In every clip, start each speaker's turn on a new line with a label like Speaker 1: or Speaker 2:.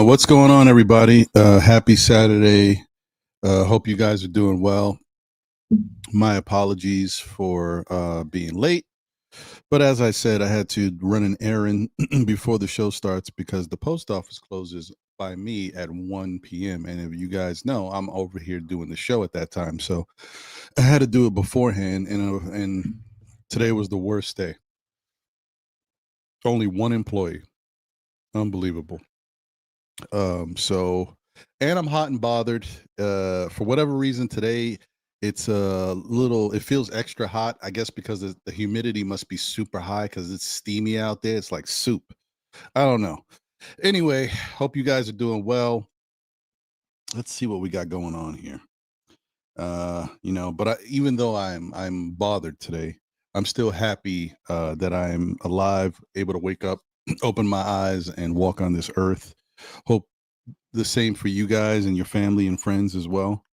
Speaker 1: What's going on, everybody? Happy Saturday. Hope you guys are doing well. My apologies for being late. But as I said, I had to run an errand before the show starts because the post office closes by me at 1 p.m. And if you guys know, I'm over here doing the show at that time. So I had to do it beforehand. And today was the worst day. Only one employee. Unbelievable. And I'm hot and bothered. For whatever reason today, it's it feels extra hot, I guess, because the humidity must be super high because it's steamy out there. It's like soup. I don't know. Anyway, hope you guys are doing well. Let's see what we got going on here. But even though I'm bothered today, I'm still happy that I'm alive, able to wake up, open my eyes, and walk on this earth. Hope the same for you guys and your family and friends as well.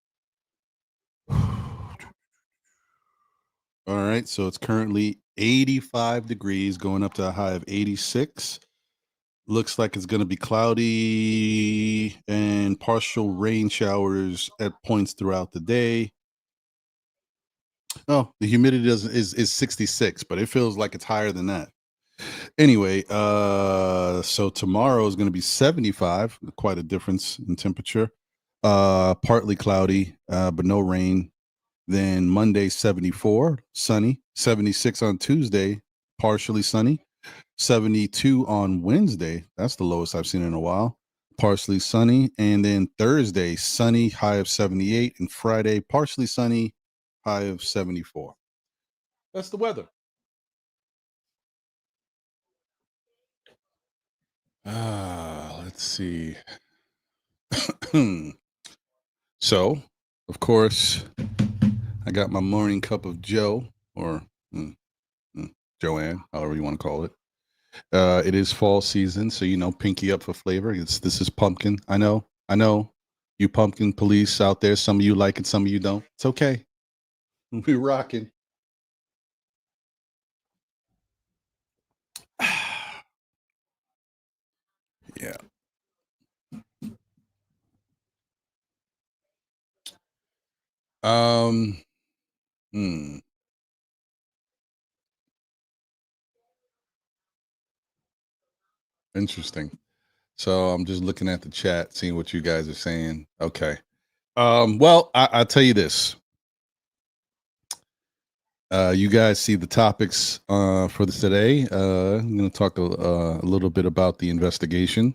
Speaker 1: All right, so it's currently 85 degrees, going up to a high of 86. Looks like it's going to be cloudy and partial rain showers at points throughout the day. Oh, the humidity is 66, but it feels like it's higher than that. Anyway, so tomorrow is going to be 75, quite a difference in temperature. Partly cloudy, but no rain. Then Monday, 74, sunny. 76 on Tuesday, partially sunny. 72 on Wednesday. That's the lowest I've seen in a while. Partially sunny. And then Thursday, sunny, high of 78. And Friday, partially sunny, high of 74. That's the weather. Let's see. So, of course, I got my morning cup of Joe, or Joanne, however you want to call it. It is fall season, so pinky up for flavor. This is pumpkin. I know, you pumpkin police out there. Some of you like it, some of you don't. It's okay. We rocking. Yeah. Hmm. Interesting. So I'm just looking at the chat, seeing what you guys are saying. Okay. Well, I'll tell you this. You guys see the topics for this today. I'm going to talk a little bit about the investigation.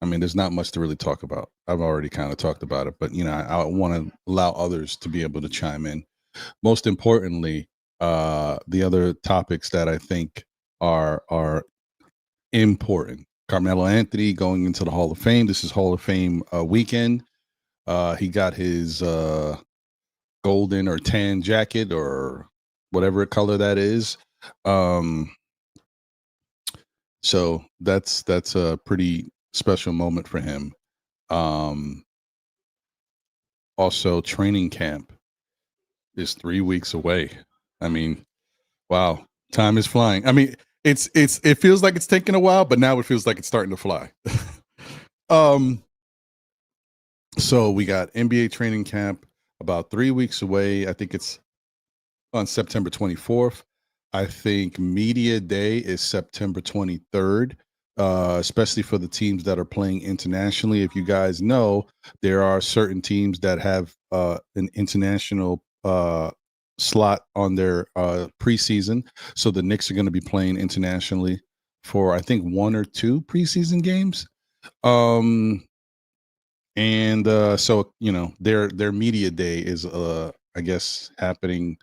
Speaker 1: I mean, there's not much to really talk about. I've already kind of talked about it, but I want to allow others to be able to chime in. Most importantly, the other topics that I think are important. Carmelo Anthony going into the Hall of Fame. This is Hall of Fame weekend. He got his golden or tan jacket or whatever color that is. So that's a pretty special moment for him. Also, training camp is 3 weeks away. I mean, wow, time is flying. I mean, it feels like it's taking a while, but now it feels like it's starting to fly. So we got NBA training camp about 3 weeks away. I think it's on September 24th. I think media day is September 23rd, especially for the teams that are playing internationally. If you guys know, there are certain teams that have an international slot on their preseason. So the Knicks are going to be playing internationally for, I think, 1 or 2 preseason games. And so their media day is I guess happening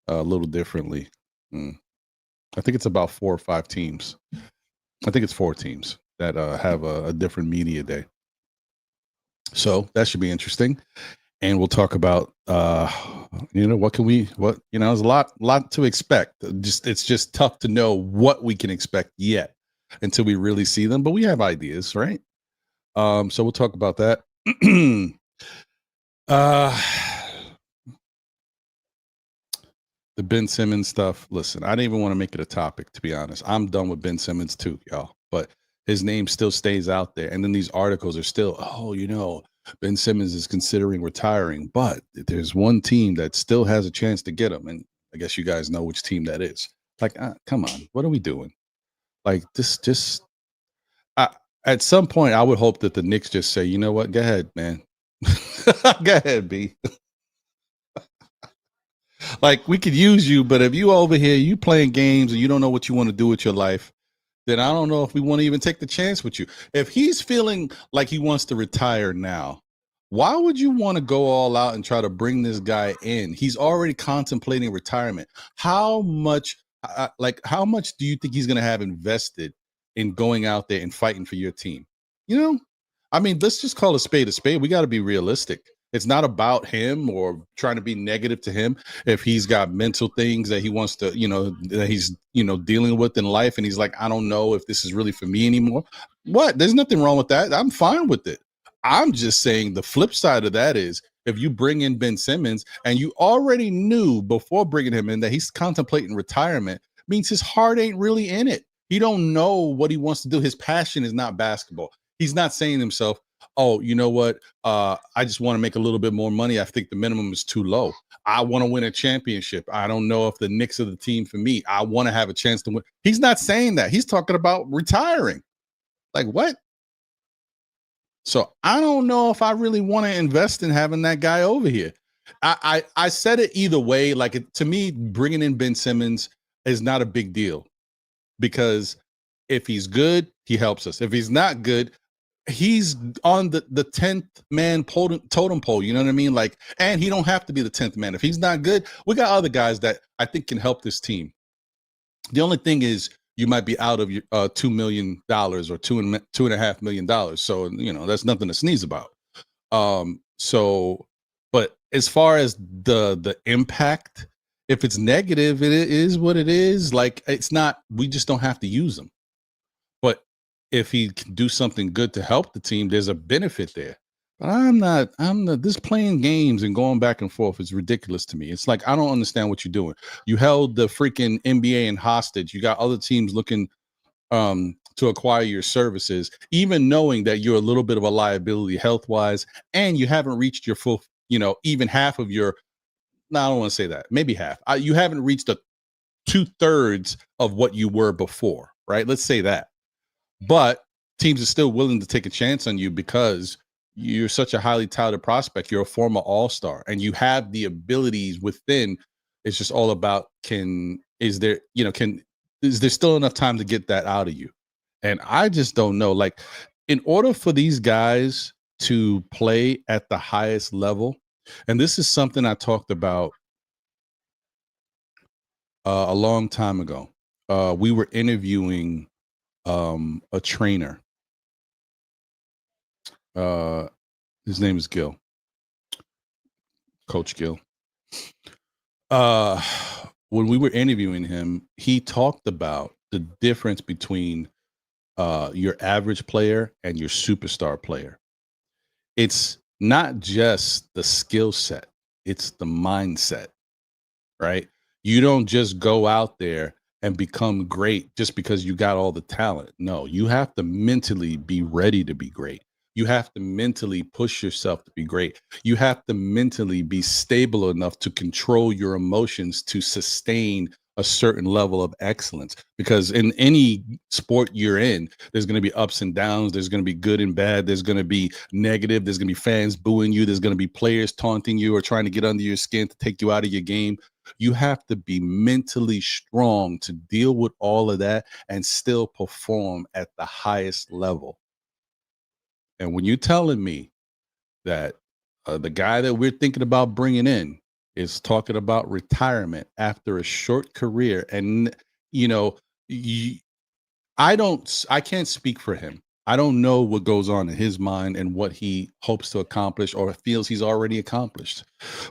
Speaker 1: a little differently. I think it's about 4 or 5 teams. I think it's 4 teams that have a different media day. So that should be interesting. And we'll talk about there's a lot to expect. It's just tough to know what we can expect yet until we really see them, but we have ideas, right? So we'll talk about that. The Ben Simmons stuff. Listen, I didn't even want to make it a topic, to be honest. I'm done with Ben Simmons too, y'all. But his name still stays out there. And then these articles are still, Ben Simmons is considering retiring. But there's one team that still has a chance to get him. And I guess you guys know which team that is. Like, come on. What are we doing? Like, at some point, I would hope that the Knicks just say, you know what? Go ahead, man. Go ahead, B. Like, we could use you, but if you over here, you playing games and you don't know what you want to do with your life, then I don't know if we want to even take the chance with you. If he's feeling like he wants to retire now, why would you want to go all out and try to bring this guy in? He's already contemplating retirement. How much do you think he's going to have invested in going out there and fighting for your team? I mean, let's just call a spade a spade. We got to be realistic. It's not about him or trying to be negative to him. If he's got mental things that he wants to, that he's, dealing with in life, and he's like, I don't know if this is really for me anymore. What? There's nothing wrong with that. I'm fine with it. I'm just saying the flip side of that is if you bring in Ben Simmons and you already knew before bringing him in that he's contemplating retirement, means his heart ain't really in it. He don't know what he wants to do. His passion is not basketball. He's not saying to himself, oh, you know what? I just want to make a little bit more money. I think the minimum is too low. I want to win a championship. I don't know if the Knicks are the team for me. I want to have a chance to win. He's not saying that. He's talking about retiring. Like, what? So I don't know if I really want to invest in having that guy over here. I said it either way. Like, to me, bringing in Ben Simmons is not a big deal because if he's good, he helps us. If he's not good, he's on the 10th man totem pole. You know what I mean? Like, and he don't have to be the 10th man. If he's not good, we got other guys that I think can help this team. The only thing is you might be out of your $2 million or $2.5 million. So, that's nothing to sneeze about. But as far as the impact, if it's negative, it is what it is. Like, it's not, we just don't have to use them. But if he can do something good to help the team, there's a benefit there. But I'm not, this playing games and going back and forth is ridiculous to me. It's like, I don't understand what you're doing. You held the freaking NBA in hostage. You got other teams looking to acquire your services, even knowing that you're a little bit of a liability health-wise, and you haven't reached your full, even half of your, no, I don't want to say that, maybe half. You haven't reached the 2/3 of what you were before, right? Let's say that. But teams are still willing to take a chance on you because you're such a highly touted prospect. You're a former all-star and you have the abilities within. It's just all about is there still enough time to get that out of you? And I just don't know. Like, in order for these guys to play at the highest level, and this is something I talked about a long time ago. We were interviewing a trainer. His name is Gil, Coach Gil. When we were interviewing him, he talked about the difference between your average player and your superstar player. It's not just the skill set, it's the mindset, right? You don't just go out there and become great just because you got all the talent. No, you have to mentally be ready to be great. You have to mentally push yourself to be great. You have to mentally be stable enough to control your emotions to sustain a certain level of excellence. Because in any sport you're in, there's going to be ups and downs. There's going to be good and bad. There's going to be negative. There's going to be fans booing you. There's going to be players taunting you or trying to get under your skin to take you out of your game. You have to be mentally strong to deal with all of that and still perform at the highest level. And when you're telling me that the guy that we're thinking about bringing in is talking about retirement after a short career, and I can't speak for him. I don't know what goes on in his mind and what he hopes to accomplish or feels he's already accomplished.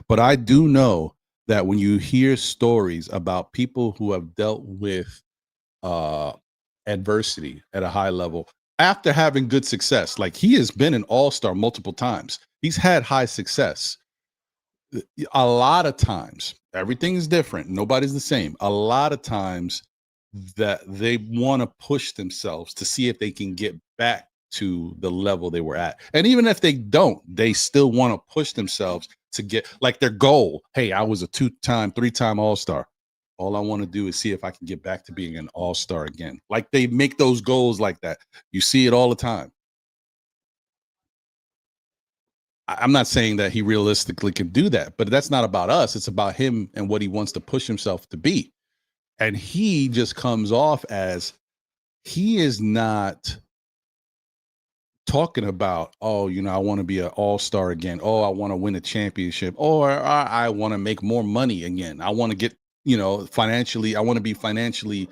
Speaker 1: But I do know that when you hear stories about people who have dealt with adversity at a high level after having good success, like he has been an all-star multiple times. He's had high success. A lot of times, everything is different. Nobody's the same. A lot of times that they want to push themselves to see if they can get back to the level they were at. And even if they don't, they still want to push themselves to get like their goal. Hey, I was a 2-time, 3-time all-star. All I want to do is see if I can get back to being an all-star again. Like they make those goals like that. You see it all the time. I'm not saying that he realistically can do that, but that's not about us. It's about him and what he wants to push himself to be. And he just comes off as he is not talking about, oh, I want to be an all-star again. Oh, I want to win a championship. Or I want to make more money again. I want to get, financially, I want to be financially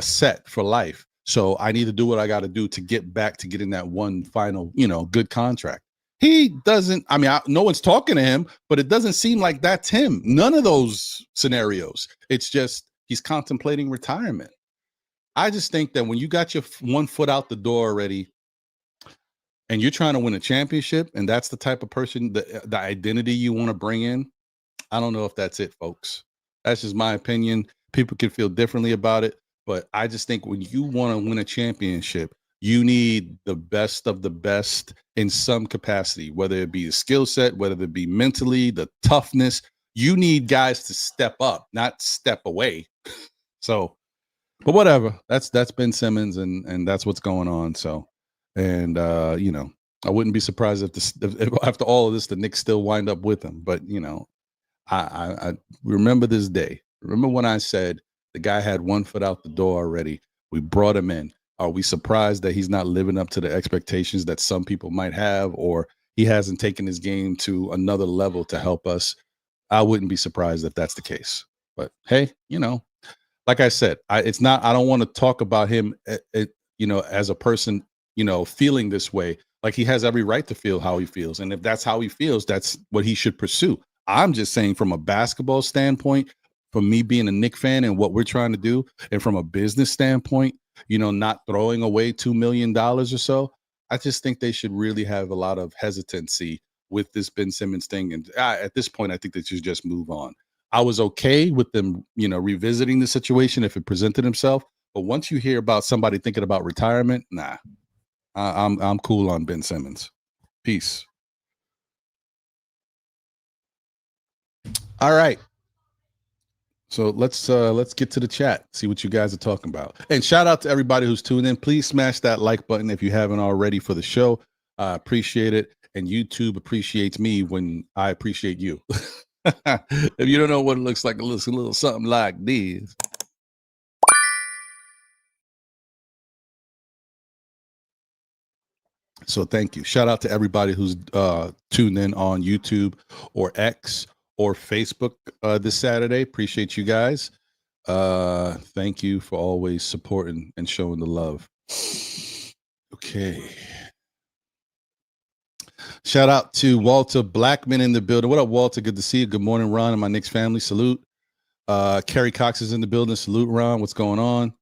Speaker 1: set for life. So I need to do what I got to do to get back to getting that one final, good contract. He doesn't, no one's talking to him, but it doesn't seem like that's him. None of those scenarios. It's just he's contemplating retirement. I just think that when you got your one foot out the door already and you're trying to win a championship and that's the type of person, the identity you want to bring in, I don't know if that's it, folks. That's just my opinion. People can feel differently about it, but I just think when you want to win a championship, you need the best of the best in some capacity, whether it be the skill set, whether it be mentally, the toughness. You need guys to step up, not step away. So, but whatever. That's Ben Simmons, and that's what's going on. So, and I wouldn't be surprised if after all of this, the Knicks still wind up with him. But I remember this day. Remember when I said the guy had one foot out the door already? We brought him in. Are we surprised that he's not living up to the expectations that some people might have, or he hasn't taken his game to another level to help us? I wouldn't be surprised if that's the case. But hey, like I said, I don't want to talk about him, as a person, feeling this way. Like he has every right to feel how he feels. And if that's how he feels, that's what he should pursue. I'm just saying from a basketball standpoint, from me being a Knicks fan and what we're trying to do, and from a business standpoint, not throwing away $2 million or so, I just think they should really have a lot of hesitancy with this Ben Simmons thing. And at this point, I think they should just move on. I was okay with them, revisiting the situation if it presented himself. But once you hear about somebody thinking about retirement, nah, I'm cool on Ben Simmons. Peace. All right. So let's get to the chat, see what you guys are talking about. And shout out to everybody who's tuned in. Please smash that like button if you haven't already for the show. I appreciate it. And YouTube appreciates me when I appreciate you. If you don't know what it looks like, it looks a little something like this. So thank you. Shout out to everybody who's tuned in on YouTube or X or Facebook this Saturday. Appreciate you guys. Thank you for always supporting and showing the love. Okay. Shout out to Walter Blackman in the building. What up, Walter? Good to see you. Good morning, Ron, and my Knicks family. Salute. Kerry Cox is in the building. Salute, Ron. What's going on?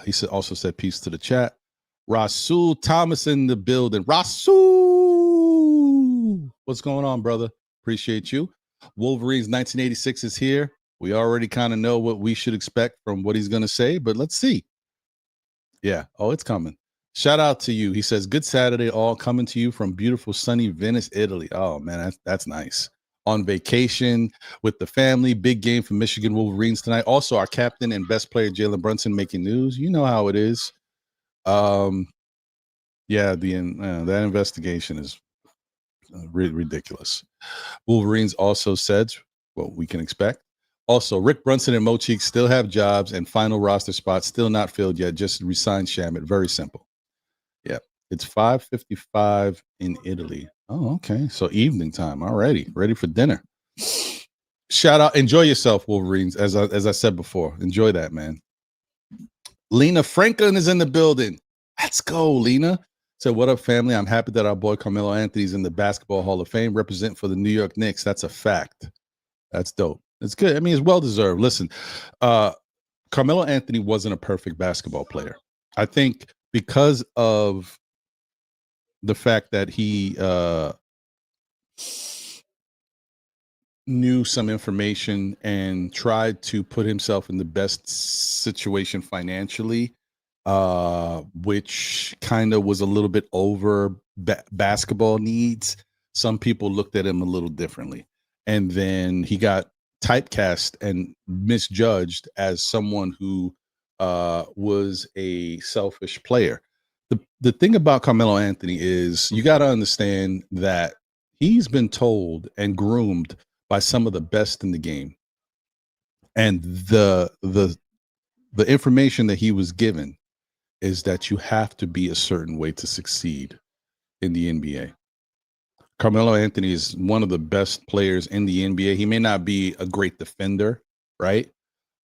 Speaker 1: He also said peace to the chat. Rasul Thomas in the building. Rasul, what's going on, brother? Appreciate you. Wolverines 1986 is here. We already kind of know what we should expect from what he's going to say, but let's see. Yeah. Oh, it's coming. Shout out to you. He says, good Saturday, all coming to you from beautiful, sunny Venice, Italy. Oh, man, that's nice. On vacation with the family. Big game for Michigan Wolverines tonight. Also, our captain and best player, Jalen Brunson, making news. You know how it is. Yeah, that investigation is really ridiculous. Wolverines also said what we can expect. Also, Rick Brunson and Mo Cheeks still have jobs and final roster spots still not filled yet. Just resign Shamit. Very simple. Yeah, it's 5:55 in Italy. Oh, okay. So evening time already. Ready for dinner. Shout out. Enjoy yourself, Wolverines. As I said before, enjoy that, man. Lena Franklin is in the building. Let's go, Lena. So, what up, family? I'm happy that our boy Carmelo Anthony's in the Basketball Hall of Fame, represent for the New York Knicks. That's a fact. That's dope. It's good. I mean, it's well deserved. Listen, Carmelo Anthony wasn't a perfect basketball player. I think because of the fact that he knew some information and tried to put himself in the best situation financially, which kind of was a little bit over basketball needs. Some people looked at him a little differently. And then he got typecast and misjudged as someone who was a selfish player. The thing about Carmelo Anthony is you got to understand that he's been told and groomed by some of the best in the game. And the information that he was given is that you have to be a certain way to succeed in the NBA. Carmelo Anthony is one of the best players in the NBA. He may not be a great defender, right?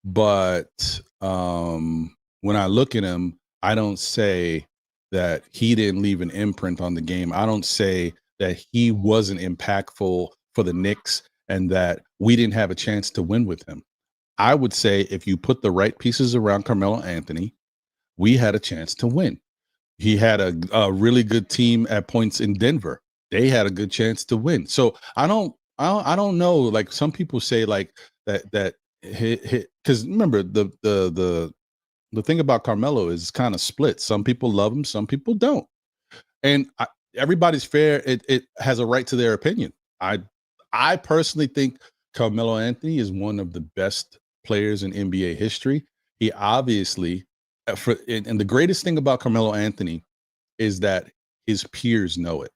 Speaker 1: But when I look at him, I don't say that he didn't leave an imprint on the game. I don't say that he wasn't impactful for the Knicks and that we didn't have a chance to win with him. I would say if you put the right pieces around Carmelo Anthony, we had a chance to win. He had a really good team at points in Denver. They had a good chance to win. So I don't know. Like some people say, like that because remember the thing about Carmelo is kind of split. Some people love him, some people don't, and everybody's fair. It has a right to their opinion. I personally think Carmelo Anthony is one of the best players in NBA history. He obviously, and the greatest thing about Carmelo Anthony is that his peers know it,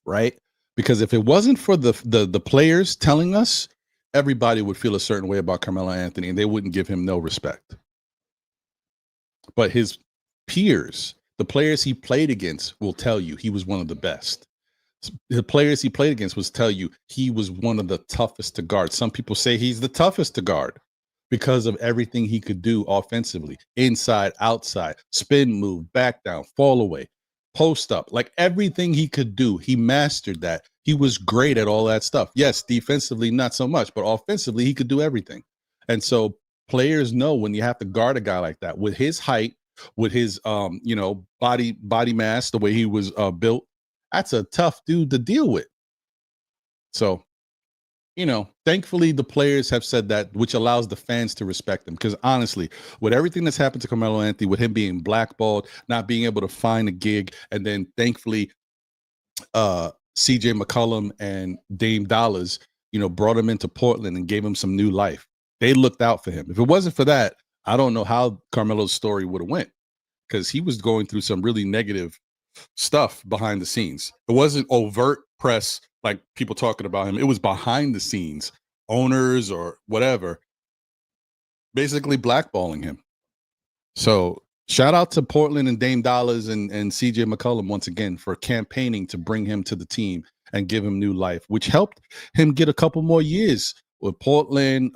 Speaker 1: right? Because if it wasn't for the players telling us, everybody would feel a certain way about Carmelo Anthony, and they wouldn't give him no respect. But his peers, the players he played against, will tell you he was one of the best. The players he played against will tell you he was one of the toughest to guard. Some people say he's the toughest to guard because of everything he could do offensively, inside, outside, spin move, back down, fall away, post up, like everything he could do. He mastered that. He was great at all that stuff. Yes, defensively, not so much, but offensively, he could do everything. And so players know when you have to guard a guy like that with his height, with his body mass, the way he was built, that's a tough dude to deal with. So, thankfully the players have said that, which allows the fans to respect him. Because honestly, with everything that's happened to Carmelo Anthony, with him being blackballed, not being able to find a gig, and then thankfully CJ McCollum and Dame Dollars brought him into Portland and gave him some new life. They looked out for him. If it wasn't for that, I don't know how Carmelo's story would have went, because he was going through some really negative stuff behind the scenes. It wasn't overt press like people talking about him. It was behind the scenes, owners or whatever, basically blackballing him. So shout out to Portland and Dame Dollars and CJ McCollum once again for campaigning to bring him to the team and give him new life, which helped him get a couple more years with Portland,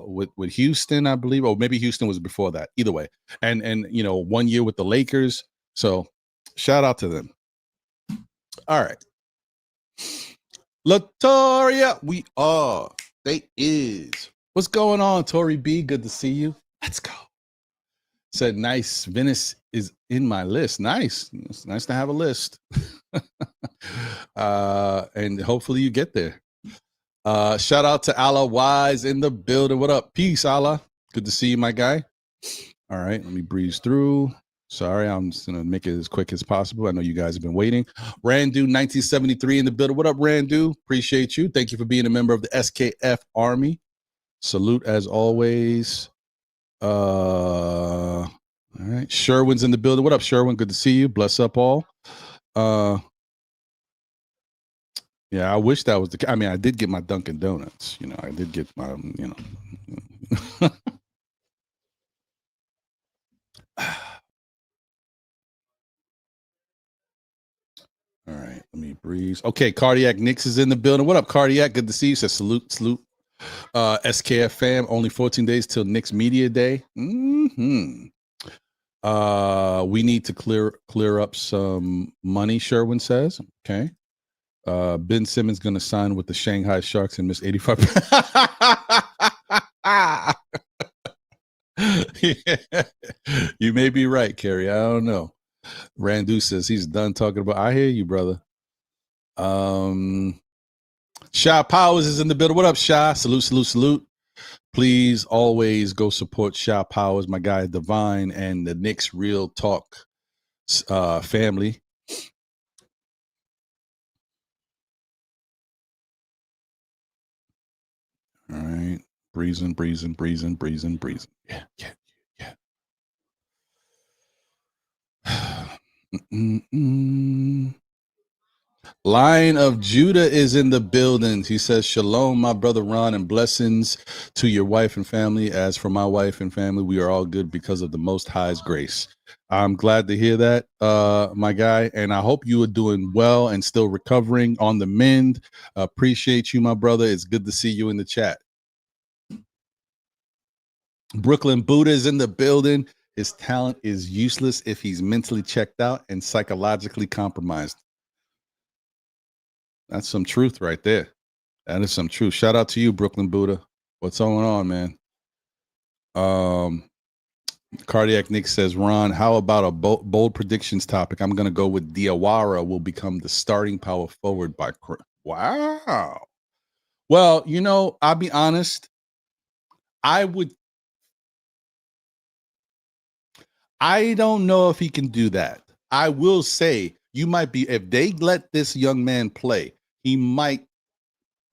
Speaker 1: with Houston, I believe, or maybe Houston was before that. Either way, and 1 year with the Lakers. So shout out to them. All right, Latoria, we are. They is. What's going on, Tori B? Good to see you. Let's go. Said nice. Venice is in my list. Nice. It's nice to have a list. And hopefully you get there. Shout out to Allah Wise in the building. What up? Peace, Allah. Good to see you, my guy. All right, let me breeze through. Sorry, I'm just gonna make it as quick as possible. I know you guys have been waiting. Randu 1973 in the building. What up, Randu? Appreciate you. Thank you for being a member of the SKF Army. Salute as always. All right, Sherwin's in the building. What up, Sherwin? Good to see you. Bless up all. Yeah, I wish that was the. I mean, I did get my Dunkin' Donuts. I did get my. All right, let me breeze. Okay, Cardiac Knicks is in the building. What up, Cardiac? Good to see you. Says salute. SKF fam. Only 14 days till Knicks Media Day. We need to clear up some money. Sherwin says. Okay. Ben Simmons going to sign with the Shanghai Sharks and miss 85. Yeah. You may be right, Kerry. I don't know. Randu says he's done talking about. I hear you, brother. Shy Powers is in the building. What up, Shy? Salute. Please always go support Shy Powers, my guy Divine, and the Knicks Real Talk family. All right. Breezing. Yeah. Lion of Judah is in the building. He says, Shalom, my brother Ron, and blessings to your wife and family. As for my wife and family, we are all good because of the Most High's grace. I'm glad to hear that, my guy, and I hope you are doing well and still recovering on the mend. Appreciate you, my brother. It's good to see you in the chat. Brooklyn Buddha is in the building. His talent is useless if he's mentally checked out and psychologically compromised. That's some truth right there. That is some truth. Shout out to you, Brooklyn Buddha. What's going on, man? Cardiac Nick says, Ron, how about a bold predictions topic? I'm going to go with Diawara will become the starting power forward by. Wow. Well, I'll be honest. I don't know if he can do that. I will say if they let this young man play, he might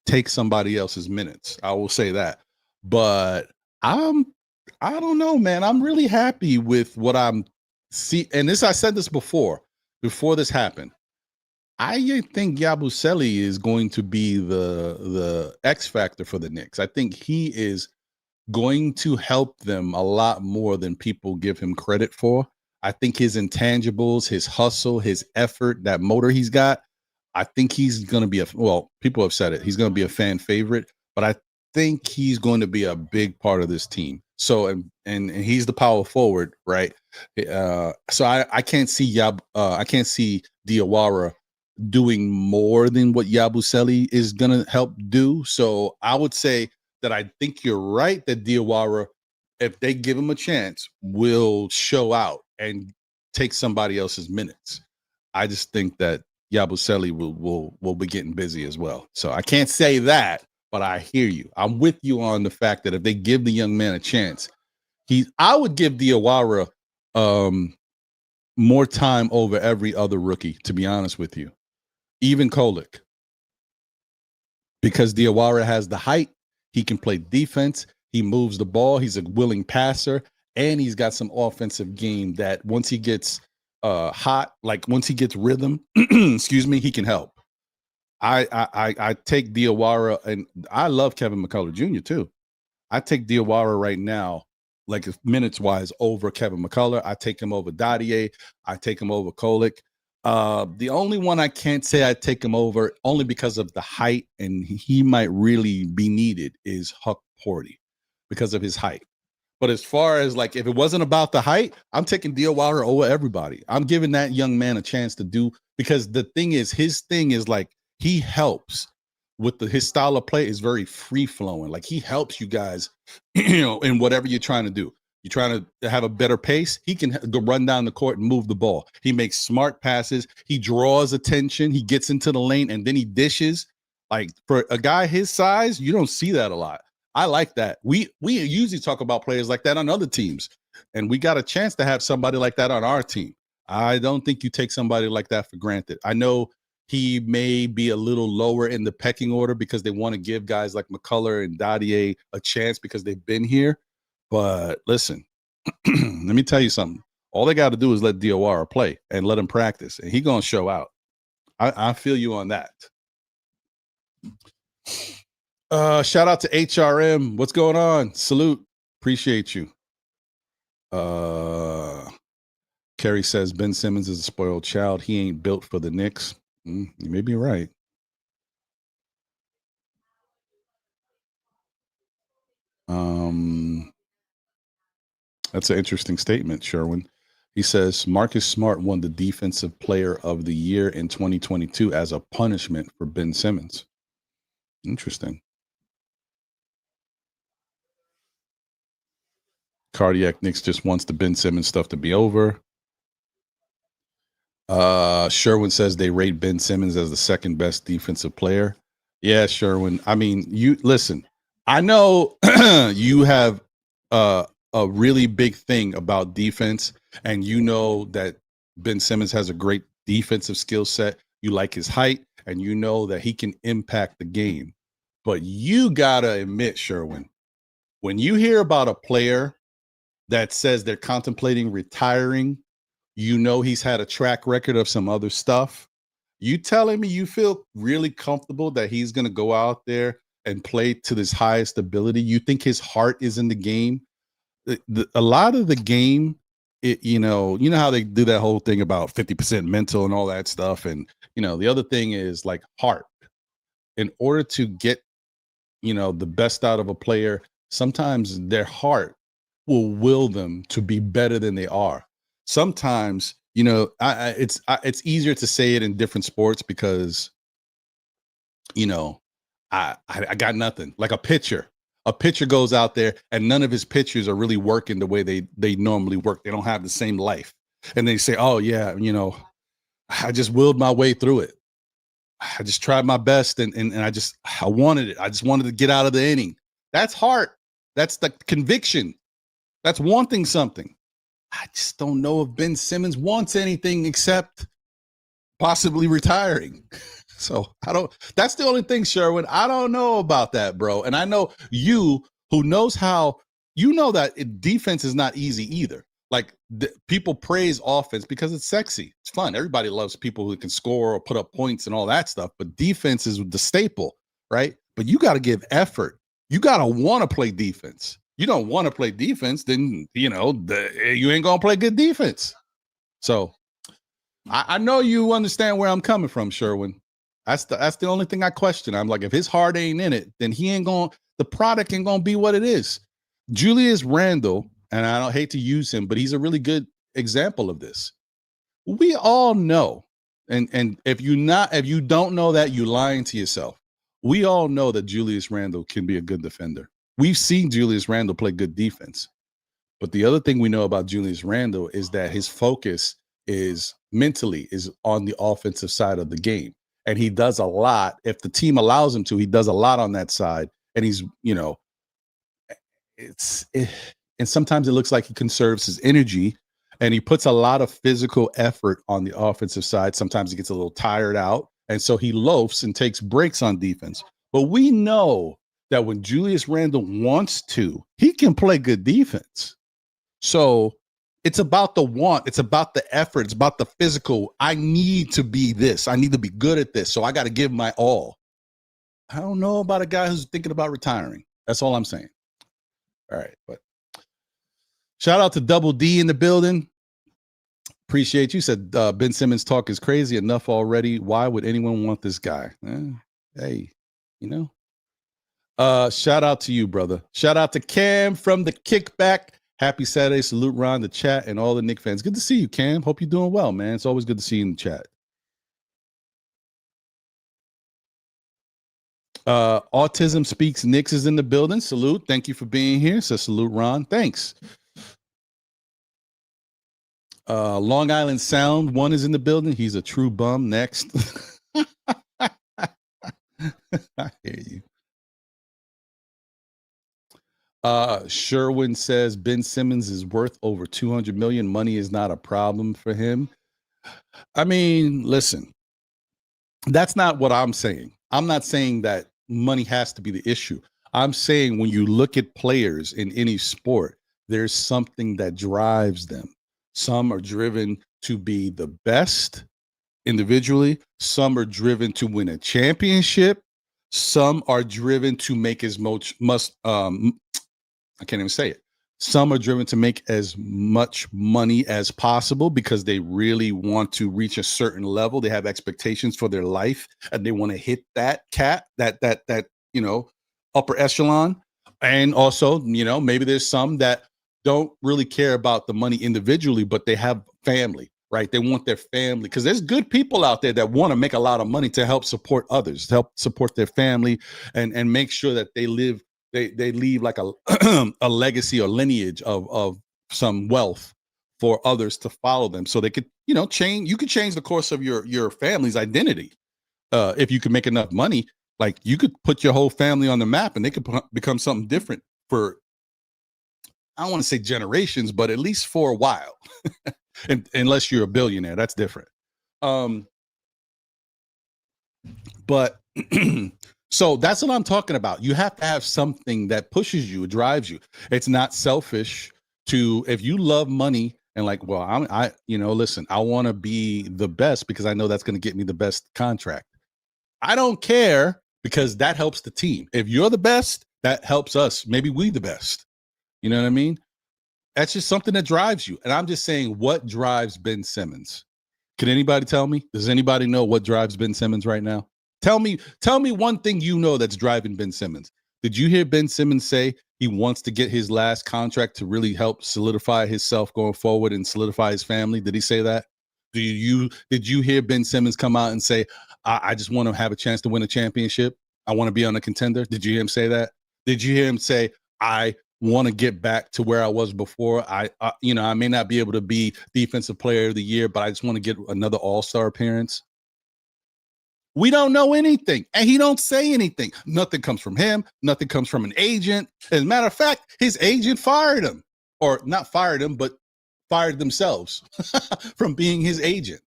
Speaker 1: take somebody else's minutes. I will say that. But I don't know, man. I'm really happy with what I'm see. And I said this before this happened. I think Yabusele is going to be the X factor for the Knicks. I think he is going to help them a lot more than people give him credit for. I think his intangibles, his hustle, his effort, that motor he's got, I think he's going to be people have said it. He's going to be a fan favorite, but I think he's going to be a big part of this team. So, and he's the power forward, right? So I can't see Diawara doing more than what Yabusele is going to help do. So I would say that I think you're right that Diawara, if they give him a chance, will show out and take somebody else's minutes. I just think that Yabusele will be getting busy as well. So I can't say that, but I hear you. I'm with you on the fact that if they give the young man a chance, I would give Diawara more time over every other rookie, to be honest with you. Even Kolek. because Diawara has the height. He can play defense. He moves the ball. He's a willing passer, and he's got some offensive game that once he gets hot, like once he gets rhythm, excuse me, he can help. I take Diawara, and I love Kevin McCullough Jr. too. I take Diawara right now, like minutes wise, over Kevin McCullough. I take him over Dadier. I take him over Kolick. The only one I can't say I take him over, only because of the height, and he might really be needed, is Huck Porty because of his height. But as far as like, if it wasn't about the height, I'm taking Diawara over everybody. I'm giving that young man a chance to do, because the thing is, his thing is like, he helps with his style of play is very free flowing. Like, he helps you guys, in whatever you're trying to do. You're trying to have a better pace. He can go run down the court and move the ball. He makes smart passes. He draws attention. He gets into the lane and then he dishes. Like, for a guy his size, you don't see that a lot. I like that. We usually talk about players like that on other teams, and we got a chance to have somebody like that on our team. I don't think you take somebody like that for granted. I know he may be a little lower in the pecking order because they want to give guys like McCullough and Dadier a chance because they've been here. But listen, let me tell you something. All they got to do is let Diawara play and let him practice, and he's going to show out. I feel you on that. Shout out to HRM. What's going on? Salute. Appreciate you. Kerry says Ben Simmons is a spoiled child. He ain't built for the Knicks. You may be right. That's an interesting statement, Sherwin. He says Marcus Smart won the Defensive Player of the Year in 2022 as a punishment for Ben Simmons. Interesting. Cardiac Knicks just wants the Ben Simmons stuff to be over. Sherwin says they rate Ben Simmons as the second best defensive player. Yeah, Sherwin. I mean, you listen. I know you have a really big thing about defense, and you know that Ben Simmons has a great defensive skill set. You like his height, and you know that he can impact the game. But you gotta admit, Sherwin, when you hear about a player that says they're contemplating retiring, you know he's had a track record of some other stuff. You telling me you feel really comfortable that he's going to go out there and play to his highest ability? You think his heart is in the game? A lot of the game, you know how they do that whole thing about 50% mental and all that stuff. And, the other thing is like heart. In order to get, the best out of a player, sometimes their heart will will them to be better than they are. Sometimes, it's easier to say it in different sports because, I got nothing. Like a pitcher goes out there and none of his pitchers are really working the way they normally work. They don't have the same life. And they say, oh yeah, I just willed my way through it. I just tried my best and I wanted it. I just wanted to get out of the inning. That's heart. That's the conviction. That's wanting something. I just don't know if Ben Simmons wants anything except possibly retiring. So that's the only thing, Sherwin. I don't know about that, bro. And I know you, who knows how, that defense is not easy either. Like people praise offense because it's sexy. It's fun. Everybody loves people who can score or put up points and all that stuff. But defense is the staple, right? But you got to give effort. You got to want to play defense. You don't want to play defense, then, you ain't going to play good defense. So I know you understand where I'm coming from, Sherwin. That's the only thing I question. I'm like, if his heart ain't in it, then the product ain't going to be what it is. Julius Randle, and I don't hate to use him, but he's a really good example of this. We all know, and if you don't know that, you're lying to yourself. We all know that Julius Randle can be a good defender. We've seen Julius Randle play good defense. But the other thing we know about Julius Randle is that his focus is mentally on the offensive side of the game. And he does a lot. If the team allows him to, he does a lot on that side. And he's, and sometimes it looks like he conserves his energy and he puts a lot of physical effort on the offensive side. Sometimes he gets a little tired out. And so he loafs and takes breaks on defense. But we know that when Julius Randle wants to, he can play good defense. So it's about the want. It's about the effort. It's about the physical. I need to be this. I need to be good at this. So I got to give my all. I don't know about a guy who's thinking about retiring. That's all I'm saying. All right. But shout out to Double D in the building. Appreciate you. Said Ben Simmons talk is crazy enough already. Why would anyone want this guy? Hey, you know. Shout out to you, brother. Shout out to Cam from the Kickback. Happy Saturday. Salute Ron, the chat, and all the Knicks fans. Good to see you, Cam. Hope you're doing well, man. It's always good to see you in the chat. Autism Speaks Knicks is in the building. Salute. Thank you for being here. So salute, Ron. Thanks. Long Island Sound 1 is in the building. He's a true bum. Next. I hear you. Sherwin says Ben Simmons is worth over $200 million. Money is not a problem for him. I mean, listen, that's not what I'm saying. I'm not saying that money has to be the issue. I'm saying when you look at players in any sport, there's something that drives them. Some are driven to be the best individually. Some are driven to win a championship. Some are driven to make as much, I can't even say it. Some are driven to make as much money as possible because they really want to reach a certain level. They have expectations for their life and they want to hit that you know, upper echelon. And also, you know, maybe there's some that don't really care about the money individually, but they have family, right? They want their family because there's good people out there that want to make a lot of money to help support others, to help support their family and make sure that they live. They leave like a a legacy or lineage of some wealth for others to follow them, so they could, you know, change. You could change the course of your family's identity if you can make enough money. Like you could put your whole family on the map, and they could become something different for, I don't want to say generations, but at least for a while. And, unless you're a billionaire, that's different. But so that's what I'm talking about. You have to have something that pushes you, drives you. It's not selfish to, if you love money and like, well, listen, I want to be the best because I know that's going to get me the best contract. I don't care because that helps the team. If you're the best, that helps us. Maybe we the best. You know what I mean? That's just something that drives you. And I'm just saying, what drives Ben Simmons? Can anybody tell me? Does anybody know what drives Ben Simmons right now? Tell me one thing you know that's driving Ben Simmons. Did you hear Ben Simmons say he wants to get his last contract to really help solidify himself going forward and solidify his family? Did he say that? Did you hear Ben Simmons come out and say, I just want to have a chance to win a championship. I want to be on a contender. Did you hear him say that? Did you hear him say, I want to get back to where I was before? I may not be able to be defensive player of the year, but I just want to get another all-star appearance. We don't know anything, and he don't say anything. Nothing comes from him. Nothing comes from an agent. As a matter of fact, his agent fired him, or not fired him, but fired themselves from being his agent.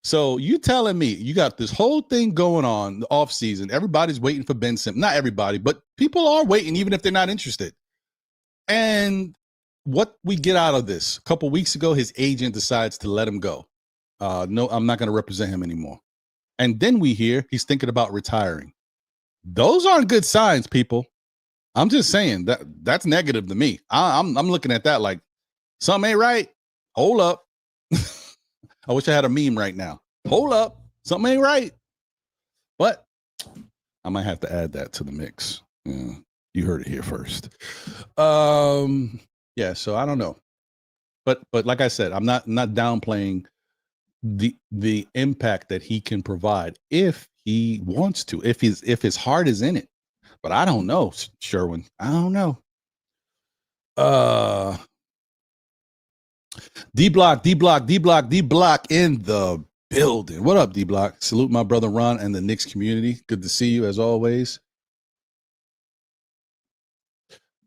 Speaker 1: So you telling me you got this whole thing going on the off season. Everybody's waiting for Ben Simmons. Not everybody, but people are waiting, even if they're not interested. And what we get out of this, a couple weeks ago, his agent decides to let him go. No, I'm not going to represent him anymore. And then we hear he's thinking about retiring. Those aren't good signs, people. I'm just saying that's negative to me. I'm looking at that like something ain't right. Hold up. I wish I had a meme right now. Hold up. Something ain't right. But I might have to add that to the mix. Yeah, you heard it here first. Yeah, so I don't know. But like I said, I'm not downplaying the impact that he can provide if he wants to, if his heart is in it. But I don't know, Sherwin. I don't know. D-Block in the building. What up, D-Block? Salute my brother Ron and the Knicks community. Good to see you as always.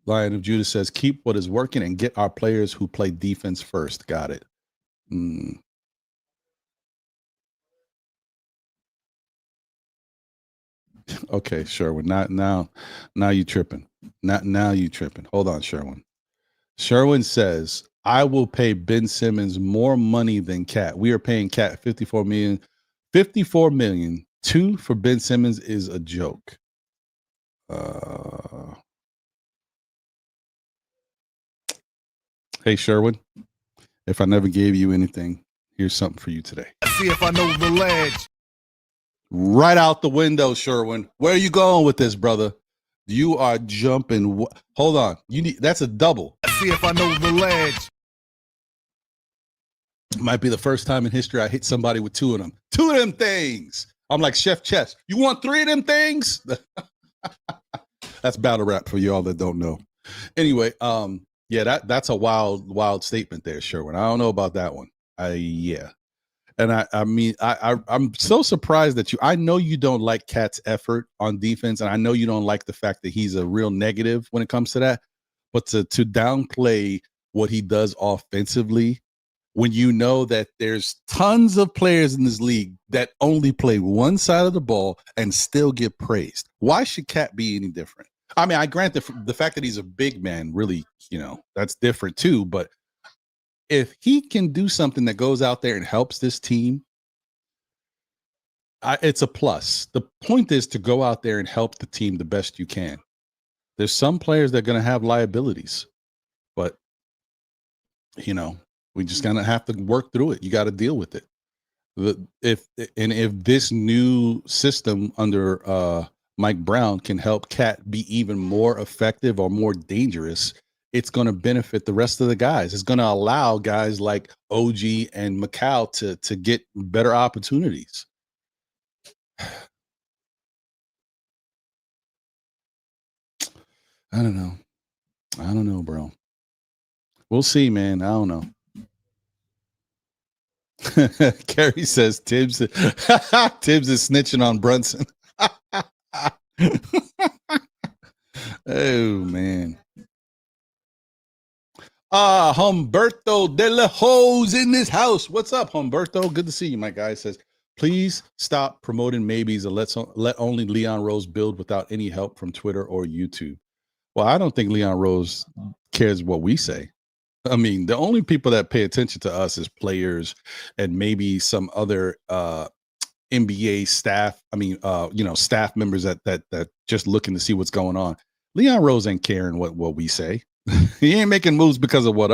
Speaker 1: Lion of Judah says, keep what is working and get our players who play defense first. Got it. Okay, Sherwin. Not now. Now you tripping. Not now you tripping. Hold on, Sherwin. Sherwin says, I will pay Ben Simmons more money than Cat. We are paying Cat 54 million. 54 million. 2 for Ben Simmons is a joke. Hey, Sherwin, if I never gave you anything, here's something for you today.
Speaker 2: See if I know the ledge.
Speaker 1: Right out the window, Sherwin. Where are you going with this, brother? You are jumping. Hold on. That's a double.
Speaker 2: See if I know the ledge.
Speaker 1: Might be the first time in history I hit somebody with 2 of them. 2 of them things. I'm like Chef Chess. You want 3 of them things? That's battle rap for y'all that don't know. Anyway, yeah, that's a wild statement there, Sherwin. I don't know about that one. Yeah. And I mean, I'm so surprised that I know you don't like Cat's effort on defense, and I know you don't like the fact that he's a real negative when it comes to that. But to downplay what he does offensively, when you know that there's tons of players in this league that only play one side of the ball and still get praised, why should Cat be any different? I mean, I grant the fact that he's a big man, really, that's different too. But if he can do something that goes out there and helps this team, it's a plus. The point is to go out there and help the team the best you can. There's some players that are going to have liabilities, but we just gonna have to work through it. You got to deal with it. If this new system under Mike Brown can help Cat be even more effective or more dangerous, it's going to benefit the rest of the guys. It's going to allow guys like OG and Macau to get better opportunities. I don't know, bro. We'll see, man. I don't know. Kerry says Tibbs is snitching on Brunson. Oh, man. Humberto de la Ho's in this house. What's up, Humberto? Good to see you, my guy. Says, please stop promoting maybes and let only Leon Rose build without any help from Twitter or YouTube. Well, I don't think Leon Rose cares what we say. I mean, the only people that pay attention to us is players and maybe some other NBA staff. I mean, staff members that just looking to see what's going on. Leon Rose ain't caring what we say. He ain't making moves because of what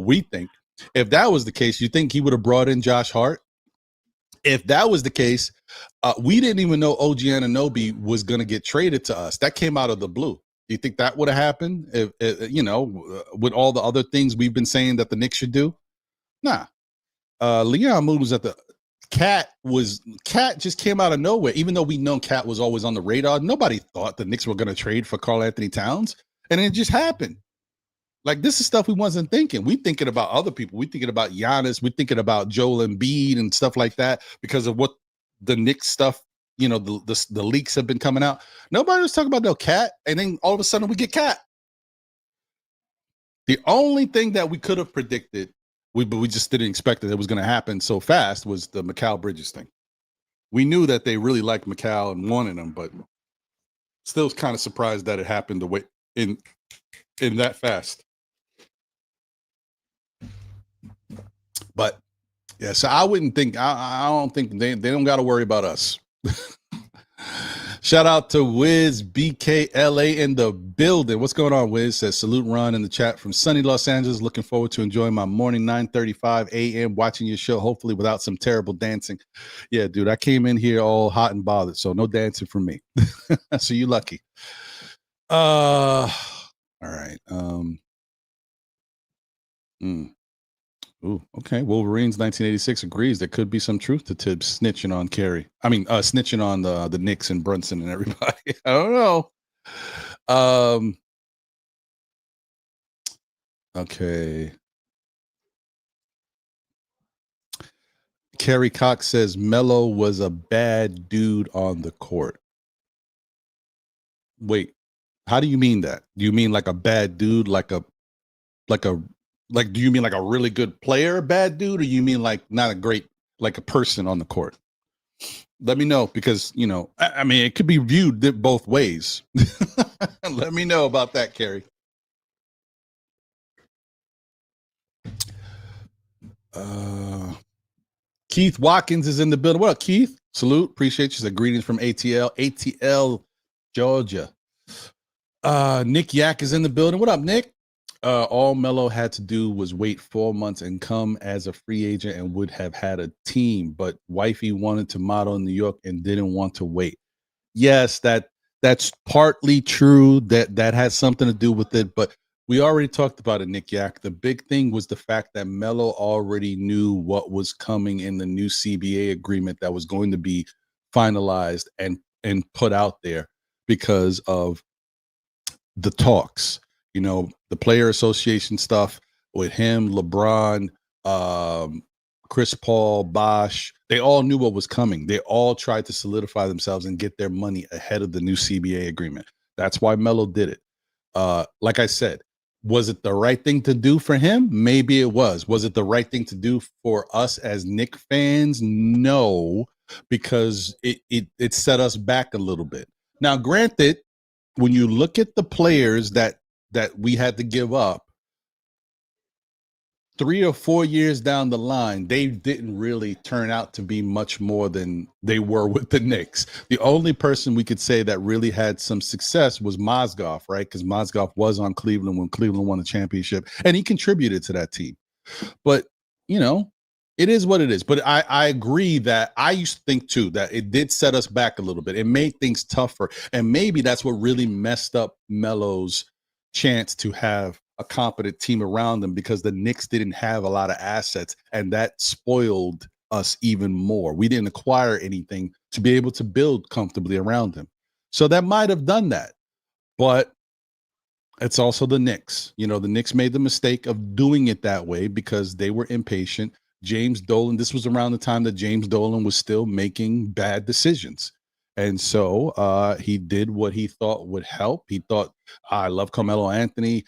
Speaker 1: we think. If that was the case, you think he would have brought in Josh Hart? If that was the case, we didn't even know OG Anunoby was going to get traded to us. That came out of the blue. Do you think that would have happened if with all the other things we've been saying that the Knicks should do? Nah. Leon moves at the Cat just came out of nowhere. Even though we know Cat was always on the radar, nobody thought the Knicks were going to trade for Karl Anthony Towns, and it just happened. Like, this is stuff we wasn't thinking. We thinking about other people. We thinking about Giannis. We thinking about Joel Embiid and stuff like that because of what the Knicks stuff. The leaks have been coming out. Nobody was talking about no Cat, and then all of a sudden we get Cat. The only thing that we could have predicted, but we just didn't expect that it was going to happen so fast, was the Mikal Bridges thing. We knew that they really liked Mikal and wanted him, but still kind of surprised that it happened the way in that fast. But yeah, so I wouldn't think. I don't think they don't got to worry about us. Shout out to Wiz BKLA in the building. What's going on, Wiz? Says salute Ron in the chat from sunny Los Angeles. Looking forward to enjoying my morning 9:35 a.m. watching your show, hopefully without some terrible dancing. Yeah, dude, I came in here all hot and bothered, so no dancing for me. So you lucky. All right. Ooh, okay. Wolverines 1986 agrees there could be some truth to Tibbs snitching on Kerry. I mean, snitching on the Knicks and Brunson and everybody. I don't know. Okay. Kerry Cox says Melo was a bad dude on the court. Wait, how do you mean that? Do you mean like a bad dude, do you mean like a really good player, bad dude, or you mean like not a great, like a person on the court? Let me know because I mean it could be viewed both ways. Let me know about that, Kerry. Keith Watkins is in the building. What up, Keith? Salute. Appreciate you. Said greetings from ATL, Georgia. Nick Yak is in the building. What up, Nick? All Melo had to do was wait 4 months and come as a free agent and would have had a team. But wifey wanted to model in New York and didn't want to wait. Yes, that's partly true. That has something to do with it. But we already talked about it, Nick Yak. The big thing was the fact that Melo already knew what was coming in the new CBA agreement that was going to be finalized and put out there because of the talks, the player association stuff with him, LeBron, Chris Paul, Bosh. They all knew what was coming. They all tried to solidify themselves and get their money ahead of the new CBA agreement. That's why Melo did it. Like I said, was it the right thing to do for him? Maybe it was. Was it the right thing to do for us as Knicks fans? No, because it set us back a little bit. Now, granted, when you look at the players that we had to give up 3 or 4 years down the line, they didn't really turn out to be much more than they were with the Knicks. The only person we could say that really had some success was Mozgov, right? Because Mozgov was on Cleveland when Cleveland won the championship, and he contributed to that team. But, it is what it is. But I agree that I used to think, too, that it did set us back a little bit. It made things tougher. And maybe that's what really messed up Melo's chance to have a competent team around them, because the Knicks didn't have a lot of assets, and that spoiled us even more. We didn't acquire anything to be able to build comfortably around him. So that might have done that. But it's also the Knicks. The Knicks made the mistake of doing it that way because they were impatient. James Dolan, this was around the time that James Dolan was still making bad decisions. And so he did what he thought would help. He thought, I love Carmelo Anthony,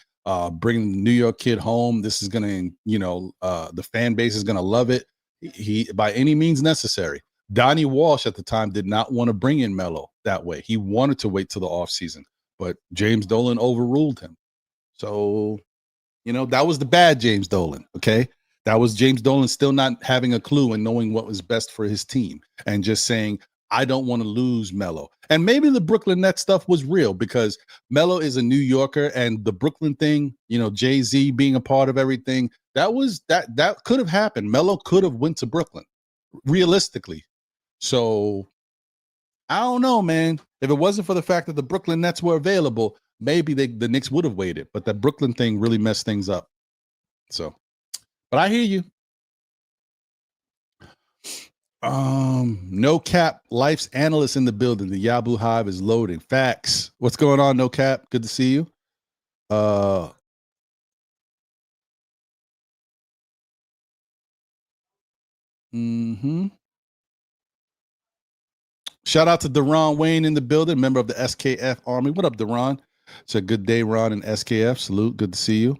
Speaker 1: bringing the New York kid home. This is going to, the fan base is going to love it. He, by any means necessary. Donnie Walsh at the time did not want to bring in Melo that way. He wanted to wait till the offseason, but James Dolan overruled him. So, that was the bad James Dolan, okay? That was James Dolan still not having a clue and knowing what was best for his team and just saying, I don't want to lose Melo. And maybe the Brooklyn Nets stuff was real because Melo is a New Yorker, and the Brooklyn thing, Jay-Z being a part of everything, that could have happened. Melo could have went to Brooklyn, realistically. So I don't know, man. If it wasn't for the fact that the Brooklyn Nets were available, maybe the Knicks would have waited. But that Brooklyn thing really messed things up. So, but I hear you. No Cap, Life's analyst in the building. The Yabu Hive is loading. Facts. What's going on, No Cap? Good to see you. Shout out to Deron Wayne in the building, member of the SKF Army. What up, Deron? It's a good day, Ron, and SKF. Salute. Good to see you.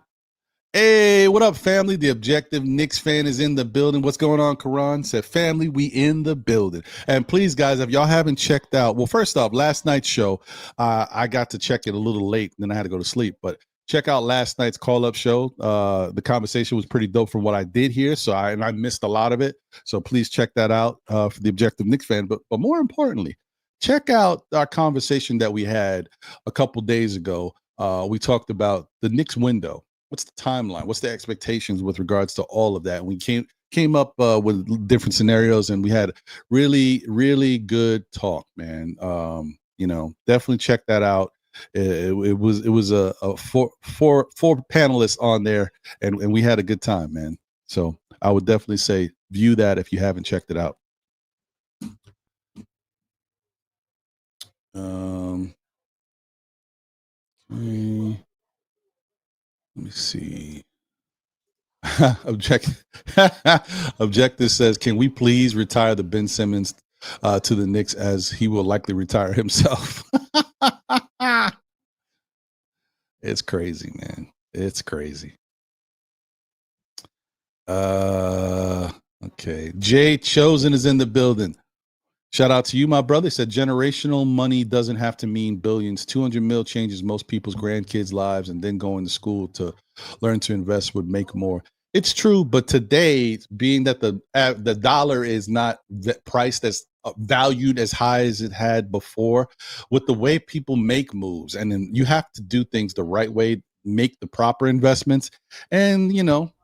Speaker 1: Hey, what up, family? The Objective Knicks fan is in the building. What's going on, Karan? Said, family, we in the building. And please, guys, if y'all haven't checked out, well, first off, last night's show, I got to check it a little late, and then I had to go to sleep. But check out last night's call-up show. The conversation was pretty dope from what I did hear, and I missed a lot of it. So please check that out for the Objective Knicks fan. But more importantly, check out our conversation that we had a couple days ago. We talked about the Knicks window. What's the timeline? What's the expectations with regards to all of that? And we came up with different scenarios, and we had really, really good talk, man. Definitely check that out. It was a four panelists on there, and we had a good time, man. So I would definitely say view that if you haven't checked it out. Okay. Let me see. Objective says, can we please retire the Ben Simmons to the Knicks, as he will likely retire himself? It's crazy, man. It's crazy. Okay. Jay Chosen is in the building. Shout out to you, my brother. He said generational money doesn't have to mean billions. 200 mil changes most people's grandkids' lives, and then going to school to learn to invest would make more. It's true, but today, being that the dollar is not priced as valued as high as it had before, with the way people make moves, and then you have to do things the right way, make the proper investments, and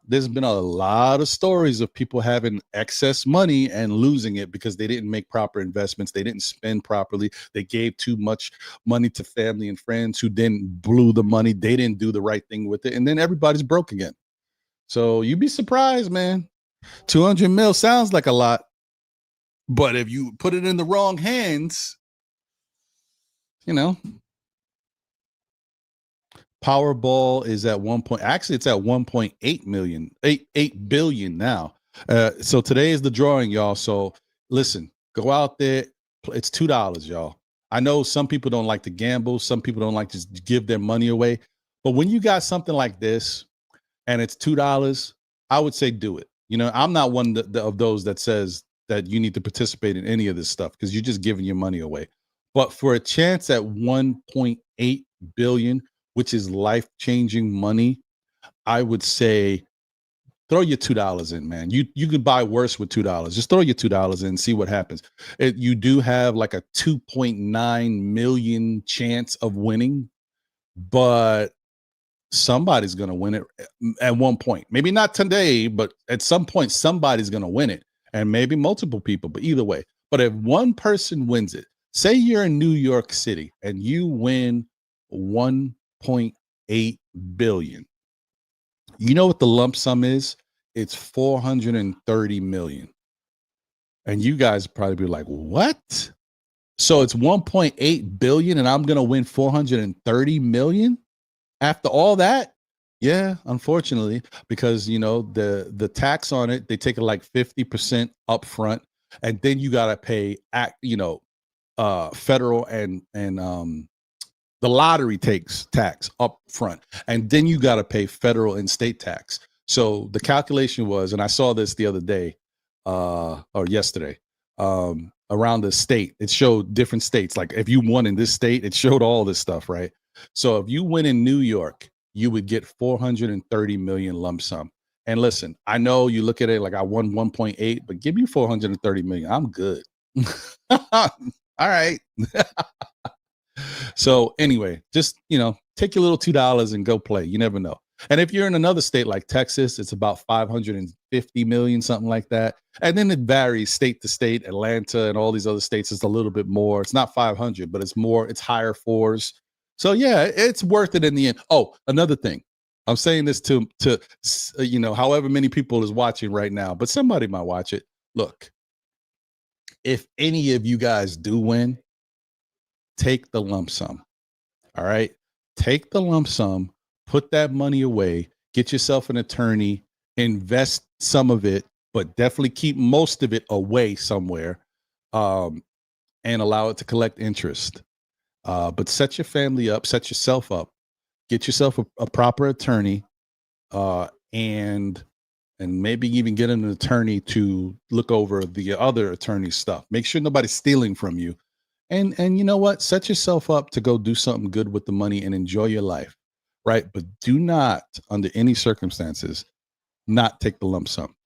Speaker 1: there's been a lot of stories of people having excess money and losing it because they didn't make proper investments. They didn't spend properly. They gave too much money to family and friends who then blew the money. They didn't do the right thing with it. And then everybody's broke again. So you'd be surprised, man. 200 mil sounds like a lot. But if you put it in the wrong hands, Powerball is at 1 point. Actually, it's at 1.8 million, 8 billion now. So today is the drawing, y'all. So listen, go out there. It's $2, y'all. I know some people don't like to gamble. Some people don't like to give their money away. But when you got something like this and it's $2, I would say do it. I'm not one of those that says that you need to participate in any of this stuff because you're just giving your money away. But for a chance at 1.8 billion, which is life-changing money, I would say throw your $2 in, man. You could buy worse with $2. Just throw your $2 in and see what happens. You do have like a 2.9 million chance of winning, but somebody's going to win it at one point. Maybe not today, but at some point, somebody's going to win it, and maybe multiple people, but either way. But if one person wins it, say you're in New York City and you win 1.8 billion. You know what the lump sum is? It's 430 million. And you guys probably be like, what? So it's 1.8 billion and I'm going to win 430 million after all that? Yeah, unfortunately, because the tax on it, they take it like 50% up front, and then you got to pay federal and the lottery takes tax up front, and then you got to pay federal and state tax. So the calculation was, and I saw this the other day, or yesterday, around the state, it showed different states. Like if you won in this state, it showed all this stuff, right? So if you win in New York, you would get 430 million lump sum. And listen, I know you look at it like I won 1.8, but give me 430 million. I'm good. All right. So anyway, just take your little $2 and go play. You never know. And if you're in another state like Texas, it's about 550 million, something like that. And then it varies state to state. Atlanta and all these other states is a little bit more. It's not 500, but it's more. It's higher fours. So yeah, it's worth it in the end. Oh, another thing. I'm saying this to however many people is watching right now, but somebody might watch it. Look, if any of you guys do win, take the lump sum. All right. Take the lump sum, put that money away, get yourself an attorney, invest some of it, but definitely keep most of it away somewhere, and allow it to collect interest. But set your family up, set yourself up, get yourself a proper attorney, and maybe even get an attorney to look over the other attorney's stuff. Make sure nobody's stealing from you. And you know what? Set yourself up to go do something good with the money and enjoy your life, right? But do not, under any circumstances, not take the lump sum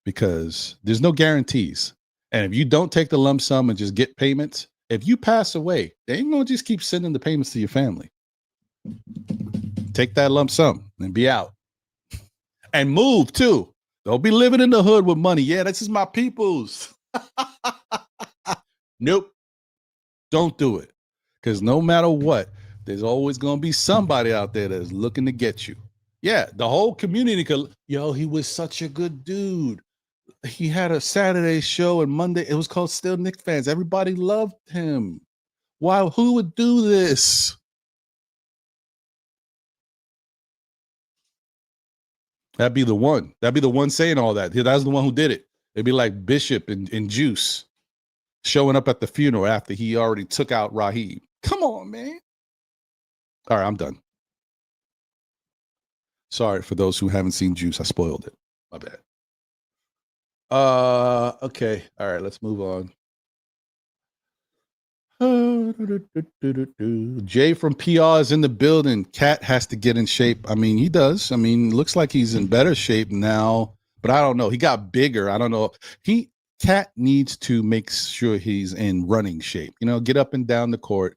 Speaker 1: because there's no guarantees. And if you don't take the lump sum and just get payments, if you pass away, they ain't gonna just keep sending the payments to your family. Take that lump sum and be out. And move too. Don't be living in the hood with money. Yeah, this is my people's. Nope. Don't do it. Because no matter what, there's always going to be somebody out there that's looking to get you. Yeah, the whole community could, he was such a good dude. He had a Saturday show and Monday. It was called Still Knicks Fans. Everybody loved him. Wow, who would do this? That'd be the one. That'd be the one saying all that. That's the one who did it. It'd be like Bishop and Juice showing up at the funeral after he already took out Raheem. Come on, man. All right, I'm done. Sorry for those who haven't seen Juice. I spoiled it. My bad. Okay. All right, let's move on. Jay from PR is in the building. Cat has to get in shape. I mean, he does. I mean, looks like he's in better shape now, but I don't know. He got bigger. I don't know. Cat needs to make sure he's in running shape. Get up and down the court.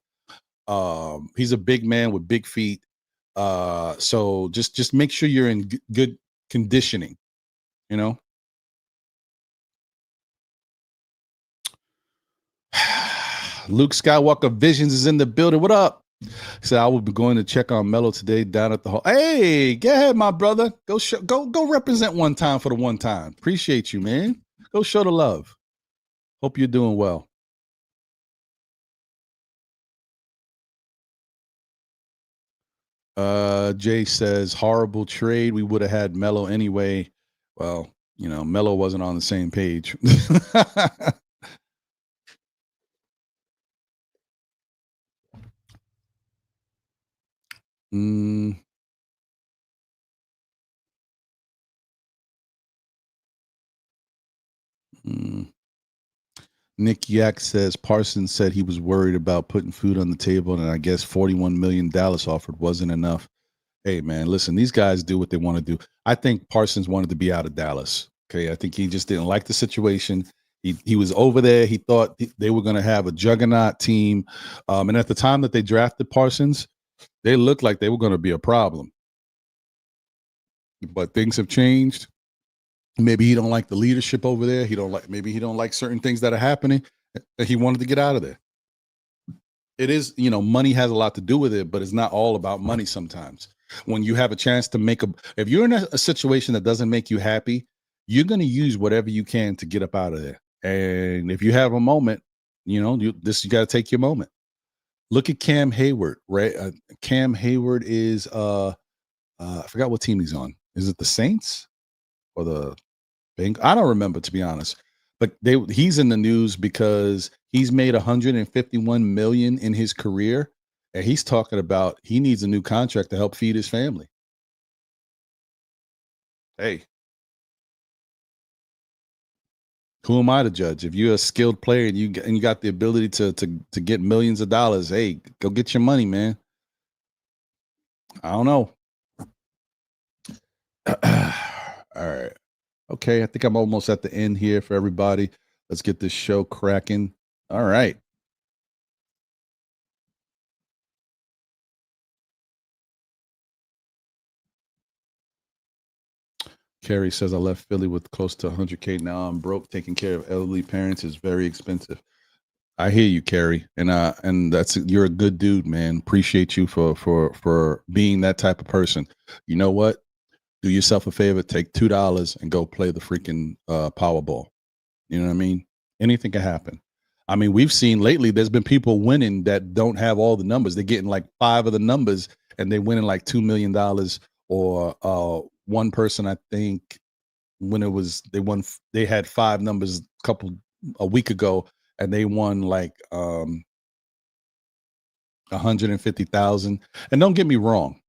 Speaker 1: He's a big man with big feet. So just make sure you're in good conditioning. Luke Skywalker Visions is in the building. What up? Said I will be going to check on Melo today down at the hall. Hey, go ahead, my brother. Go represent one time for the one time. Appreciate you, man. Go show the love. Hope you're doing well. Jay says horrible trade. We would have had Melo anyway. Well, Melo wasn't on the same page. Nick Yak says Parsons said he was worried about putting food on the table, and I guess $41 million Dallas offered wasn't enough. Hey, man, listen, these guys do what they want to do. I think Parsons wanted to be out of Dallas. Okay, I think he just didn't like the situation. He was over there. He thought they were going to have a juggernaut team. And at the time that they drafted Parsons, they looked like they were going to be a problem. But things have changed. Maybe he don't like the leadership over there. Maybe he don't like certain things that are happening. He wanted to get out of there. It is, money has a lot to do with it, but it's not all about money sometimes. When you have a chance to if you're in a situation that doesn't make you happy, you're going to use whatever you can to get up out of there. And if you have a moment, you got to take your moment. Look at Cam Hayward, right? Cam Hayward is, I forgot what team he's on. Is it the Saints or the Bengals? I don't remember, to be honest. But he's in the news because he's made $151 million in his career, and he's talking about he needs a new contract to help feed his family. Hey, who am I to judge? If you're a skilled player and you got the ability to get millions of dollars, hey, go get your money, man. I don't know. All right. Okay, I think I'm almost at the end here for everybody. Let's get this show cracking. All right. Carrie says, I left Philly with close to 100K. Now I'm broke. Taking care of elderly parents is very expensive. I hear you, Carrie, and you're a good dude, man. Appreciate you for being that type of person. You know what? Do yourself a favor. Take $2 and go play the freaking Powerball. You know what I mean? Anything can happen. I mean, we've seen lately. There's been people winning that don't have all the numbers. They're getting like 5 of the numbers, and they winning like $2 million. Or one person, I think, when they had 5 numbers a week ago, and they won like 150,000. And don't get me wrong,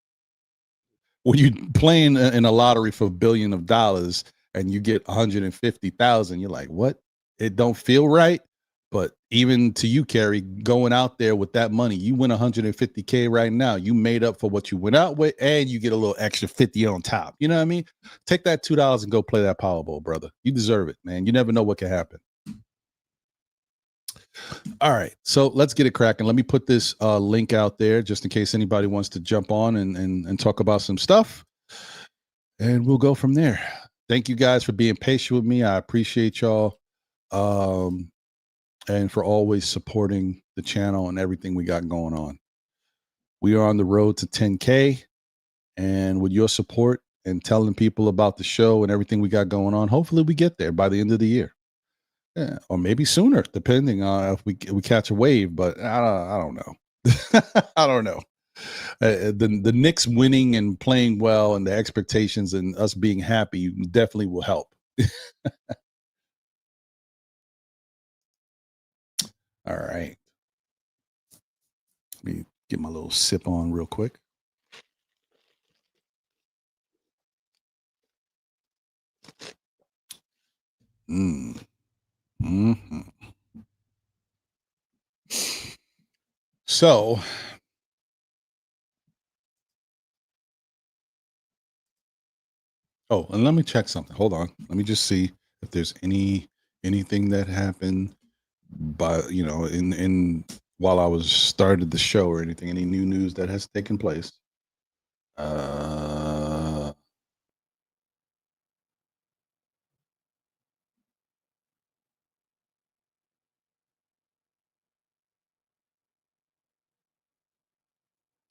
Speaker 1: when you playing in a lottery for $1 billion and you get 150,000, you're like, what? It don't feel right. But even to you, Carrie, going out there with that money, you win 150K right now. You made up for what you went out with, and you get a little extra 50 on top. You know what I mean? Take that $2 and go play that Powerball, brother. You deserve it, man. You never know what can happen. All right, so let's get it cracking. Let me put this link out there just in case anybody wants to jump on and talk about some stuff, and we'll go from there. Thank you guys for being patient with me. I appreciate y'all, and for always supporting the channel and everything we got going on. We are on the road to 10K, and with your support and telling people about the show and everything we got going on, hopefully we get there by the end of the year. Yeah, or maybe sooner, depending on if we catch a wave. But I don't know. I don't know. The Knicks winning and playing well, and the expectations and us being happy definitely will help. All right. Let me get my little sip on real quick. Mm. Mm-hmm. So and let me check something. Hold on. Let me just see if there's anything that happened by in while I was started the show or anything, any new news that has taken place. Uh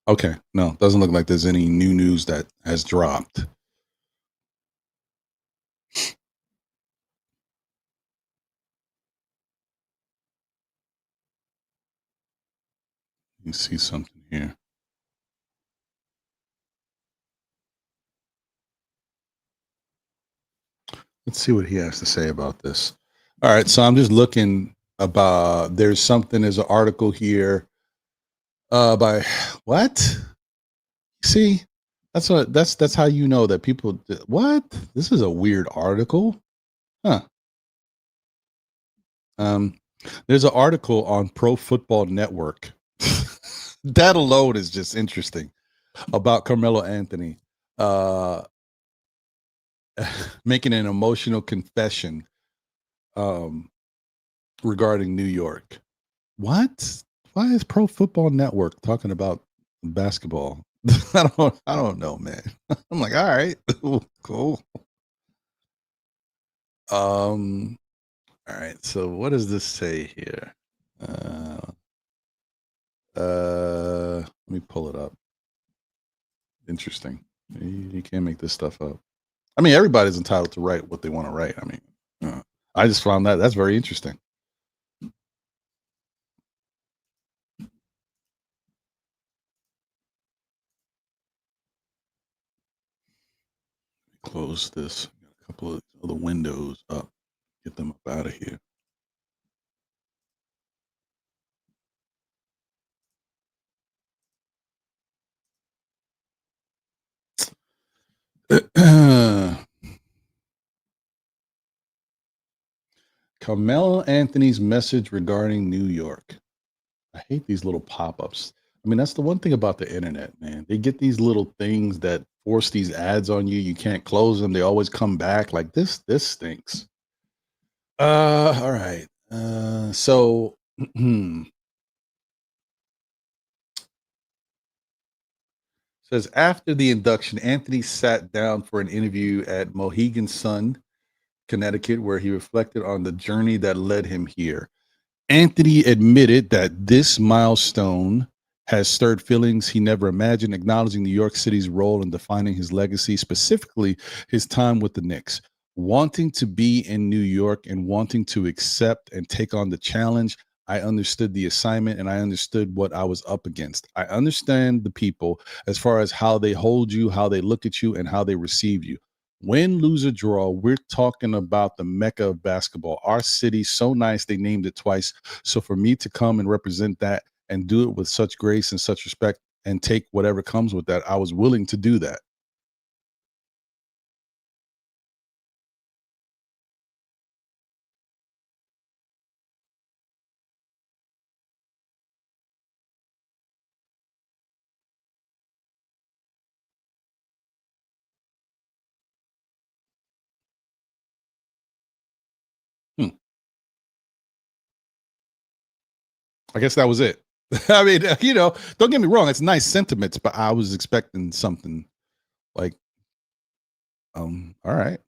Speaker 1: okay. No, doesn't look like there's any new news that has dropped. You see something here. Let's see what he has to say about this. All right, so I'm just looking about there's an article here by what? See? That's how you know that people what? This is a weird article. Huh. Um there's an article on Pro Football Network. That alone is just interesting about Carmelo Anthony uh making an emotional confession um regarding New York. What? Why is Pro Football Network talking about basketball? I don't know, man. I'm like, all right, cool. Um, all right. So what does this say here? Let me pull it up. Interesting. You can't make this stuff up. I mean, everybody's entitled to write what they want to write. I mean, I just found that's very interesting. Close this. Got a couple of other windows up. Get them up out of here. Carmelo Anthony's message regarding New York. I hate these little pop-ups. I mean, that's the one thing about the internet, man. They get these little things that force these ads on you. You can't close them. They always come back. Like this stinks. All right. So says after the induction, Anthony sat down for an interview at Mohegan Sun, Connecticut, where he reflected on the journey that led him here. Anthony admitted that this milestone has stirred feelings he never imagined, acknowledging New York City's role in defining his legacy, specifically his time with the Knicks. Wanting to be in New York and wanting to accept and take on the challenge, I understood the assignment and I understood what I was up against. I understand the people as far as how they hold you, how they look at you, and how they receive you. Win, lose, or draw, we're talking about the mecca of basketball. Our city, so nice, they named it twice. So for me to come and represent that and do it with such grace and such respect and take whatever comes with that, I was willing to do that. Hmm. I guess that was it. I mean, don't get me wrong, it's nice sentiments, but I was expecting something like, all right.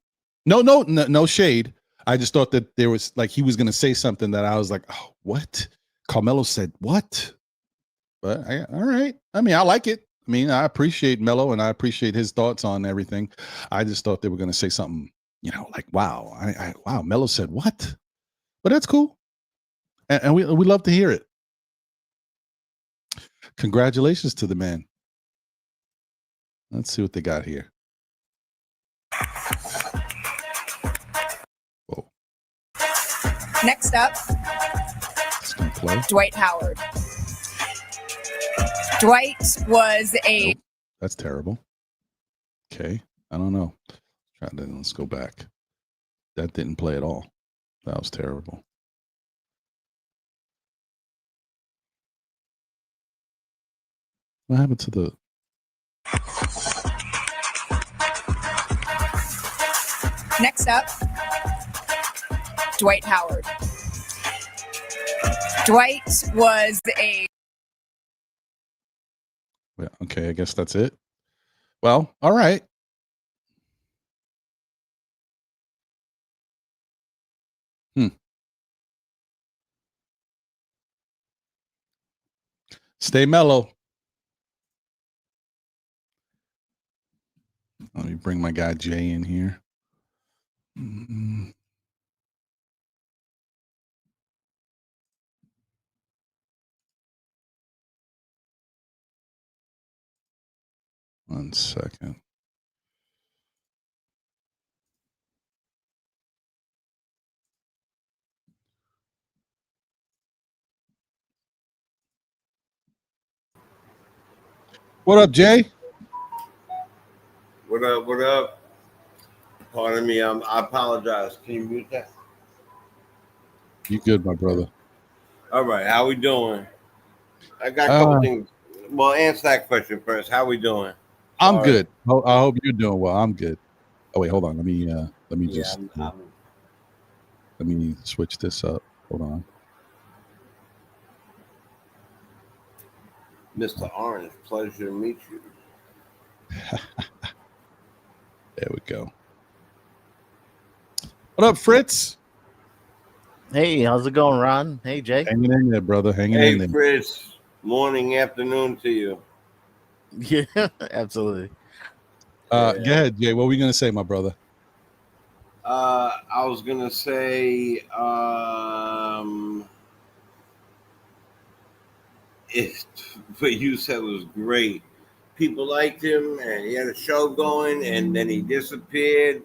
Speaker 1: No shade. I just thought that there was like he was going to say something that I was like, oh, what? Carmelo said what? But all right. I mean, I like it. I mean, I appreciate Melo and I appreciate his thoughts on everything. I just thought they were going to say something, like wow, wow. Melo said what? But that's cool, and we love to hear it. Congratulations to the man. Let's see what they got here. Whoa.
Speaker 3: Next up, Dwight Howard. Dwight was a.
Speaker 1: Nope, that's terrible. Okay, I don't know. Let's go back. That didn't play at all. That was terrible. What happened to the?
Speaker 3: Next up, Dwight Howard. Dwight was a
Speaker 1: Well, okay, I guess that's it. Well, all right. Stay mellow. Let me bring my guy Jay in here. Mm-mm. One second. What up, Jay?
Speaker 4: What up? What up? Pardon me. I apologize. Can you mute that?
Speaker 1: You good, my brother?
Speaker 4: All right. How we doing? I got a couple things. Well, answer that question first. How we doing?
Speaker 1: I'm
Speaker 4: Sorry.
Speaker 1: good. I hope you're doing well. I'm good. Oh wait, hold on. Let me just let me switch this up. Hold on.
Speaker 4: Mr. Orange, pleasure to meet you.
Speaker 1: There we go. What up, Fritz?
Speaker 5: Hey, how's it going, Ron? Hey, Jay.
Speaker 1: Hanging in there, brother. Hanging in
Speaker 4: Hey,
Speaker 1: there.
Speaker 4: Fritz. Morning, afternoon to you.
Speaker 5: Yeah, absolutely.
Speaker 1: Go ahead, Jay. What were we gonna say, my brother?
Speaker 4: I was gonna say, what you said was great. People liked him, and he had a show going, and then he disappeared.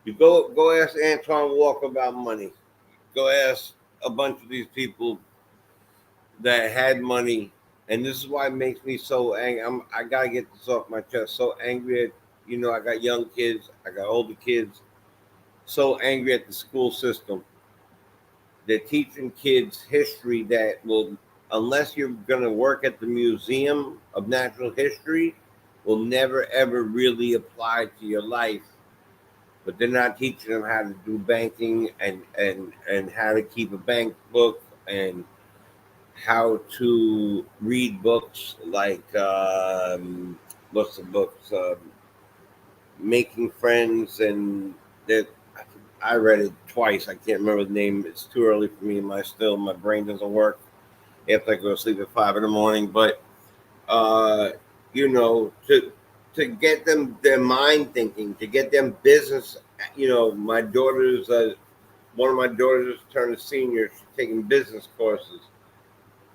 Speaker 4: You go ask Antoine Walker about money. Go ask a bunch of these people that had money, and this is why it makes me so angry. I gotta get this off my chest. So angry at I got young kids, I got older kids. So angry at the school system. They're teaching kids history that will, unless you're gonna work at the Museum of Natural History, will never ever really apply to your life. But they're not teaching them how to do banking and how to keep a bank book and how to read books like what's the books Making Friends, and that I read it twice. I can't remember the name. It's too early for me. My brain doesn't work after I go to sleep at 5 in the morning. But to get them their mind thinking, to get them business. My daughter's one of my daughters turned a senior. She's taking business courses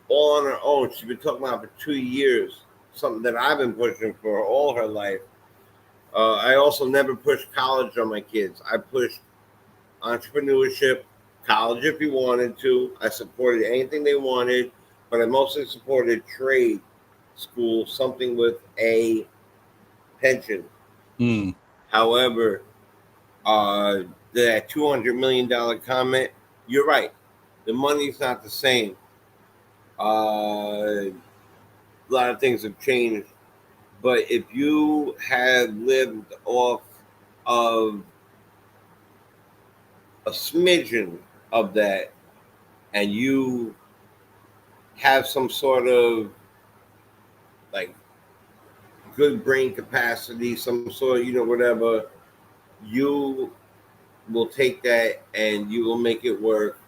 Speaker 4: all on her own. She's been talking about it for 2 years. Something that I've been pushing for all her life. I also never pushed college on my kids. I pushed entrepreneurship, college if you wanted to. I supported anything they wanted, but I mostly supported trade school, something with a pension. However, that $200 million comment, you're right. The money's not the same. A lot of things have changed. But if you have lived off of a smidgen of that and you have some sort of like good brain capacity, some sort of, whatever, you will take that and you will make it work.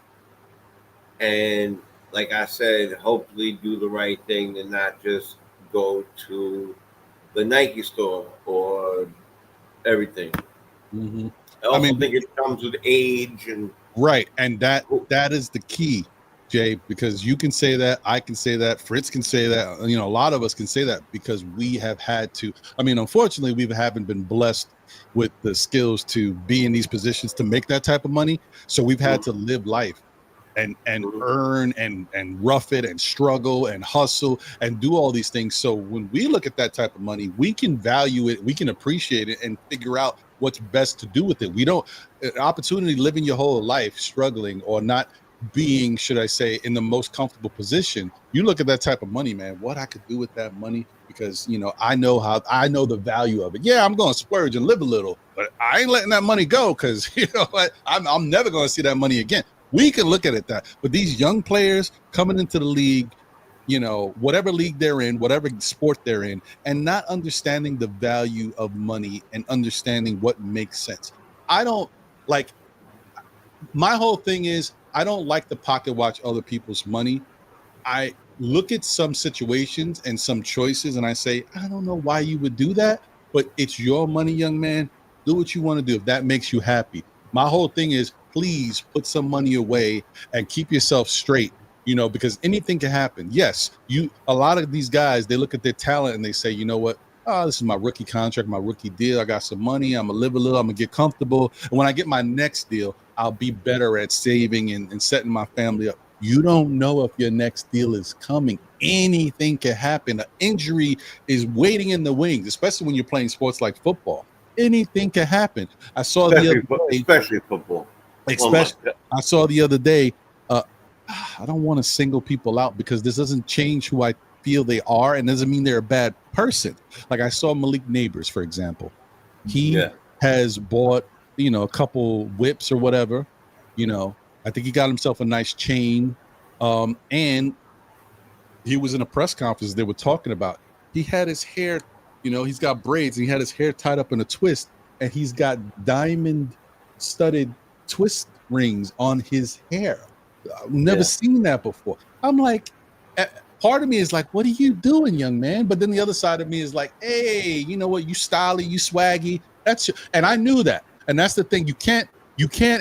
Speaker 4: And like I said, hopefully do the right thing and not just go to the Nike store or everything.
Speaker 1: Mm-hmm.
Speaker 4: I also think it comes with age and
Speaker 1: right, and that is the key, Jay, because you can say that, I can say that, Fritz can say that, a lot of us can say that because we have had to. Unfortunately, we haven't been blessed with the skills to be in these positions to make that type of money, so we've had to live life and earn and rough it and struggle and hustle and do all these things. So when we look at that type of money, we can value it, we can appreciate it, and figure out what's best to do with it. We don't opportunity living your whole life struggling or not being, should I say, in the most comfortable position. You look at that type of money, man, what I could do with that money, because I know the value of it. Yeah, I'm going to splurge and live a little, but I ain't letting that money go, because what, I'm never going to see that money again. We can look at it that, but these young players coming into the league, whatever league they're in, whatever sport they're in, and not understanding the value of money and understanding what makes sense. I don't like, my whole thing is, I don't like to pocket watch other people's money. I look at some situations and some choices and I say, I don't know why you would do that, but it's your money, young man. Do what you want to do if that makes you happy. My whole thing is, please put some money away and keep yourself straight, because anything can happen. Yes, a lot of these guys, they look at their talent and they say, you know what? Oh, this is my rookie contract, my rookie deal. I got some money. I'm gonna live a little. I'm gonna get comfortable. And when I get my next deal, I'll be better at saving and setting my family up. You don't know if your next deal is coming. Anything can happen. An injury is waiting in the wings, especially when you're playing sports like football. Anything can happen. I saw
Speaker 4: especially football.
Speaker 1: I saw the other day. I don't want to single people out because this doesn't change who I feel they are, and doesn't mean they're a bad person. Like I saw Malik Neighbors, for example. He has bought, a couple whips or whatever. I think he got himself a nice chain. And he was in a press conference. They were talking about, he had his hair, he's got braids and he had his hair tied up in a twist, and he's got diamond studded twist rings on his hair. I've never seen that before. I'm like, part of me is like, what are you doing, young man? But then the other side of me is like, hey, you know what? You styly, you swaggy. And I knew that. And that's the thing. You can't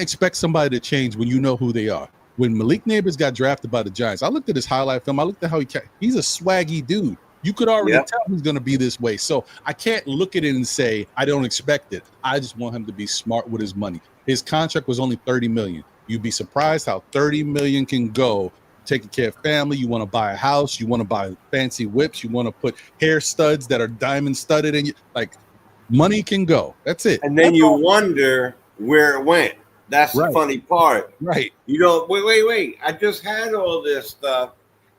Speaker 1: expect somebody to change when you know who they are. When Malik Neighbors got drafted by the Giants, I looked at his highlight film. I looked at how he's a swaggy dude. You could already tell he's going to be this way. So I can't look at it and say, I don't expect it. I just want him to be smart with his money. His contract was only $30 million. You'd be surprised how $30 million can go. Taking care of family, you want to buy a house, you want to buy fancy whips, you want to put hair studs that are diamond studded in you. Like, money can go. That's it.
Speaker 4: And then you wonder where it went. That's the funny part.
Speaker 1: Right.
Speaker 4: Wait. I just had all this stuff,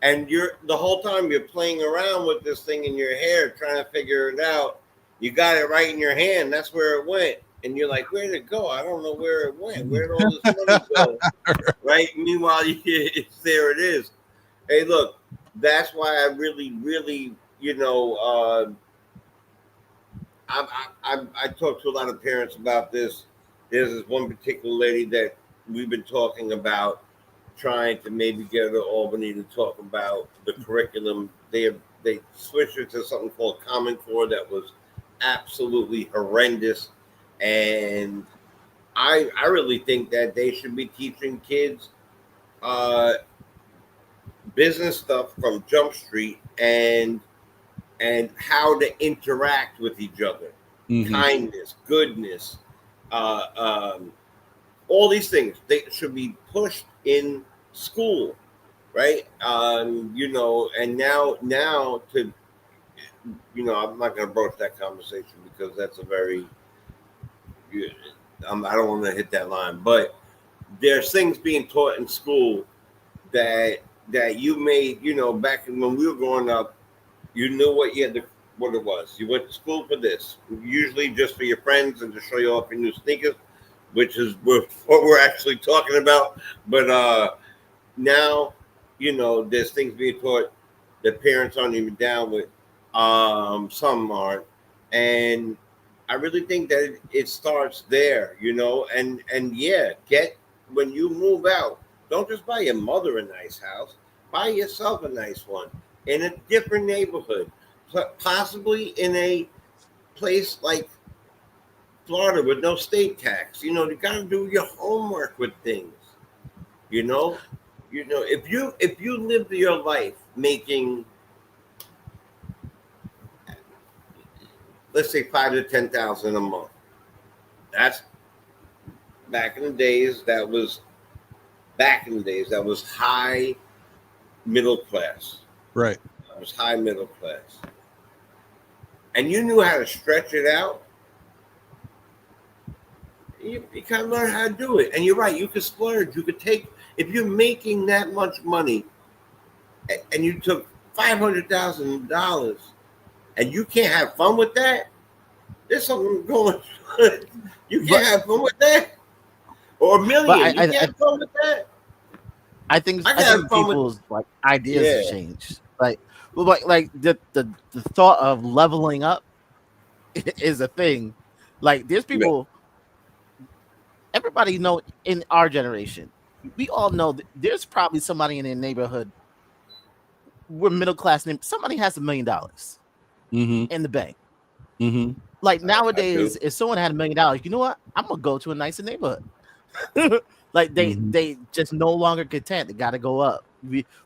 Speaker 4: and the whole time you're playing around with this thing in your hair, trying to figure it out. You got it right in your hand. That's where it went. And you're like, where did it go? I don't know where it went. Where did all this money go? Right? Meanwhile, there it is. Hey, look, that's why I really, really, I talk to a lot of parents about this. There's this one particular lady that we've been talking about, trying to maybe get her to Albany to talk about the curriculum. They switched it to something called Common Core that was absolutely horrendous. And I really think that they should be teaching kids business stuff from Jump Street and how to interact with each other, kindness, goodness, all these things. They should be pushed in school, right? And now to, I'm not going to broach that conversation because that's a very, I don't want to hit that line, but there's things being taught in school that you made, back when we were growing up, you knew what what it was. You went to school for this, usually just for your friends and to show you off your new sneakers, which is what we're actually talking about. But now, there's things being taught that parents aren't even down with. Some aren't, and I really think that it starts there, and when you move out, don't just buy your mother a nice house, buy yourself a nice one in a different neighborhood, possibly in a place like Florida with no state tax. You got to do your homework with things. If you live your life making, let's say, $5,000 to $10,000 a month. That's back in the days. That was high middle class.
Speaker 1: Right.
Speaker 4: That was high middle class. And you knew how to stretch it out. You kind of learn how to do it. And you're right. You could splurge. You could take If you're making that much money and you took $500,000 and you can't have fun with that, there's something going on. You can't have fun with that. Or a million,
Speaker 5: But
Speaker 4: you can't have fun with that.
Speaker 5: I think
Speaker 4: I can have fun with
Speaker 5: people's like ideas have changed. Like, well, like the thought of leveling up is a thing. Like, there's people. Everybody know in our generation, we all know that there's probably somebody in their neighborhood. We're middle class. Somebody has $1 million in the bank. Like nowadays, if someone had $1 million, you know what? I'm gonna go to a nicer neighborhood. Like they just no longer content. They gotta go up.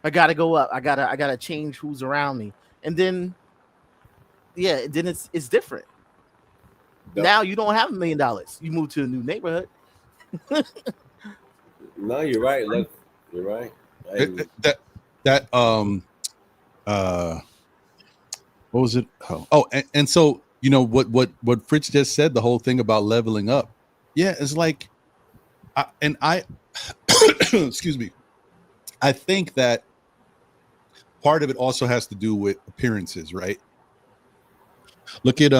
Speaker 5: I gotta go up. I gotta change who's around me. And then then it's different. Yep. Now you don't have $1 million. You move to a new neighborhood.
Speaker 4: No, you're right. Look, you're right.
Speaker 1: What was it? And so you know what Fritz just said, the whole thing about leveling up. Yeah, it's like I excuse me. I think that part of it also has to do with appearances, right? Look at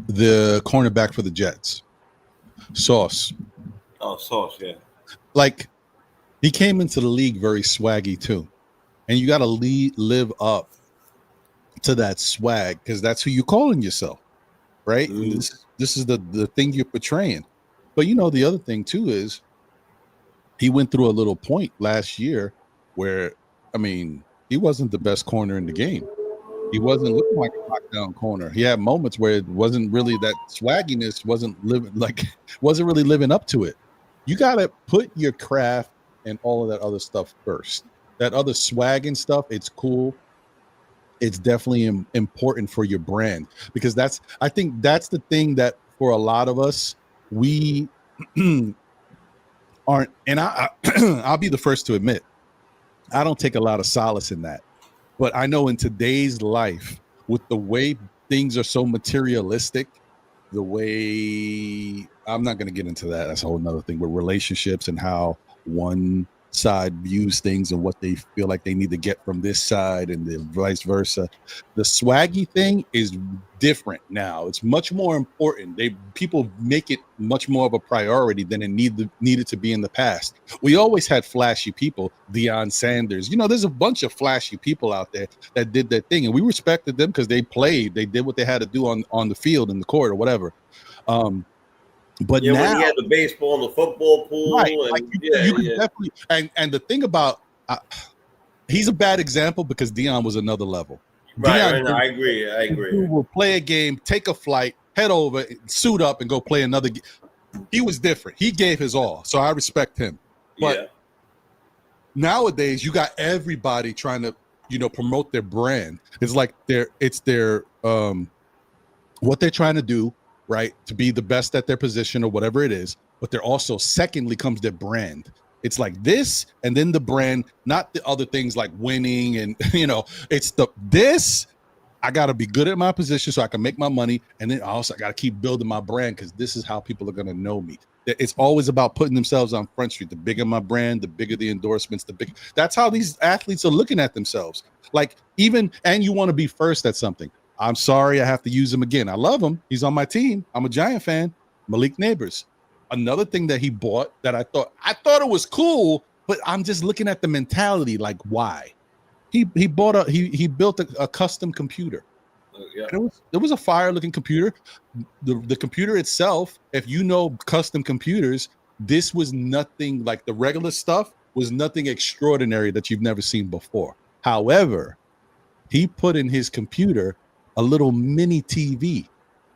Speaker 1: the cornerback for the Jets, Sauce.
Speaker 4: Oh, Sauce, yeah.
Speaker 1: Like, he came into the league very swaggy too, and you got to live up to that swag because that's who you're calling yourself, right? This is the thing you're portraying. But you know, the other thing too is he went through a little point last year where, I mean, he wasn't the best corner in the game. He wasn't looking like a lockdown corner. He had moments where it wasn't really that swagginess wasn't really living up to it. You got to put your craft and all of that other stuff first. That other swag and stuff, it's cool. It's definitely important for your brand because I think that's the thing that for a lot of us, we aren't, and I'll be the first to admit, I don't take a lot of solace in that. But I know in today's life, with the way things are so materialistic, the way I'm not going to get into that. That's a whole nother thing with relationships and how one side views things and what they feel like they need to get from this side and the vice versa. The swaggy thing is different now. It's much more important. People make it much more of a priority than it needed to be in the past. We always had flashy people, Deion Sanders. You know, there's a bunch of flashy people out there that did their thing, and we respected them because they did what they had to do on the field, in the court, or whatever. But
Speaker 4: yeah,
Speaker 1: now,
Speaker 4: when he had the baseball and the football pool,
Speaker 1: right,
Speaker 4: and
Speaker 1: like you can definitely, and the thing about he's a bad example because Deion was another level.
Speaker 4: Right,
Speaker 1: Deion,
Speaker 4: I agree.
Speaker 1: He will play a game, take a flight, head over, suit up, and go play another game. He was different. He gave his all, so I respect him. But nowadays, you got everybody trying to, promote their brand. It's like it's their what they're trying to do, right, to be the best at their position or whatever it is. But they're also, secondly, comes their brand. It's like this, and then the brand, not the other things like winning and, it's this. I got to be good at my position so I can make my money. And then also I got to keep building my brand because this is how people are going to know me. It's always about putting themselves on Front Street. The bigger my brand, the bigger the endorsements, that's how these athletes are looking at themselves. Like and you want to be first at something. I'm sorry I have to use him again. I love him. He's on my team. I'm a Giant fan. Malik Neighbors. Another thing that he bought that I thought it was cool, but I'm just looking at the mentality, like why? He built a custom computer. It was a fire looking computer. The computer itself, if you know custom computers, this was nothing like the regular stuff was nothing extraordinary that you've never seen before. However, he put in his computer a little mini TV,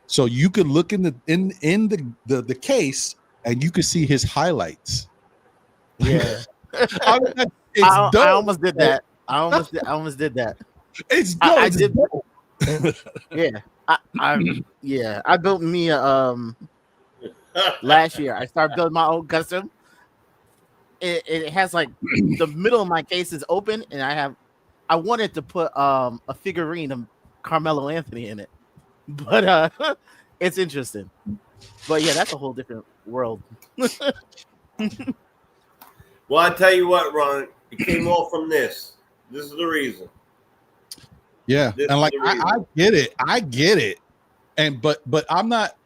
Speaker 1: so you could look in the case and you could see his highlights.
Speaker 5: Yeah,
Speaker 1: I
Speaker 5: almost did that. I almost did that.
Speaker 1: It's dope.
Speaker 5: I did. Yeah, I built me a last year. I started building my own custom. It has like the middle of my case is open, and I wanted to put a figurine of Carmelo Anthony in it, but it's interesting. But yeah, that's a whole different world.
Speaker 4: Well, I tell you what, Ron, it came all from this. This is the reason.
Speaker 1: Yeah,
Speaker 4: This
Speaker 1: and
Speaker 4: is
Speaker 1: like
Speaker 4: the reason.
Speaker 1: I get it, and but I'm not.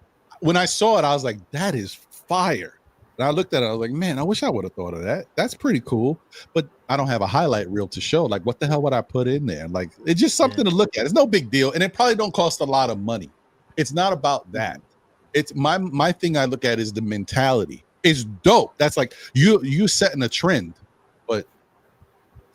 Speaker 1: When I saw it, I was like, that is fire. And I looked at it, I was like, man, I wish I would have thought of that. That's pretty cool. But I don't have a highlight reel to show. Like, what the hell would I put in there? Like, it's just something to look at. It's no big deal, and it probably don't cost a lot of money. It's not about that. It's my thing. I look at is the mentality. It's dope. That's like you setting a trend, but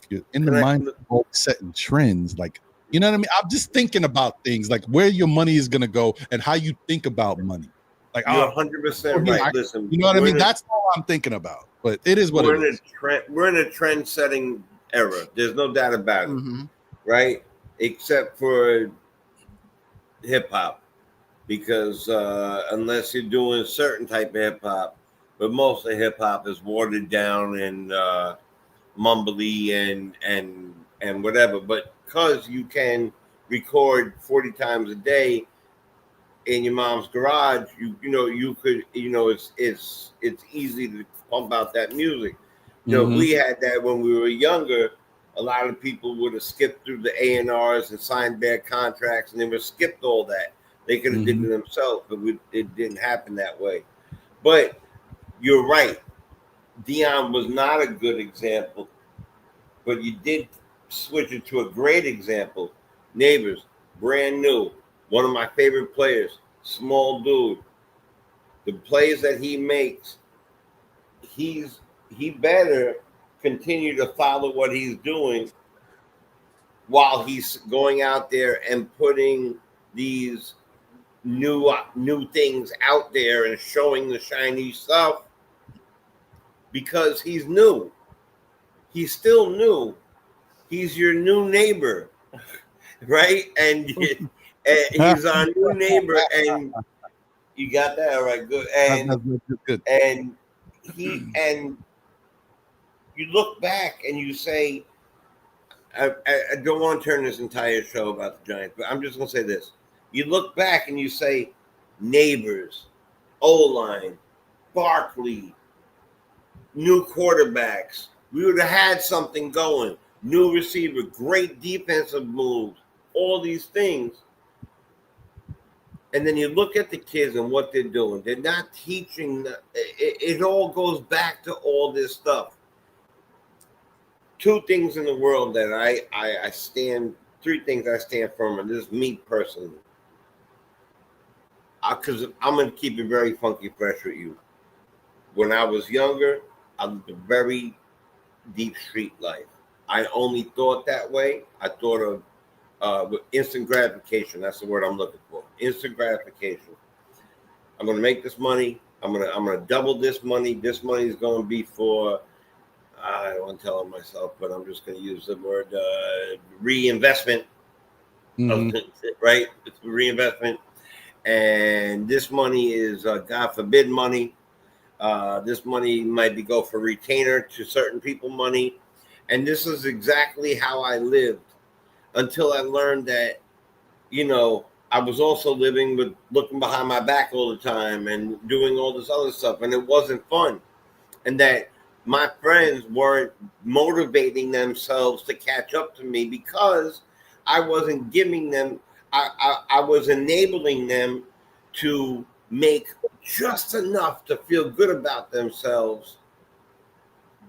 Speaker 1: if you're in the mind of setting trends, like, you know what I mean? I'm just thinking about things like where your money is gonna go and how you think about money. Like,
Speaker 4: You're 100% right. Listen,
Speaker 1: you know what I mean? That's all I'm thinking about. But it is what it is.
Speaker 4: We're in a trend-setting era. There's no doubt about it, right? Except for hip hop, because unless you're doing a certain type of hip hop, but most of hip hop is watered down and mumbly and whatever. But because you can record 40 times a day in your mom's garage, you could, it's easy to pump out that music. If we had that when we were younger, a lot of people would have skipped through the A&Rs and signed bad contracts, and they would have skipped all that. They could have did it themselves, but it didn't happen that way. But you're right. Dion was not a good example, but you did switch it to a great example. Neighbors, brand new. One of my favorite players, small dude. The plays that he makes, he better continue to follow what he's doing while he's going out there and putting these new things out there and showing the shiny stuff, because he's new. He's still new. He's your new neighbor, right? And he's our new neighbor, and you got that all right, good. And
Speaker 1: good.
Speaker 4: And you look back and you say, I don't want to turn this entire show about the Giants, but I'm just going to say this. You look back and you say, Neighbors, O-line, Barkley, new quarterbacks. We would have had something going. New receiver, great defensive moves, all these things. And then you look at the kids and what they're doing. They're not teaching. It all goes back to all this stuff. Two things in the world that I stand, three things I stand firm on. This is me personally. Because I'm going to keep it very funky fresh with you. When I was younger, I lived a very deep street life. I only thought that way. I thought of with instant gratification. That's the word I'm looking for. Instant gratification. I'm going to make this money. I'm going to double this money. This money is going to be for, I don't want to tell it myself, but I'm just going to use the word reinvestment. Right? It's reinvestment. And this money is, God forbid, money. This money might be go for retainer to certain people money. And this is exactly how I lived until I learned that, I was also living with looking behind my back all the time and doing all this other stuff. And it wasn't fun. And that my friends weren't motivating themselves to catch up to me because I wasn't giving them, I was enabling them to make just enough to feel good about themselves,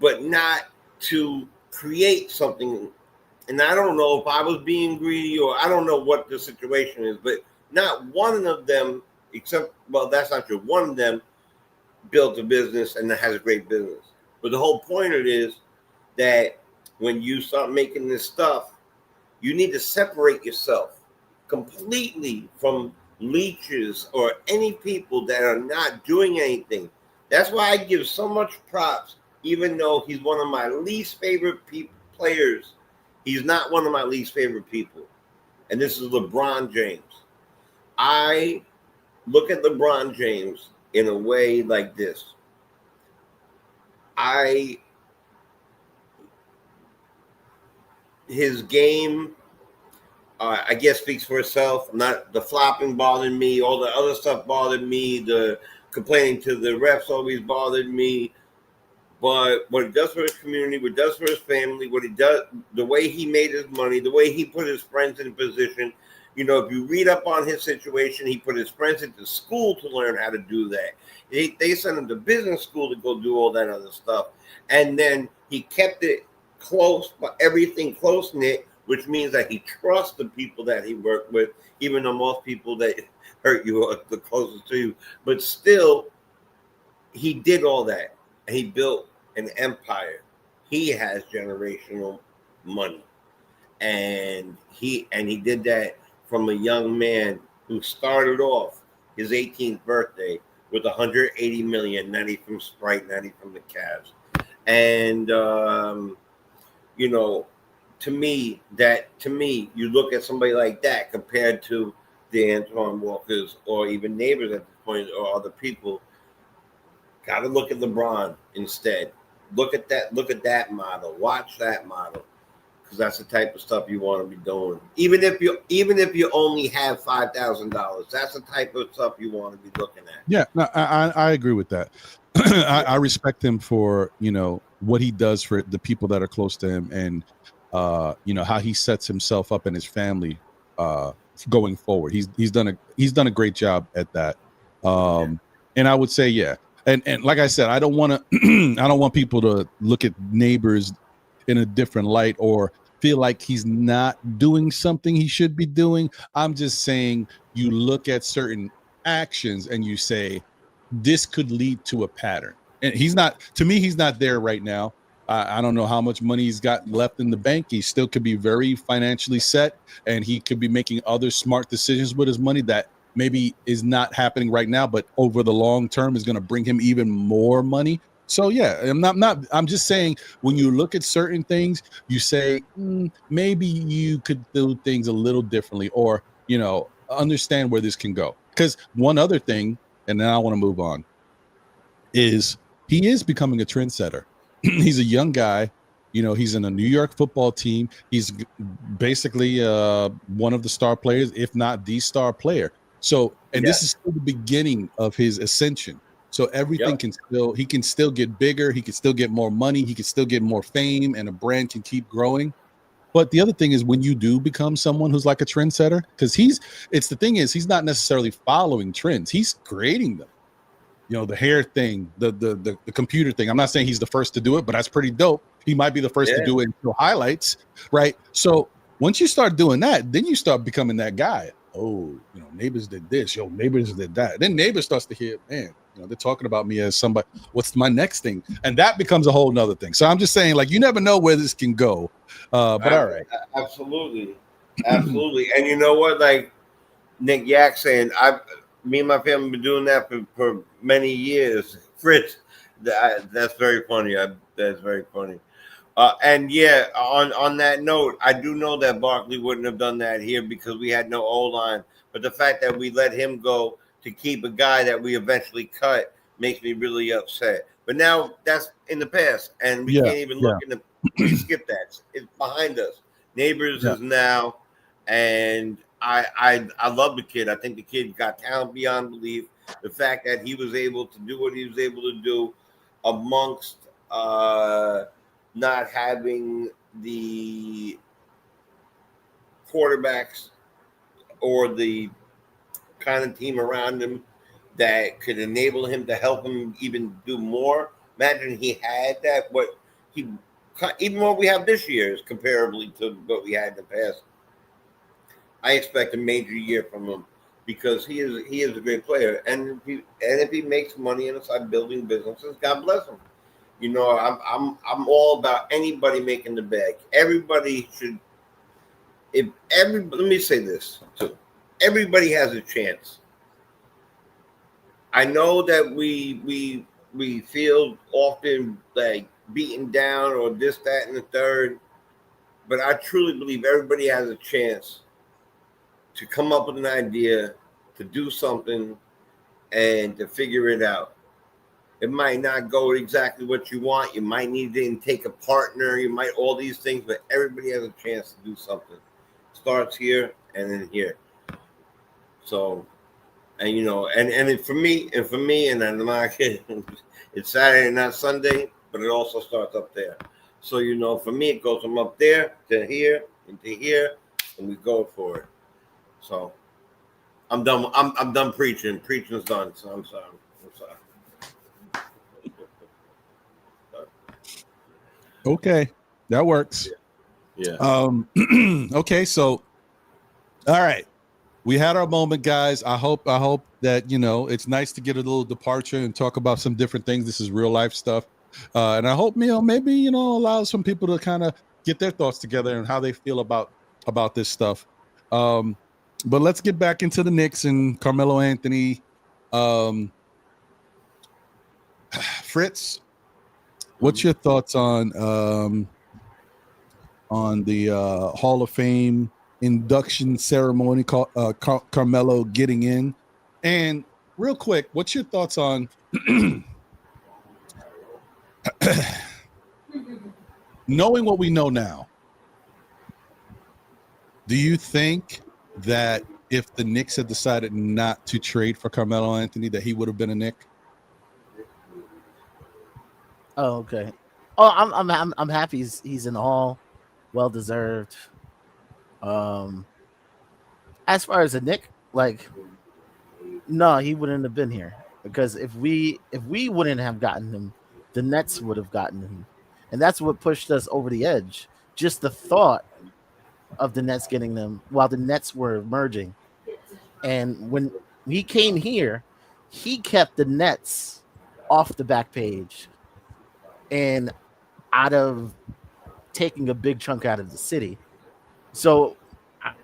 Speaker 4: but not to create something. And I don't know if I was being greedy or I don't know what the situation is, but not one of them, except, well, that's not true. One of them built a business and has a great business. But the whole point of it is that when you start making this stuff, you need to separate yourself completely from leeches or any people that are not doing anything. That's why I give so much props, even though he's one of my least favorite players. He's not one of my least favorite people. And this is LeBron James. I look at LeBron James in a way like this. His game, I guess, speaks for itself. Not the flopping bothered me. All the other stuff bothered me. The complaining to the refs always bothered me. But what he does for his community, what he does for his family, what he does, the way he made his money, the way he put his friends in position. You know, if you read up on his situation, he put his friends into school to learn how to do that. They sent him to business school to go do all that other stuff. And then he kept it close, but everything close knit, which means that he trusts the people that he worked with, even though most people that hurt you are the closest to you. But still, he did all that. And he built an empire. He has generational money. And he did that from a young man who started off his 18th birthday with 180 million, 90 from Sprite, 90 from the Cavs. And you know, to me, you look at somebody like that compared to the Antoine Walkers or even neighbors at this point or other people. Got to look at LeBron instead. Look at that model. Watch that model. Because that's the type of stuff you want to be doing. Even if you only have $5,000, that's the type of stuff you want to be looking at.
Speaker 1: Yeah, no, I agree with that. I respect him for, you know, what he does for the people that are close to him, and you know, how he sets himself up and his family going forward. He's done a great job at that. And I would say, yeah. And like I said, I don't want to I don't want people to look at Neighbors in a different light or feel like he's not doing something he should be doing. I'm just saying, you look at certain actions and you say, this could lead to a pattern. And he's not there right now. I don't know how much money he's got left in the bank. He still could be very financially set, and he could be making other smart decisions with his money that maybe is not happening right now, but over the long term is going to bring him even more money. So yeah, I'm just saying, when you look at certain things, you say, maybe you could do things a little differently, or, you know, understand where this can go. Because one other thing, and then I want to move on, is he is becoming a trendsetter. He's a young guy. You know, he's in a New York football team. He's basically one of the star players, if not the star player. So, and this is still the beginning of his ascension. So everything he can still get bigger. He can still get more money. He can still get more fame, and a brand can keep growing. But the other thing is, when you do become someone who's like a trendsetter, because he's not necessarily following trends. He's creating them. You know, the hair thing, the computer thing. I'm not saying he's the first to do it, but that's pretty dope. He might be the first to do it and show highlights, right? So once you start doing that, then you start becoming that guy. Oh, you know, Neighbors did this. Yo, Neighbors did that. Then Neighbors starts to hear, man, you know, they're talking about me as somebody. What's my next thing? And that becomes a whole nother thing. So I'm just saying, like, you never know where this can go. But all right.
Speaker 4: Absolutely. And you know what? Like Nick Yak saying, me and my family have been doing that for many years. Fritz, that's very funny. That's very funny. And yeah, on that note, I do know that Barkley wouldn't have done that here because we had no O-line. But the fact that we let him go to keep a guy that we eventually cut makes me really upset. But now that's in the past, and we can't even look in the. We skip that. It's behind us. Neighbors is now, and I love the kid. I think the kid got talent beyond belief. The fact that he was able to do what he was able to do amongst not having the quarterbacks or the kind of team around him that could enable him to help him even do more. Imagine he had that. Even what we have this year is comparably to what we had in the past. I expect a major year from him because he is a great player, and if he makes money inside building businesses, God bless him. You know, I'm all about anybody making the bag. Everybody should. Let me say this too. Everybody has a chance. I know that we feel often like beaten down or this, that, and the third, but I truly believe everybody has a chance to come up with an idea, to do something, and to figure it out. It might not go exactly what you want. You might need to take a partner. You might all these things, but everybody has a chance to do something. Starts here and then here. So, and you know, and for me, and I'm not kidding. It's Saturday, not Sunday. but it also starts up there. So for me, it goes from up there to here and to here, and we go for it. So I'm done. I'm done preaching. Preaching's done. So I'm sorry.
Speaker 1: Okay, that works.
Speaker 4: Yeah.
Speaker 1: Okay, so all right. We had our moment, guys. I hope that it's nice to get a little departure and talk about some different things. This is real life stuff. And I hope maybe allow some people to kind of get their thoughts together and how they feel about this stuff. But let's get back into the Knicks and Carmelo Anthony. Fritz, what's your thoughts on the Hall of Fame induction ceremony? Carmelo getting in, and real quick, what's your thoughts on knowing what we know now? Do you think that if the Knicks had decided not to trade for Carmelo Anthony, that he would have been a Knick?
Speaker 5: Oh, okay. Oh, I'm happy he's in the Hall, well deserved. As far as a Knick, no, he wouldn't have been here, because if we wouldn't have gotten him, the Nets would have gotten him, and that's what pushed us over the edge. Just the thought of the Nets getting them while the Nets were merging, and when he came here, he kept the Nets off the back page and out of taking a big chunk out of the city. So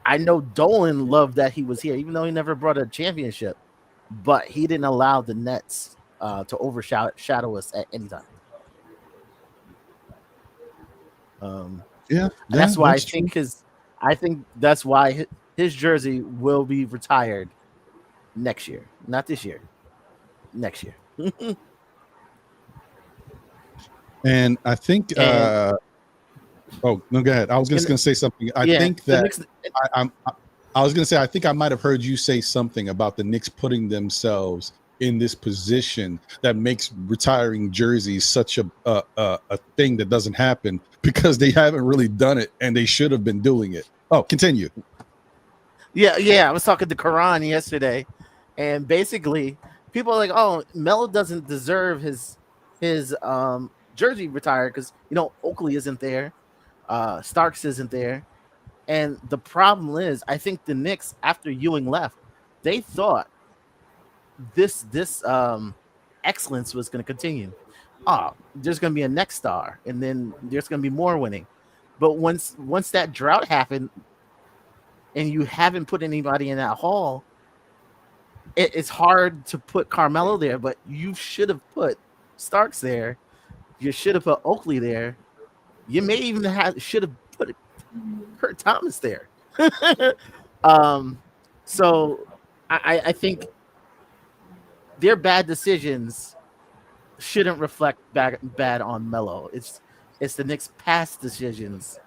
Speaker 5: I know Dolan loved that he was here, even though he never brought a championship, but he didn't allow the Nets to overshadow us at any time. That's why I think that's why his jersey will be retired next year, not this year, next year.
Speaker 1: And I think. Oh no, go ahead. I was just going to say something. I think that Knicks, I was going to say I think I might have heard you say something about the Knicks putting themselves in this position that makes retiring jerseys such a thing that doesn't happen because they haven't really done it and they should have been doing it. Oh, continue.
Speaker 5: Yeah. I was talking to Karan yesterday, and basically people are like, "Oh, Melo doesn't deserve his jersey retired because Oakley isn't there, Starks isn't there." And the problem is, I think the Knicks, after Ewing left, they thought this excellence was going to continue. There's going to be a next star, and then there's going to be more winning. But once that drought happened, and you haven't put anybody in that hall, it's hard to put Carmelo there. But you should have put Starks there. You should have put Oakley there. You may even should have put Kurt Thomas there. So I think their bad decisions shouldn't reflect bad on Melo. It's the Knicks' past decisions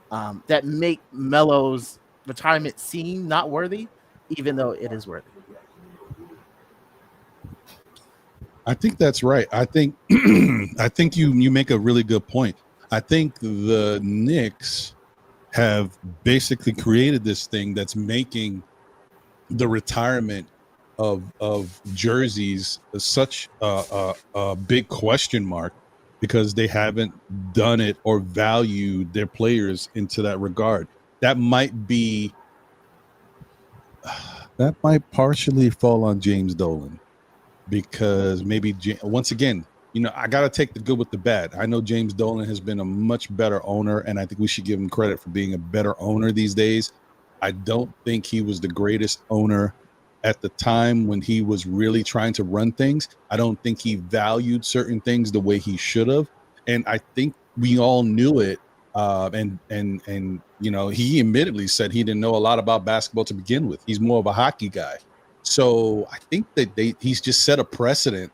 Speaker 5: that make Melo's retirement seem not worthy, even though it is worthy.
Speaker 1: I think that's right. I think you make a really good point. I think the Knicks have basically created this thing that's making the retirement of jerseys such a big question mark because they haven't done it or valued their players into that regard. That might partially fall on James Dolan because maybe once again, I got to take the good with the bad. I know James Dolan has been a much better owner, and I think we should give him credit for being a better owner these days. I don't think he was the greatest owner at the time when he was really trying to run things. I don't think he valued certain things the way he should have. And I think we all knew it. And he admittedly said he didn't know a lot about basketball to begin with. He's more of a hockey guy. So I think that he's just set a precedent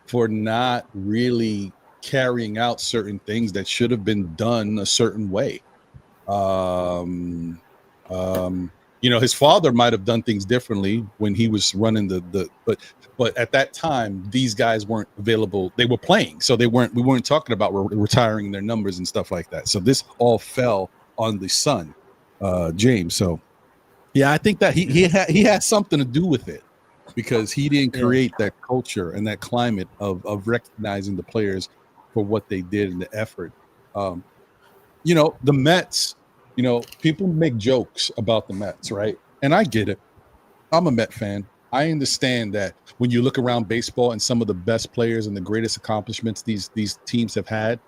Speaker 1: for not really carrying out certain things that should have been done a certain way. His father might have done things differently when he was running but at that time these guys weren't available. They were playing, so we weren't talking about retiring their numbers and stuff like that. So this all fell on the son, James. So yeah, I think that he had something to do with it, because he didn't create that culture and that climate of recognizing the players for what they did and the effort. The Mets, people make jokes about the Mets, right? And I get it. I'm a Met fan. I understand that when you look around baseball and some of the best players and the greatest accomplishments these teams have had,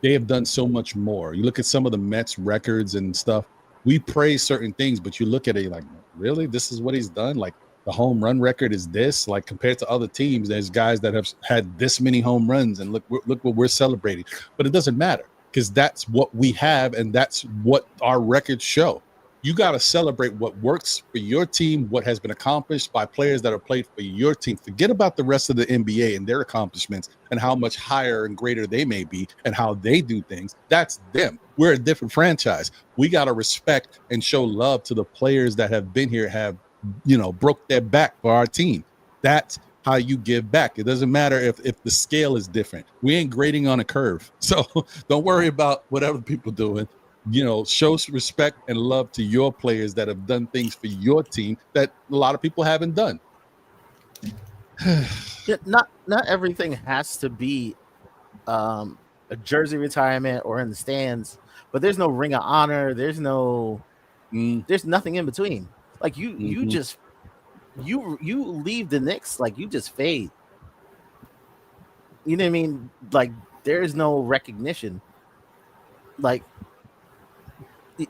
Speaker 1: they have done so much more. You look at some of the Mets records and stuff. We praise certain things, but you look at it like, really, this is what he's done? Like, the home run record is this? Like, compared to other teams, there's guys that have had this many home runs, and look what we're celebrating. But it doesn't matter, because that's what we have, and that's what our records show. You got to celebrate what works for your team, what has been accomplished by players that have played for your team. Forget about the rest of the NBA and their accomplishments and how much higher and greater they may be and how they do things. That's them. We're a different franchise. We got to respect and show love to the players that have been here, have, broke their back for our team. That's how you give back. It doesn't matter if the scale is different. We ain't grading on a curve. So don't worry about what other people doing. Show respect and love to your players that have done things for your team that a lot of people haven't done.
Speaker 5: Not everything has to be a jersey retirement or in the stands, but there's no ring of honor. There's nothing in between. Like you just leave the Knicks, like you just fade. You know what I mean? Like there's no recognition. Like,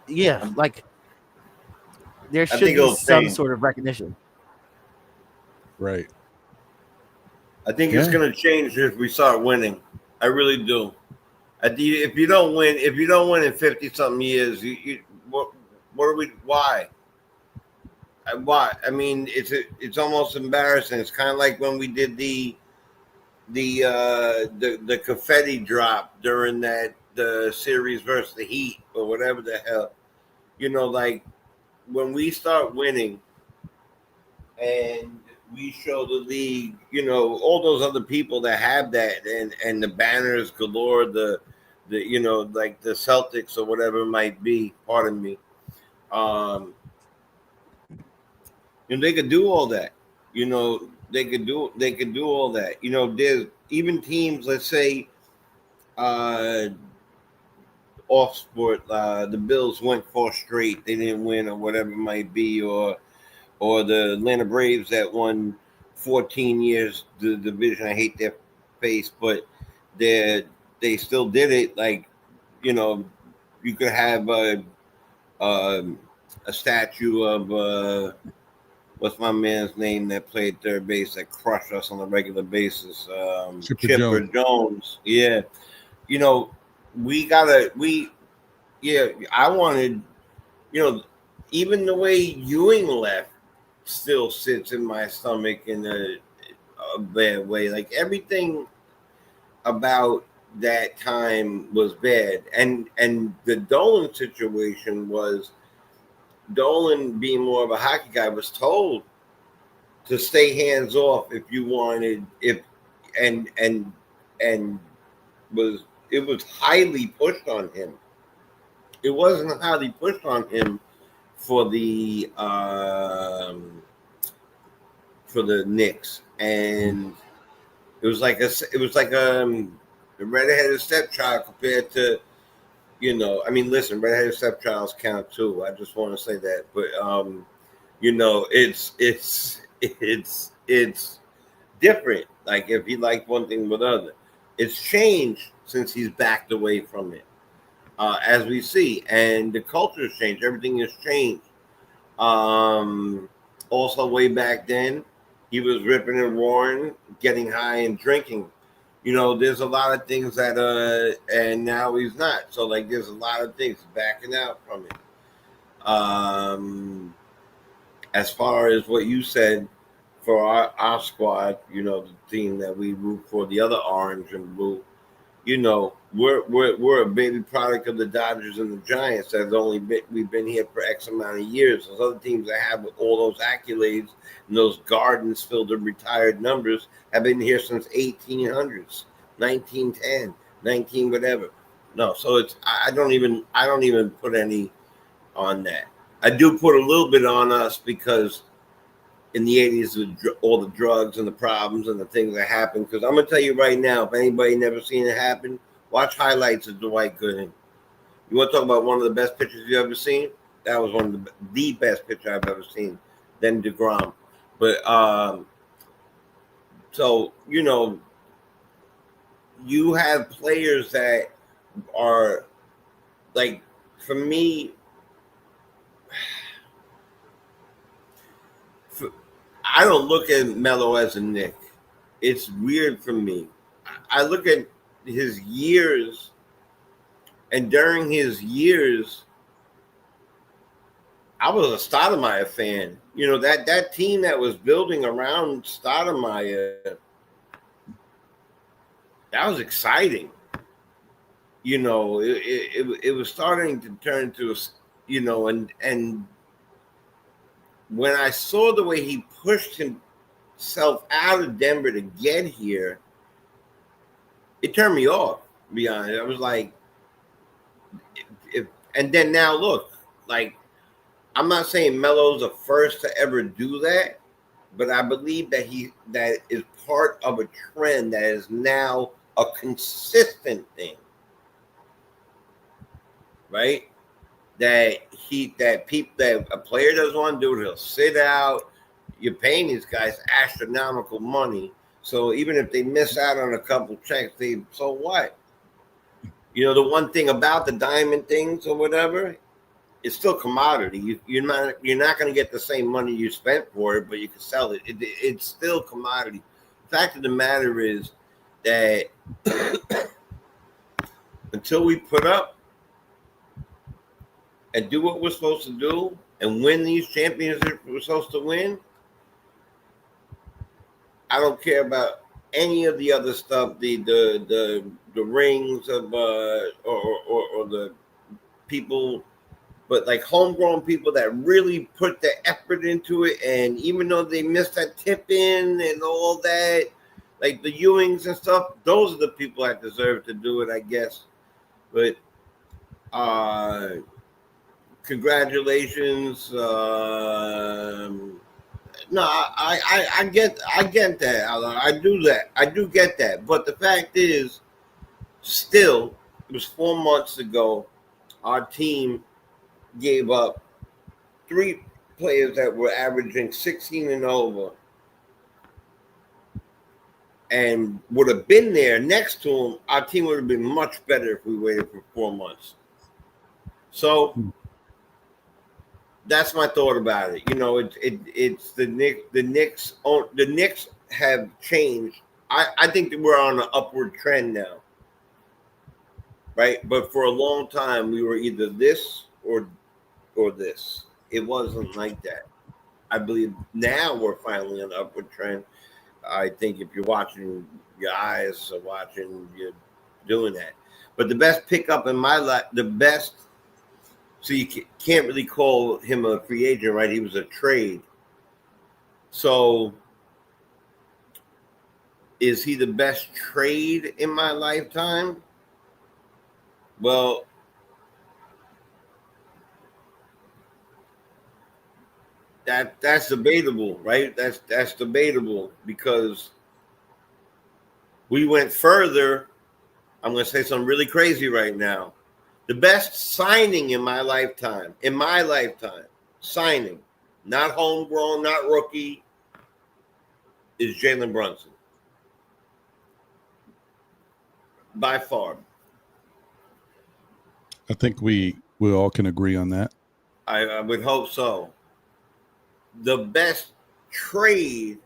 Speaker 5: yeah, like there should be some sort of recognition.
Speaker 1: Right.
Speaker 4: I think it's going to change if we start winning. I really do. If you don't win in 50-something years, what are we? Why? Why? I mean, it's almost embarrassing. It's kind of like when we did the confetti drop during the series versus the Heat or whatever the hell. Like when we start winning and we show the league, all those other people that have that and the banners galore, the like the Celtics or whatever it might be, pardon me. They could do all that. They could do all that. There's even teams, let's say, off sport, the Bills went 4 straight, they didn't win or whatever it might be, or the Atlanta Braves that won 14 years the division. I hate their face, but they still did it. Like, you could have a statue of what's my man's name that played third base that crushed us on a regular basis, Chipper Jones. Yeah, I wanted, even the way Ewing left still sits in my stomach in a bad way. Like everything about that time was bad, and the Dolan situation was, Dolan being more of a hockey guy was told to stay hands off if you wanted, and it was highly pushed on him. It wasn't highly pushed on him for the Knicks, and it was like the redheaded stepchild compared to, I mean, listen, redheaded stepchilds count too. I just want to say that, but it's different. Like if he liked one thing with other, it's changed since he's backed away from it. As we see, and the culture has changed. Everything has changed. Also, way back then, he was ripping and roaring, getting high and drinking. There's a lot of things that and now he's not. So like, there's a lot of things backing out from it. As far as what you said for our squad, the team that we root for, the other orange and blue, we're a baby product of the Dodgers and the Giants. We've been here for X amount of years. Those other teams that have all those accolades and those gardens filled with retired numbers have been here since 1800s, 1910, 19 whatever. No, so I don't even put any on that. I do put a little bit on us because in the 80s, with all the drugs and the problems and the things that happened. Because I'm going to tell you right now, if anybody never seen it happen, watch highlights of Dwight Gooden. You want to talk about one of the best pitchers you've ever seen? That was one of the best pitcher I've ever seen. Then DeGrom. But, so, you have players that are, like, for me, I don't look at Melo as a Knick. It's weird for me. I look at his years, and during his years, I was a Stoudemire fan. That team that was building around Stoudemire, that was exciting. It was starting to turn to, and when I saw the way he pushed himself out of Denver to get here, it turned me off, to be honest. I was like, and then now look, like, I'm not saying Melo's the first to ever do that, but I believe that that is part of a trend that is now a consistent thing, right? That a player doesn't want to do it, he'll sit out. You're paying these guys astronomical money, so even if they miss out on a couple checks, so what? The one thing about the diamond things or whatever, it's still commodity. You're not going to get the same money you spent for it, but you can sell it. It's still commodity. The fact of the matter is that until we put up and do what we're supposed to do and win these championships we're supposed to win, I don't care about any of the other stuff, the rings of or the people, but like homegrown people that really put the effort into it, and even though they missed that tip in and all that, like the Ewings and stuff, those are the people that deserve to do it, I guess. But congratulations. No, I get that, Alan. I do get that. But the fact is, still, it was 4 months ago. Our team gave up 3 players that were averaging 16 and over, and would have been there next to him. Our team would have been much better if we waited for 4 months. So that's my thought about it. It's the Knicks. The Knicks have changed. I think that we're on an upward trend now, right? But for a long time, we were either this or this. It wasn't like that. I believe now we're finally on an upward trend. I think if you're watching, your eyes are watching, you're doing that. But the best pickup in my life, so you can't really call him a free agent, right? He was a trade. So is he the best trade in my lifetime? Well, that's debatable, right? That's debatable because we went further. I'm going to say something really crazy right now. The best signing in my lifetime, signing, not homegrown, not rookie, is Jalen Brunson. By far.
Speaker 1: I think we all can agree on that.
Speaker 4: I would hope so. The best trade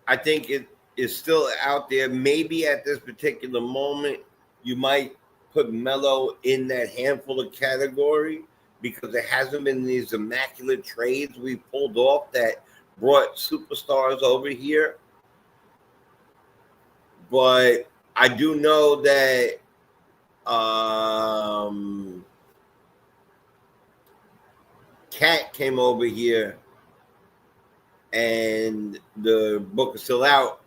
Speaker 4: I think it is still out there. Maybe at this particular moment, you might put Melo in that handful of category because there hasn't been these immaculate trades we pulled off that brought superstars over here. but I do know that Cat came over here, and the book is still out.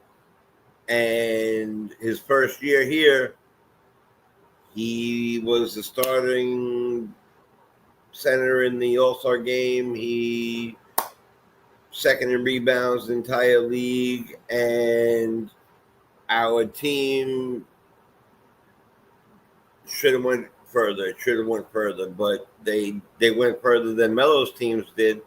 Speaker 4: And his first year here, he was the starting center in the All-Star game. He second in rebounds the entire league, and our team should have went further. But they went further than Melo's teams did.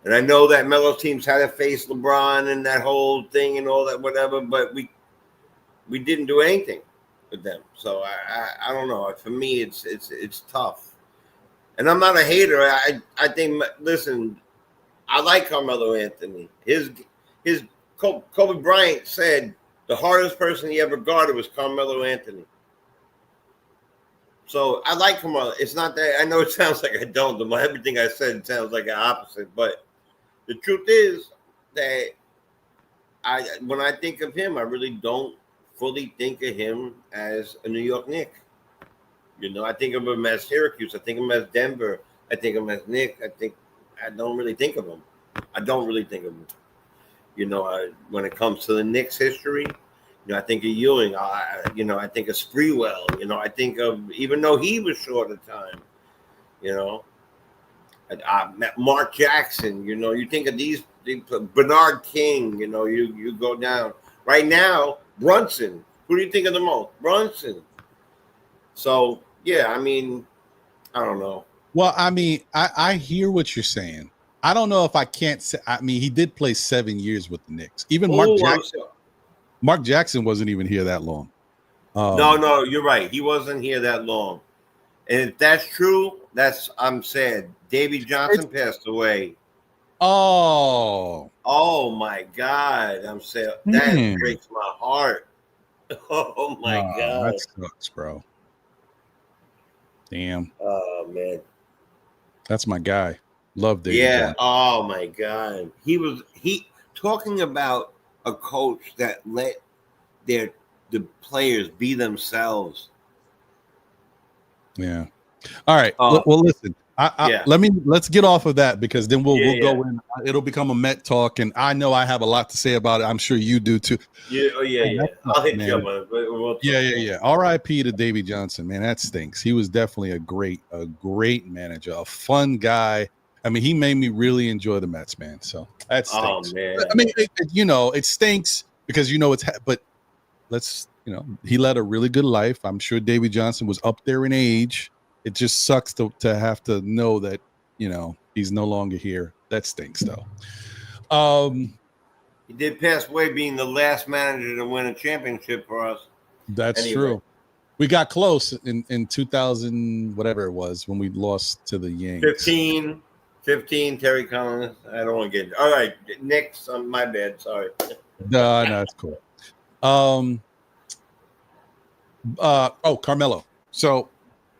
Speaker 4: And I know that Melo's teams had to face LeBron and that whole thing and all that, whatever. But we didn't do anything with them. So I don't know. For me, it's tough. And I'm not a hater. I think, listen, I like Carmelo Anthony. His Kobe Bryant said the hardest person he ever guarded was Carmelo Anthony. So I like Carmelo. It's not that I know it sounds like I don't. Everything I said sounds like the opposite. But the truth is that when I think of him, I really don't fully think of him as a New York Knick. You know, I think of him as Syracuse. I think of him as Denver. I think of him as Knick. I don't really think of him. You know, when it comes to the Knicks history, you know, I think of Ewing. I think of Sprewell. You know, I think of, even though he was short of time, you know, Mark Jackson. You know, you think of these Bernard King. You know, you go down right now. Brunson. Who do you think of the most? Brunson. So yeah, I mean, I don't know.
Speaker 1: Well, I mean, I hear what you're saying. I don't know if I can't say. I mean, he did play 7 years with the Knicks. Even Mark Jackson wasn't even here that long.
Speaker 4: No, you're right. He wasn't here that long. And if that's true, I'm sad. Davy Johnson passed away.
Speaker 1: Oh
Speaker 4: my God. I'm sad. That breaks my heart. Oh my God.
Speaker 1: That sucks, bro. Damn.
Speaker 4: Oh man.
Speaker 1: That's my guy. Love David.
Speaker 4: Yeah.
Speaker 1: Johnson.
Speaker 4: Oh my God. He talking about a coach that let the players be themselves.
Speaker 1: Yeah. All right. Well, listen. Let's get off of that, because then we'll go in. It'll become a Met talk, and I know I have a lot to say about it. I'm sure you do too.
Speaker 4: Yeah. I'll hit you up on it.
Speaker 1: Yeah. R.I.P. to Davy Johnson, man. That stinks. He was definitely a great manager, a fun guy. I mean, he made me really enjoy the Mets, man. So that stinks.
Speaker 4: Oh man.
Speaker 1: I mean, it stinks because but let's, he led a really good life. I'm sure Davy Johnson was up there in age. It just sucks to have to know that, he's no longer here. That stinks, though.
Speaker 4: He did pass away being the last manager to win a championship for us.
Speaker 1: That's true. We got close in 2000, whatever it was, when we lost to the Yankees.
Speaker 4: 15, Terry Collins. I don't want to get it. All right, Knicks. My bad. Sorry.
Speaker 1: No, that's cool. Carmelo. So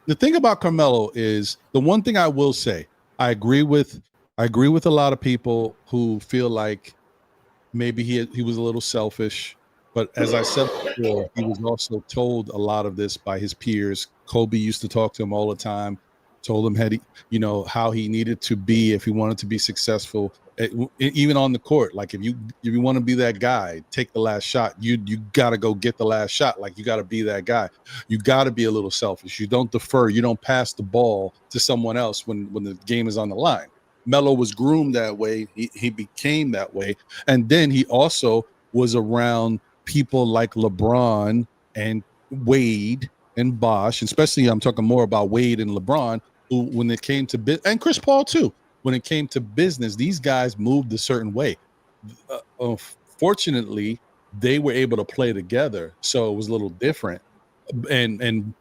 Speaker 1: the thing about Carmelo is, the one thing I will say, I agree with a lot of people who feel like maybe he was a little selfish, but as I said before, he was also told a lot of this by his peers. Kobe used to talk to him all the time, told him how he needed to be if he wanted to be successful, even on the court. Like, if you want to be that guy, take the last shot. You got to go get the last shot. Like, you got to be that guy. You got to be a little selfish. You don't defer. You don't pass the ball to someone else when the game is on the line. Melo was groomed that way. He became that way. And then he also was around people like LeBron and Wade and Bosh, especially I'm talking more about Wade and LeBron, who, when it came to and Chris Paul too, when it came to business, these guys moved a certain way. Fortunately, they were able to play together, so it was a little different. And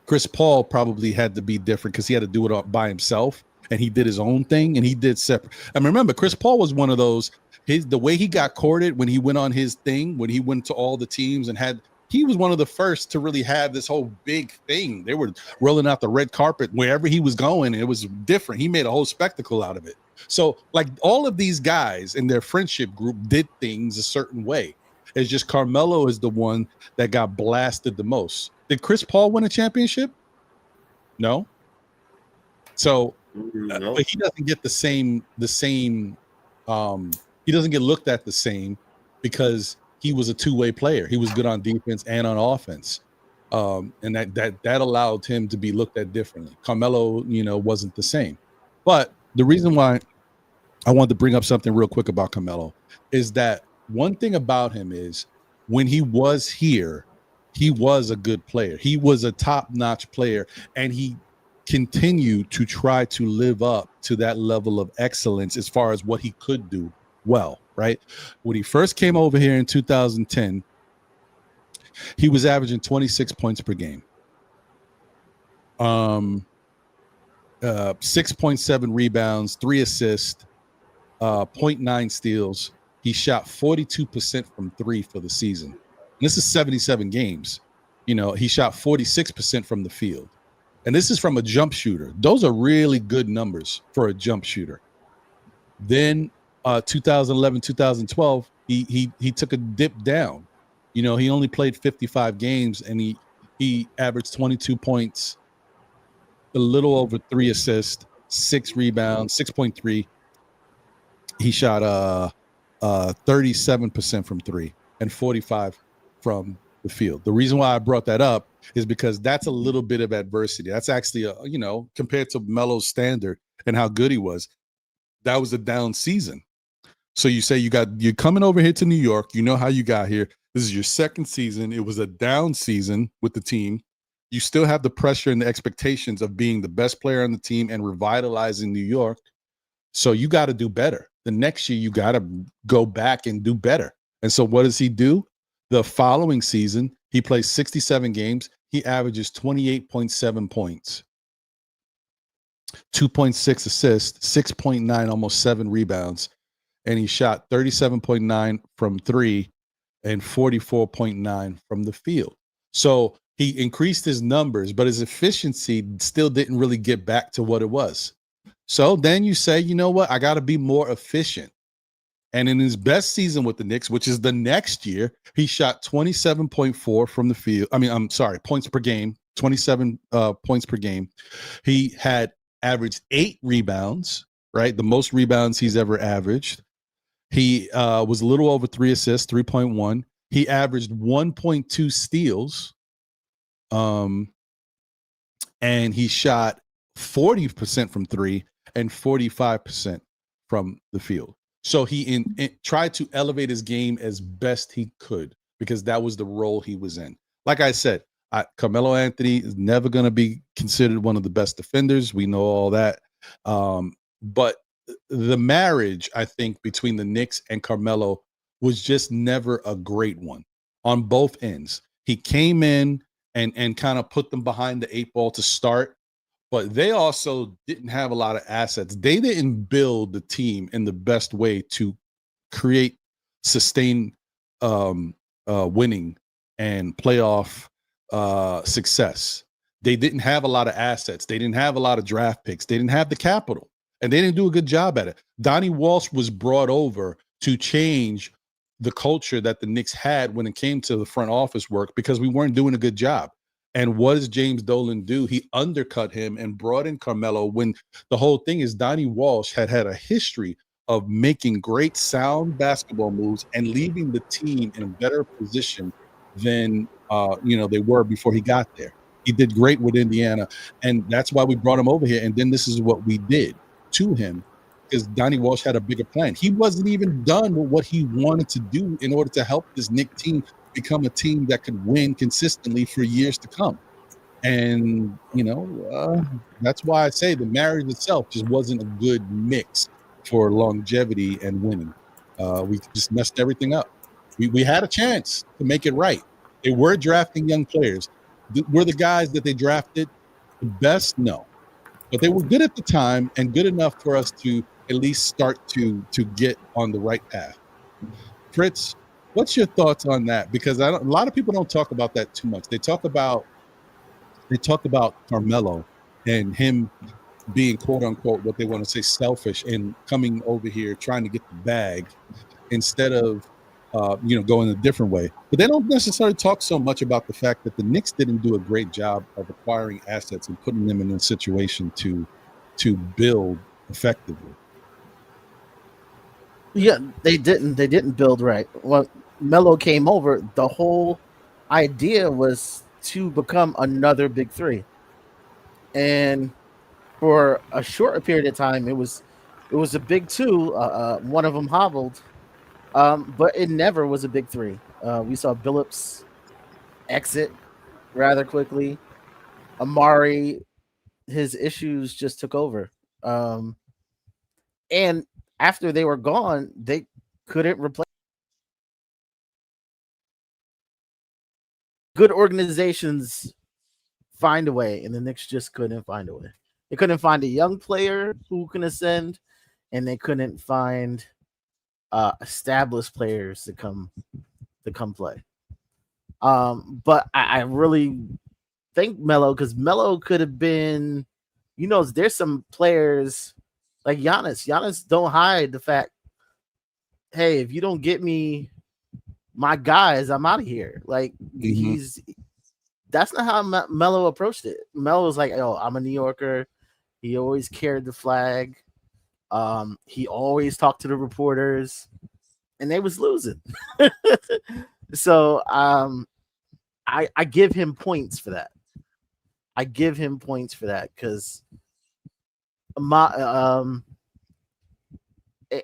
Speaker 1: Chris Paul probably had to be different because he had to do it by himself, and he did his own thing, and he did separate. And remember, Chris Paul was one of those. The way he got courted when he went on his thing, when he went to all the teams and he was one of the first to really have this whole big thing. They were rolling out the red carpet wherever he was going. It was different. He made a whole spectacle out of it. So like all of these guys in their friendship group did things a certain way. It's just Carmelo is the one that got blasted the most. Did Chris Paul win a championship? No. So,
Speaker 4: No.
Speaker 1: but he doesn't get the same. He doesn't get looked at the same because he was a two-way player. He was good on defense and on offense, and that allowed him to be looked at differently. Carmelo, wasn't the same. But the reason why I wanted to bring up something real quick about Carmelo is that one thing about him is when he was here, he was a good player. He was a top-notch player, and he continued to try to live up to that level of excellence as far as what he could do well, right? When he first came over here in 2010, he was averaging 26 points per game. 6.7 rebounds, 3 assists, 0.9 steals. He shot 42% from 3 for the season. And this is 77 games. He shot 46% from the field. And this is from a jump shooter. Those are really good numbers for a jump shooter. Then 2011, 2012, he took a dip down. He only played 55 games and he averaged 22 points, a little over 3 assists, 6 rebounds, 6.3. He shot 37% from 3 and 45 from the field. The reason why I brought that up is because that's a little bit of adversity. That's actually compared to Melo's standard and how good he was, that was a down season. So you say you're coming over here to New York. You know how you got here. This is your second season. It was a down season with the team. You still have the pressure and the expectations of being the best player on the team and revitalizing New York. So you got to do better. The next year, you got to go back and do better. And so what does he do? The following season, he plays 67 games. He averages 28.7 points, 2.6 assists, 6.9, almost 7 rebounds. And he shot 37.9 from 3 and 44.9 from the field. So he increased his numbers, but his efficiency still didn't really get back to what it was. So then you say, you know what? I got to be more efficient. And in his best season with the Knicks, which is the next year, he shot 27.4 from the field. Points per game, 27 points per game. He had averaged 8 rebounds, right? The most rebounds he's ever averaged. He was a little over 3 assists, 3.1. He averaged 1.2 steals. And he shot 40% from 3 and 45% from the field. So he tried to elevate his game as best he could because that was the role he was in. Like I said, Carmelo Anthony is never going to be considered one of the best defenders. We know all that. But the marriage, I think, between the Knicks and Carmelo was just never a great one on both ends. He came in and kind of put them behind the 8 ball to start, but they also didn't have a lot of assets. They didn't build the team in the best way to create, sustain winning and playoff success. They didn't have a lot of assets. They didn't have a lot of draft picks. They didn't have the capital, and they didn't do a good job at it. Donnie Walsh was brought over to change the culture that the Knicks had when it came to the front office work because we weren't doing a good job. And what does James Dolan do? He undercut him and brought in Carmelo when the whole thing is Donnie Walsh had a history of making great sound basketball moves and leaving the team in a better position than they were before he got there. He did great with Indiana, and that's why we brought him over here. And then this is what we did to him because Donnie Walsh had a bigger plan. He wasn't even done with what he wanted to do in order to help this Knicks team become a team that could win consistently for years to come. And, that's why I say the marriage itself just wasn't a good mix for longevity and winning. We just messed everything up. We had a chance to make it right. They were drafting young players. Were the guys that they drafted the best? No. But they were good at the time and good enough for us to at least start to get on the right path. Fritz, what's your thoughts on that? Because a lot of people don't talk about that too much. They talk about Carmelo and him being quote unquote what they want to say selfish and coming over here trying to get the bag instead of going a different way. But they don't necessarily talk so much about the fact that the Knicks didn't do a great job of acquiring assets and putting them in a situation to build effectively.
Speaker 5: Yeah, they didn't build right. When Melo came over, the whole idea was to become another big three. And for a short period of time, it was a big two. One of them hobbled, but it never was a big three. We saw Billups exit rather quickly. Amari, his issues just took over. And after they were gone, they couldn't replace. Good organizations find a way, and the Knicks just couldn't find a way. They couldn't find a young player who can ascend, and they couldn't find established players to come play. But I really think Melo, because Melo could have been, there's some players like Giannis. Giannis don't hide the fact, hey, if you don't get me my guys, I'm out of here. Like that's not how Melo approached it. Melo was like, "Oh, I'm a New Yorker." He always carried the flag. He always talked to the reporters, and they was losing. So I give him points for that. Because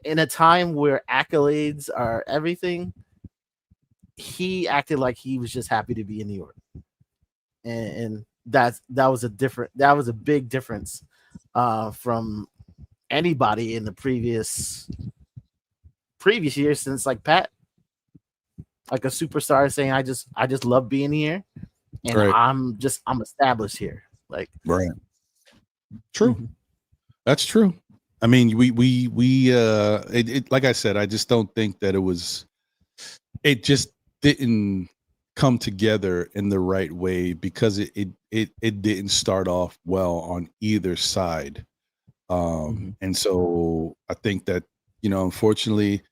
Speaker 5: in a time where accolades are everything, he acted like he was just happy to be in New York, and that was a big difference from anybody in the previous years, since like Pat, like a superstar saying, I just love being here, and right. I'm established here. Like,
Speaker 1: right. True. Mm-hmm. That's true. I mean, we like I said, I just don't think that it just didn't come together in the right way, because it didn't start off well on either side. And so I think that, unfortunately,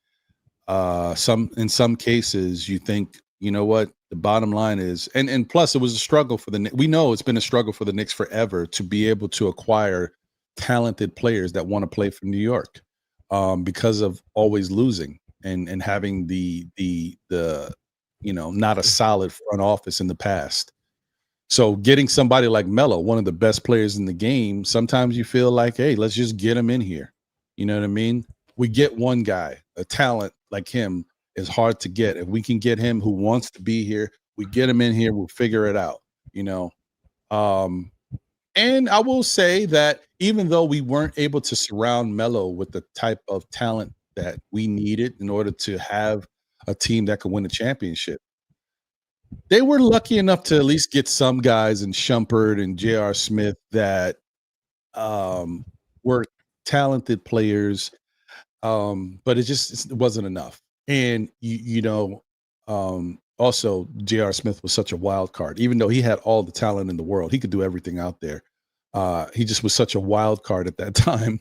Speaker 1: in some cases you think, you know what, the bottom line is, and plus it was a struggle for we know it's been a struggle for the Knicks forever to be able to acquire talented players that want to play for New York, because of always losing and having the not a solid front office in the past. So getting somebody like Melo, one of the best players in the game, sometimes you feel like, hey, let's just get him in here. You know what I mean? We get one guy, a talent like him is hard to get. If we can get him who wants to be here, we get him in here, we'll figure it out, And I will say that even though we weren't able to surround Melo with the type of talent that we needed in order to have a team that could win a championship, they were lucky enough to at least get some guys in Shumpert and J.R. Smith that were talented players, but it wasn't enough. And also J.R. Smith was such a wild card. Even though he had all the talent in the world, he could do everything out there. He just was such a wild card at that time.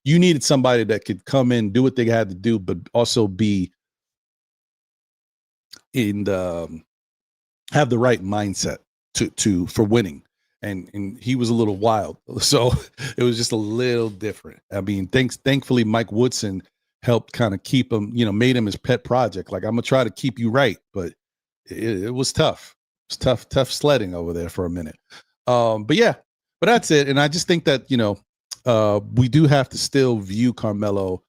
Speaker 1: You needed somebody that could come in, do what they had to do, but also be have the right mindset for winning. And he was a little wild, so it was just a little different. I mean, thankfully Mike Woodson helped kind of keep him, made him his pet project. Like, I'm gonna try to keep you right, but it was tough. It's tough sledding over there for a minute. But that's it. And I just think that, we do have to still view Carmelo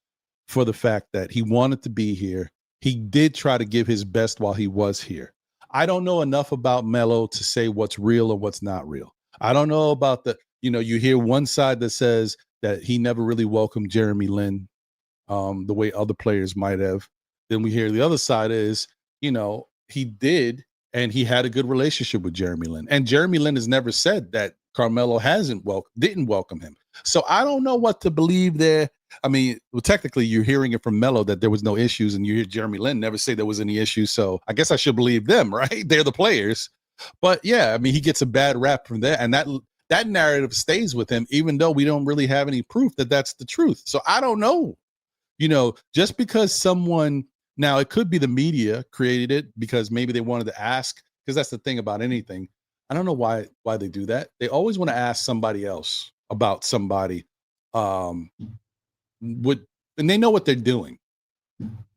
Speaker 1: for the fact that he wanted to be here. He did try to give his best while he was here. I don't know enough about Melo to say what's real or what's not real. I don't know about you hear one side that says that he never really welcomed Jeremy Lin the way other players might have. Then we hear the other side is, he did, and he had a good relationship with Jeremy Lin. And Jeremy Lin has never said that Carmelo didn't welcome him. So I don't know what to believe there. I mean, well, technically you're hearing it from Melo that there was no issues, and you hear Jeremy Lin never say there was any issues. So I guess I should believe them, right? They're the players. But yeah, I mean, he gets a bad rap from there, and that narrative stays with him, even though we don't really have any proof that that's the truth. So I don't know. Just because someone, now it could be the media created it because maybe they wanted to ask, because that's the thing about anything. I don't know why they do that. They always want to ask somebody else about somebody, and they know what they're doing.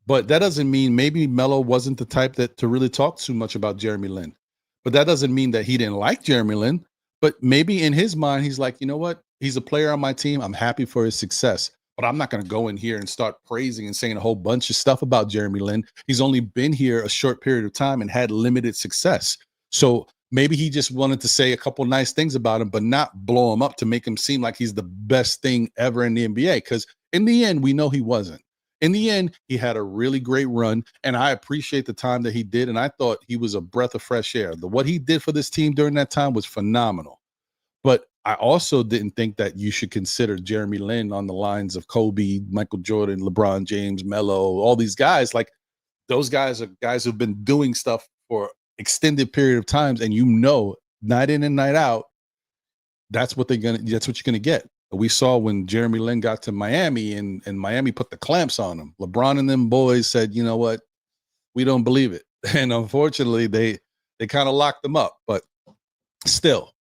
Speaker 1: But that doesn't mean, maybe Melo wasn't the type to really talk too much about Jeremy Lin. But that doesn't mean that he didn't like Jeremy Lin. But maybe in his mind, he's like, you know what? He's a player on my team. I'm happy for his success. But I'm not going to go in here and start praising and saying a whole bunch of stuff about Jeremy Lin. He's only been here a short period of time and had limited success. So maybe he just wanted to say a couple nice things about him, but not blow him up to make him seem like he's the best thing ever in the NBA. Because in the end, we know he wasn't. In the end, he had a really great run, and I appreciate the time that he did, and I thought he was a breath of fresh air. What he did for this team during that time was phenomenal. But I also didn't think that you should consider Jeremy Lin on the lines of Kobe, Michael Jordan, LeBron James, Melo, all these guys. Like, those guys are guys who've been doing stuff for extended period of times, and night in and night out, that's what you're gonna get. We saw when Jeremy Lin got to Miami and Miami put the clamps on him. LeBron and them boys said, you know what? We don't believe it. And unfortunately, they kind of locked them up. But still,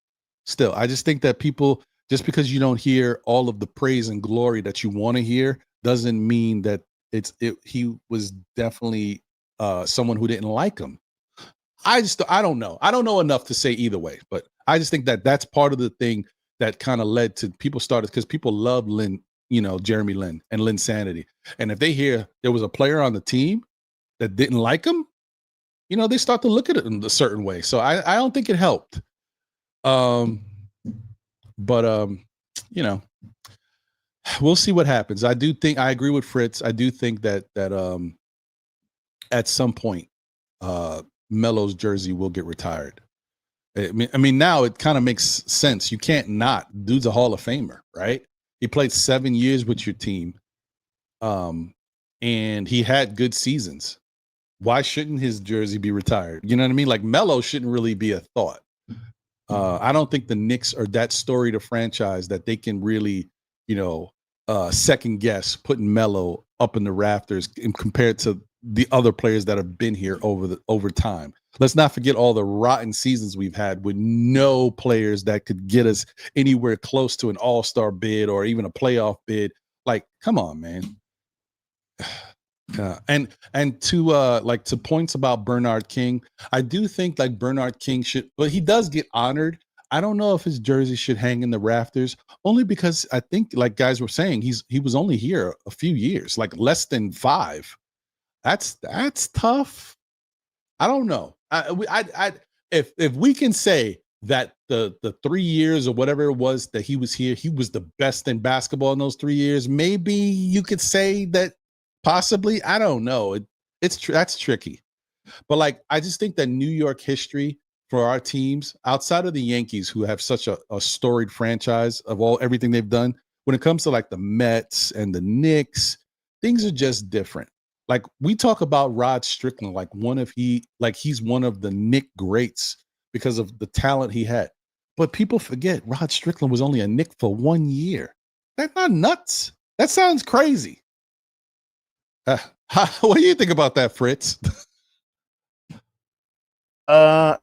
Speaker 1: I just think that people, just because you don't hear all of the praise and glory that you want to hear, doesn't mean that he was definitely someone who didn't like him. I don't know. I don't know enough to say either way, but I just think that that's part of the thing that kind of led to people started, because people love Lin, Jeremy Lin and Linsanity. And if they hear there was a player on the team that didn't like him, they start to look at it in a certain way. So I don't think it helped. But we'll see what happens. I agree with Fritz. I do think that at some point, Melo's jersey will get retired. I mean, now it kind of makes sense. You can't not. Dude's a Hall of Famer, right? He played 7 years with your team, and he had good seasons. Why shouldn't his jersey be retired? You know what I mean? Like, Melo shouldn't really be a thought. I don't think the Knicks are that storied a franchise that they can really, second guess putting Melo up in the rafters compared to the other players that have been here over time. Let's not forget all the rotten seasons we've had with no players that could get us anywhere close to an all-star bid or even a playoff bid. Like, come on, man. And to points about Bernard King, I do think like Bernard King but he does get honored. I don't know if his jersey should hang in the rafters, only because I think, like guys were saying, he was only here a few years, like less than 5. That's tough. I don't know. If we can say that the 3 years or whatever it was that he was here, he was the best in basketball in those 3 years, maybe you could say that possibly. I don't know. That's tricky. But like, I just think that New York history for our teams, outside of the Yankees, who have such a storied franchise of everything they've done, when it comes to like the Mets and the Knicks, things are just different. Like, we talk about Rod Strickland, like he's one of the Knick greats because of the talent he had. But people forget Rod Strickland was only a Knick for 1 year. That's not nuts. That sounds crazy. What do you think about that, Fritz?
Speaker 5: Yeah.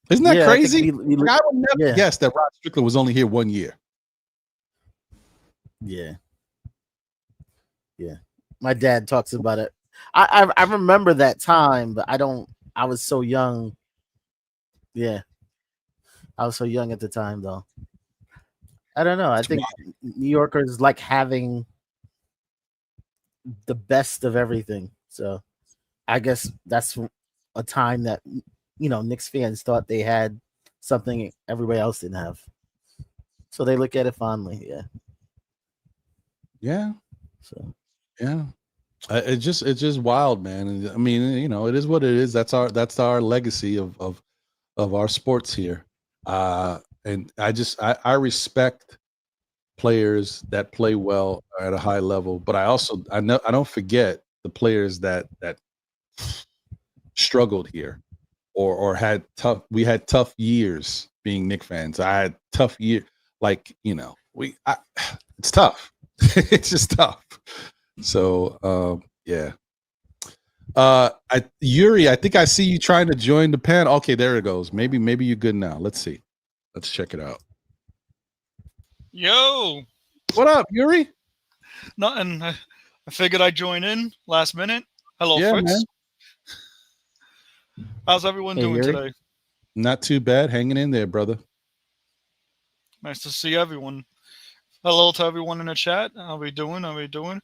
Speaker 1: Isn't that crazy?
Speaker 5: I
Speaker 1: would never guess that Rod Strickland was only here 1 year.
Speaker 5: Yeah. My dad talks about it. I remember that time, but I was so young. Yeah. I was so young at the time, though. I don't know. I think New Yorkers like having the best of everything. So I guess that's a time that, Knicks fans thought they had something everybody else didn't have. So they look at it fondly. Yeah.
Speaker 1: Yeah.
Speaker 5: So.
Speaker 1: Yeah. It's just wild, man. And I mean, it is what it is. That's our legacy of our sports here. And I respect players that play well at a high level, but I don't forget the players that struggled here. or had tough. We had tough years being Knicks fans. I had tough year, like it's tough. It's just tough. So yeah. Yuri, I think I see you trying to join the panel. Okay, there it goes. Maybe you're good now. Let's see. Let's check it out.
Speaker 6: Yo,
Speaker 1: what up, Yuri?
Speaker 6: Nothing. I figured I'd join in last minute. Hello,
Speaker 1: Yeah,
Speaker 6: Fritz.
Speaker 1: man.
Speaker 6: How's everyone doing
Speaker 5: Yuri.
Speaker 6: today?
Speaker 1: Not too bad. Hanging in there, brother.
Speaker 6: Nice to see everyone. Hello to everyone in the chat. How we doing?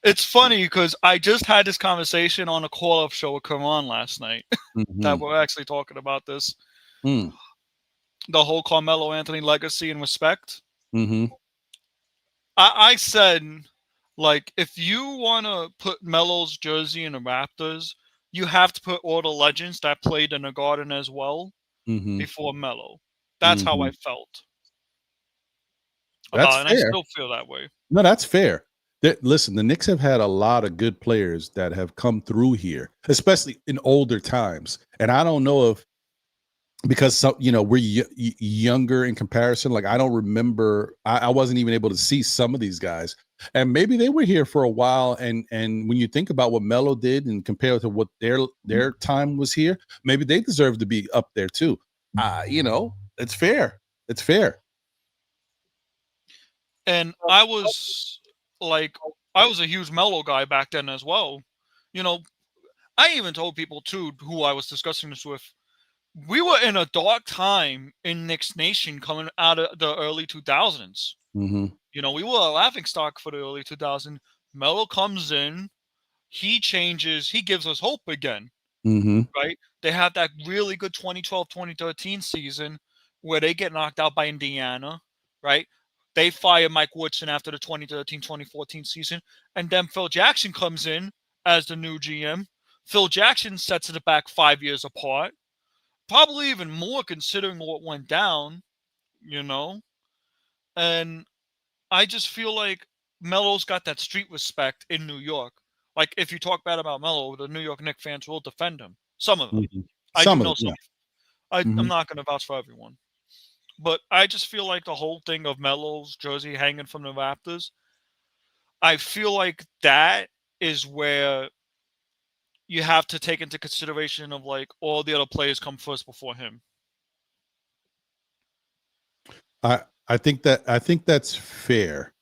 Speaker 6: It's funny because I just had this conversation on a call-up show with Karan last night that we're actually talking about this. The whole Carmelo Anthony legacy and respect. I said, like, if you want to put Melo's jersey in the Raptors, you have to put all the legends that played in the Garden as well before Melo. That's how I felt.
Speaker 1: That's
Speaker 6: and
Speaker 1: fair.
Speaker 6: I still feel that way.
Speaker 1: No, that's fair. Listen, the Knicks have had a lot of good players that have come through here, especially in older times. And I don't know if because we're younger in comparison. Like I don't remember. I wasn't even able to see some of these guys, and maybe they were here for a while. And when you think about what Melo did and compare to what their time was here, maybe they deserve to be up there too. It's fair. It's fair.
Speaker 6: And I was a huge Melo guy back then as well. I even told people too who I was discussing this with. We were in a dark time in Knicks Nation coming out of the early 2000s. We were a laughingstock for the early 2000s. Melo comes in, he changes, he gives us hope again. Right? They have that really good 2012-2013 season where they get knocked out by Indiana, right? They fire Mike Woodson after the 2013-2014 season, and then Phil Jackson comes in as the new GM. Phil Jackson sets it back 5 years apart. Probably even more considering what went down, And I just feel like Melo's got that street respect in New York. Like, if you talk bad about Melo, the New York Knicks fans will defend him. Some of them. I do know some. I'm not going to vouch for everyone. But I just feel like the whole thing of Melo's jersey hanging from the Raptors, I feel like that is where you have to take into consideration of like all the other players come first before him.
Speaker 1: I think that's fair.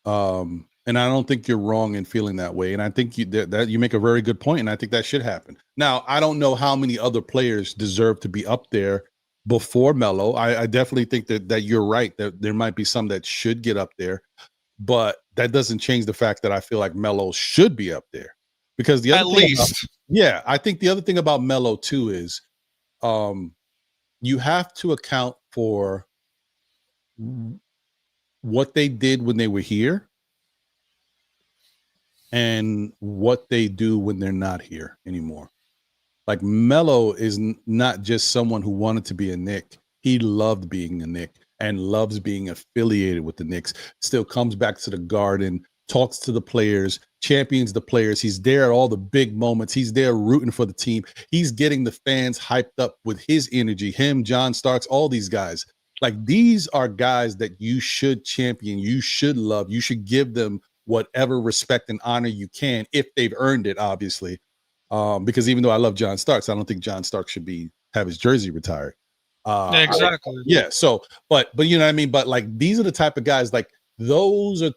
Speaker 1: And I don't think you're wrong in feeling that way. And I think that you make a very good point, and I think that should happen. Now, I don't know how many other players deserve to be up there before Melo. I definitely think that you're right, that there might be some that should get up there, but that doesn't change the fact that I feel like Melo should be up there. Because the other I think the other thing about Melo too is you have to account for what they did when they were here and what they do when they're not here anymore. Like Melo is not just someone who wanted to be a Knick. He loved being a Knick and loves being affiliated with the Knicks. Still comes back to the Garden, talks to the players, champions the players. He's there at all the big moments. He's there rooting for the team. He's getting the fans hyped up with his energy. Him, John Starks, all these guys. Like, these are guys that you should champion, you should love, you should give them whatever respect and honor you can if they've earned it, obviously. Because even though I love John Starks, I don't think John Starks should have his jersey retired.
Speaker 6: Exactly.
Speaker 1: So, but you know what I mean? But like, these are the type of guys, like, those are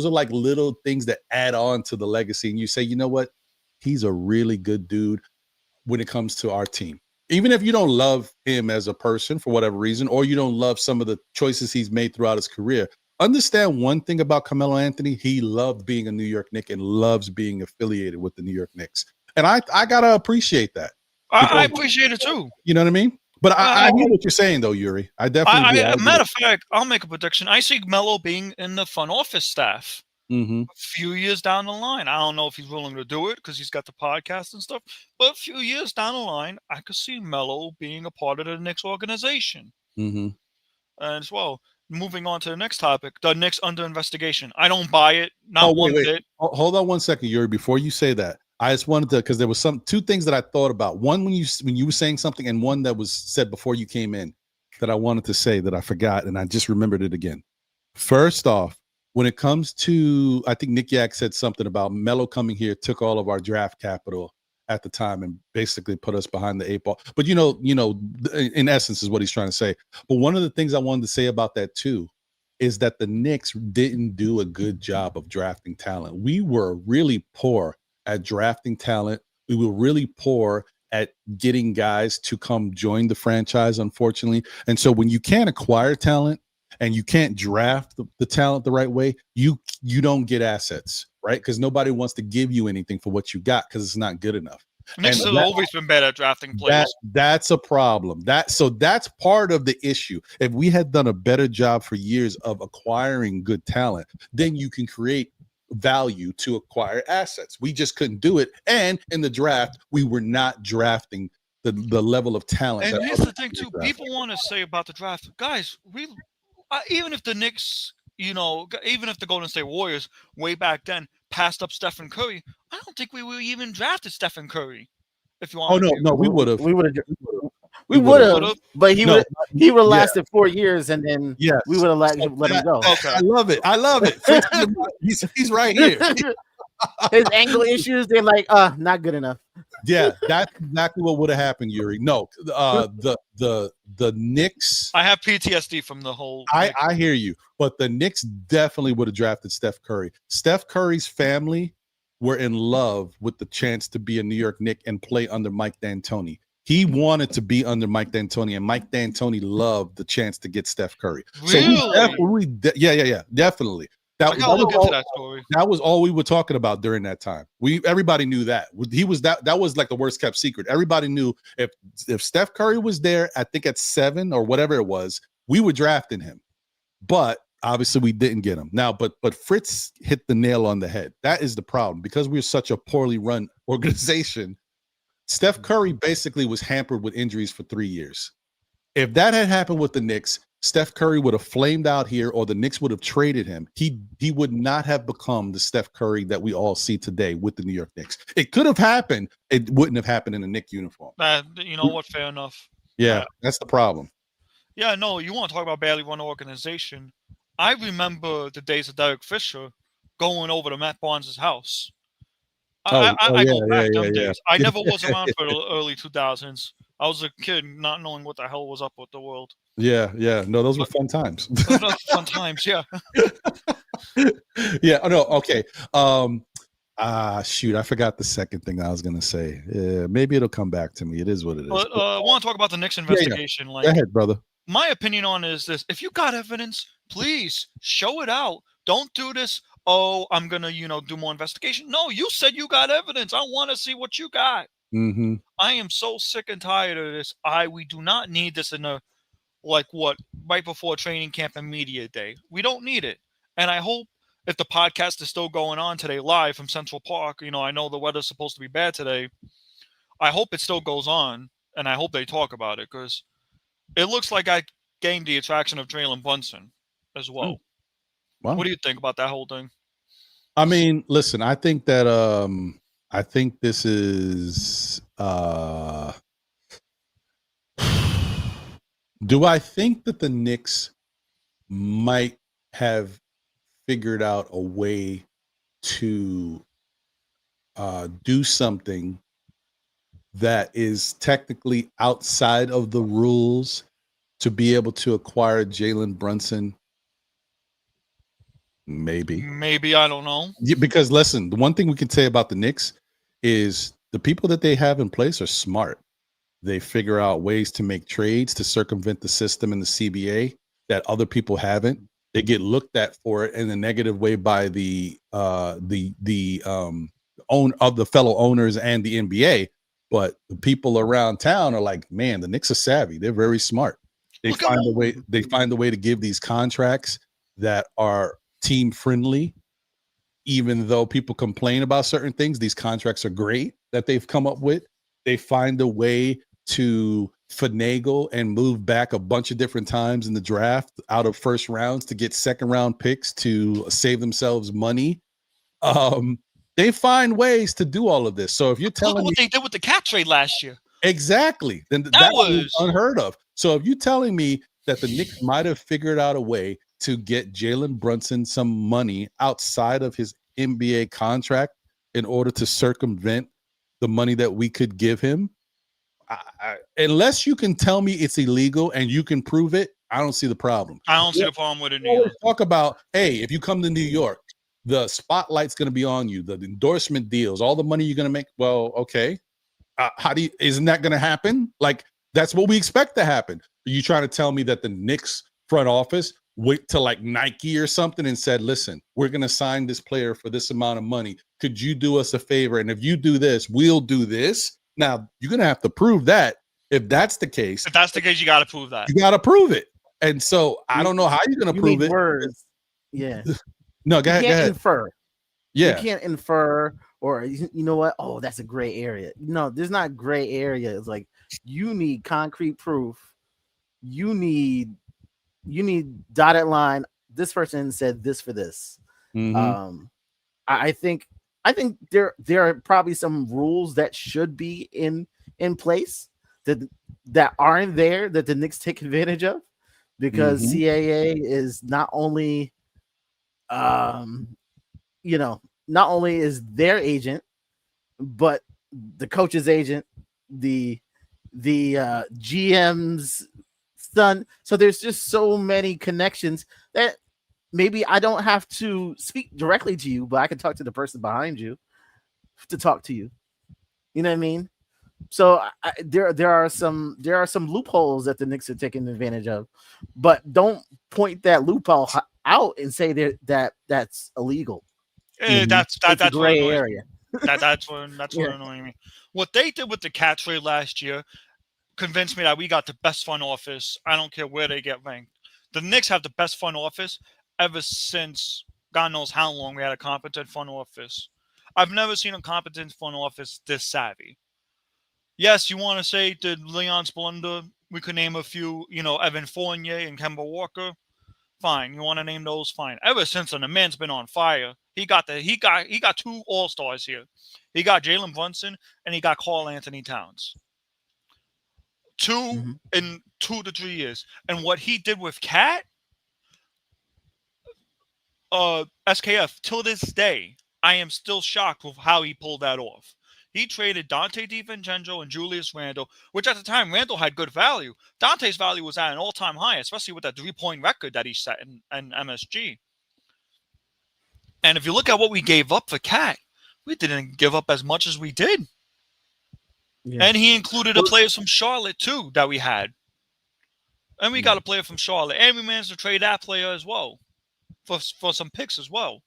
Speaker 1: like little things that add on to the legacy. And you say, you know what? He's a really good dude when it comes to our team. Even if you don't love him as a person for whatever reason, or you don't love some of the choices he's made throughout his career, understand one thing about Carmelo Anthony. He loved being a New York Knick and loves being affiliated with the New York Knicks. And I got to appreciate that.
Speaker 6: I appreciate it too.
Speaker 1: You know what I mean? But I hear what you're saying, though, Yuri. I definitely do.
Speaker 6: Matter of fact, I'll make a prediction. I see Melo being in the front office staff a few years down the line. I don't know if he's willing to do it because he's got the podcast and stuff. But a few years down the line, I could see Melo being a part of the Knicks organization. And as well, moving on to the next topic, the Knicks under investigation. I don't buy it. Not one bit.
Speaker 1: Hold on one second, Yuri. Before you say that, I just wanted to, because there was two things that I thought about. One, when you were saying something, and one that was said before you came in that I wanted to say that I forgot, and I just remembered it again. First off, when it comes to, I think Nick Yak said something about Melo coming here, took all of our draft capital at the time and basically put us behind the 8 ball. But in essence is what he's trying to say. But one of the things I wanted to say about that too is that the Knicks didn't do a good job of drafting talent. We were really poor at drafting talent. We were really poor at getting guys to come join the franchise, unfortunately. And so when you can't acquire talent and you can't draft the talent the right way, you don't get assets, right? Because nobody wants to give you anything for what you got because it's not good enough.
Speaker 6: Knicks have always been bad at drafting players.
Speaker 1: That's a problem. That's part of the issue. If we had done a better job for years of acquiring good talent, then you can create value to acquire assets. We just couldn't do it. And in the draft, we were not drafting the level of talent.
Speaker 6: And here's the thing too, people want to say about the draft, guys, even if the Knicks, even if the Golden State Warriors way back then passed up Stephen Curry, I don't think we would even drafted Stephen Curry. If you want,
Speaker 1: we would have.
Speaker 5: We would have, but he would have lasted 4 years, and then we would have let him go.
Speaker 1: Okay. I love it. He's right here.
Speaker 5: His ankle issues, they're like, not good enough.
Speaker 1: Yeah, that's exactly what would have happened, Yuri. No, the Knicks.
Speaker 6: I have PTSD from the whole.
Speaker 1: I hear you, but the Knicks definitely would have drafted Steph Curry. Steph Curry's family were in love with the chance to be a New York Knick and play under Mike D'Antoni. He wanted to be under Mike D'Antoni, and Mike D'Antoni loved the chance to get Steph Curry.
Speaker 6: Really?
Speaker 1: So definitely. That was all we were talking about during that time. Everybody knew that. That was like the worst kept secret. Everybody knew if Steph Curry was there, I think at 7 or whatever it was, we were drafting him. But obviously we didn't get him. Now, but Fritz hit the nail on the head. That is the problem. Because we're such a poorly run organization, Steph Curry basically was hampered with injuries for 3 years. If that had happened with the Knicks, Steph Curry would have flamed out here, or the Knicks would have traded him. He would not have become the Steph Curry that we all see today with the New York Knicks. It could have happened. It wouldn't have happened in a Knick uniform.
Speaker 6: You know what? Fair enough.
Speaker 1: Yeah, that's the problem.
Speaker 6: Yeah, no, you want to talk about badly run organization. I remember the days of Derek Fisher going over to Matt Barnes' house. I go back them days. I never was around for the early 2000s. I was a kid not knowing what the hell was up with the world.
Speaker 1: Yeah. No, those were fun times.
Speaker 6: Fun times, yeah.
Speaker 1: Yeah, no, okay. Shoot, I forgot the second thing I was going to say. Maybe it'll come back to me. It is what it is.
Speaker 6: But I want to talk about the Knicks investigation.
Speaker 1: Yeah. Go ahead, brother.
Speaker 6: My opinion on it is this. If you got evidence, please show it out. Don't do this. Oh, I'm going to, do more investigation. No, you said you got evidence. I want to see what you got.
Speaker 1: Mm-hmm.
Speaker 6: I am so sick and tired of this. We do not need this in right before training camp and media day. We don't need it. And I hope if the podcast is still going on today live from Central Park, I know the weather's supposed to be bad today. I hope it still goes on, and I hope they talk about it, because it looks like I gained the attraction of Jalen Brunson as well. Wow. What do you think about that whole thing?
Speaker 1: I mean, listen, I think that I think this is do I think that the Knicks might have figured out a way to do something that is technically outside of the rules to be able to acquire Jalen Brunson? Maybe, I don't know. Yeah, because listen, the one thing we can say about the Knicks is the people that they have in place are smart. They figure out ways to make trades to circumvent the system and the CBA that other people haven't. They get looked at for it in a negative way by the fellow owners and the NBA. But the people around town are like, man, the Knicks are savvy. They're very smart. They find a way. They find a way to give these contracts that are team friendly, even though people complain about certain things. These contracts are great that they've come up with. They find a way to finagle and move back a bunch of different times in the draft out of first rounds to get second round picks to save themselves money. They find ways to do all of this. So if you're
Speaker 6: Look
Speaker 1: telling
Speaker 6: at
Speaker 1: me
Speaker 6: what they did with the cat trade last year.
Speaker 1: exactly, then that was unheard of. So if you're telling me that the Knicks might have figured out a way to get Jalen Brunson some money outside of his NBA contract in order to circumvent the money that we could give him, unless you can tell me it's illegal and you can prove it, I don't see the problem.
Speaker 6: I don't see the problem with it either.
Speaker 1: Talk about, hey, if you come to New York, the spotlight's going to be on you, the endorsement deals, all the money you're going to make. Well, okay. Isn't that going to happen? Like, that's what we expect to happen. Are you trying to tell me that the Knicks front office went to like Nike or something and said, listen, we're going to sign this player for this amount of money. Could you do us a favor? And if you do this, we'll do this. Now, you're going to have to prove that. If that's the case,
Speaker 6: you got to prove that.
Speaker 1: You got to prove it. And so I don't know how you're going to prove it.
Speaker 5: Words. Yeah.
Speaker 1: No, go ahead.
Speaker 5: You can't infer.
Speaker 1: Yeah.
Speaker 5: You can't infer, or you know what? Oh, that's a gray area. No, there's not gray area. It's like you need concrete proof. You need dotted line. This person said this for this.
Speaker 1: Mm-hmm.
Speaker 5: I think there are probably some rules that should be in place that aren't there that the Knicks take advantage of, because CAA is not only not only is their agent, but the coach's agent, the GM's son. So there's just so many connections that maybe I don't have to speak directly to you, but I can talk to the person behind you to talk to you. You know what I mean? So there are some loopholes that the Knicks are taking advantage of, but don't point that loophole out and say that's illegal.
Speaker 6: That's
Speaker 5: a gray area.
Speaker 6: That's what annoying me. What they did with the cat trade last year convinced me that we got the best front office. I don't care where they get ranked. The Knicks have the best front office ever since God knows how long we had a competent front office. I've never seen a competent front office this savvy. Yes, you want to say, did Leon Splenda? We could name a few, Evan Fournier and Kemba Walker. Fine, you want to name those? Fine. Ever since then, the man's been on fire. He got two all-stars here. He got Jalen Brunson and he got Karl Anthony Towns. Two in 2 to 3 years. And what he did with Cat, SKF, till this day, I am still shocked with how he pulled that off. He traded Dante DiVincenzo and Julius Randle, which at the time, Randle had good value. Dante's value was at an all-time high, especially with that 3-point record that he set in MSG. And if you look at what we gave up for Cat, we didn't give up as much as we did. Yeah. And he included a player from Charlotte, too, that we had. And we got a player from Charlotte. And we managed to trade that player as well for some picks as well.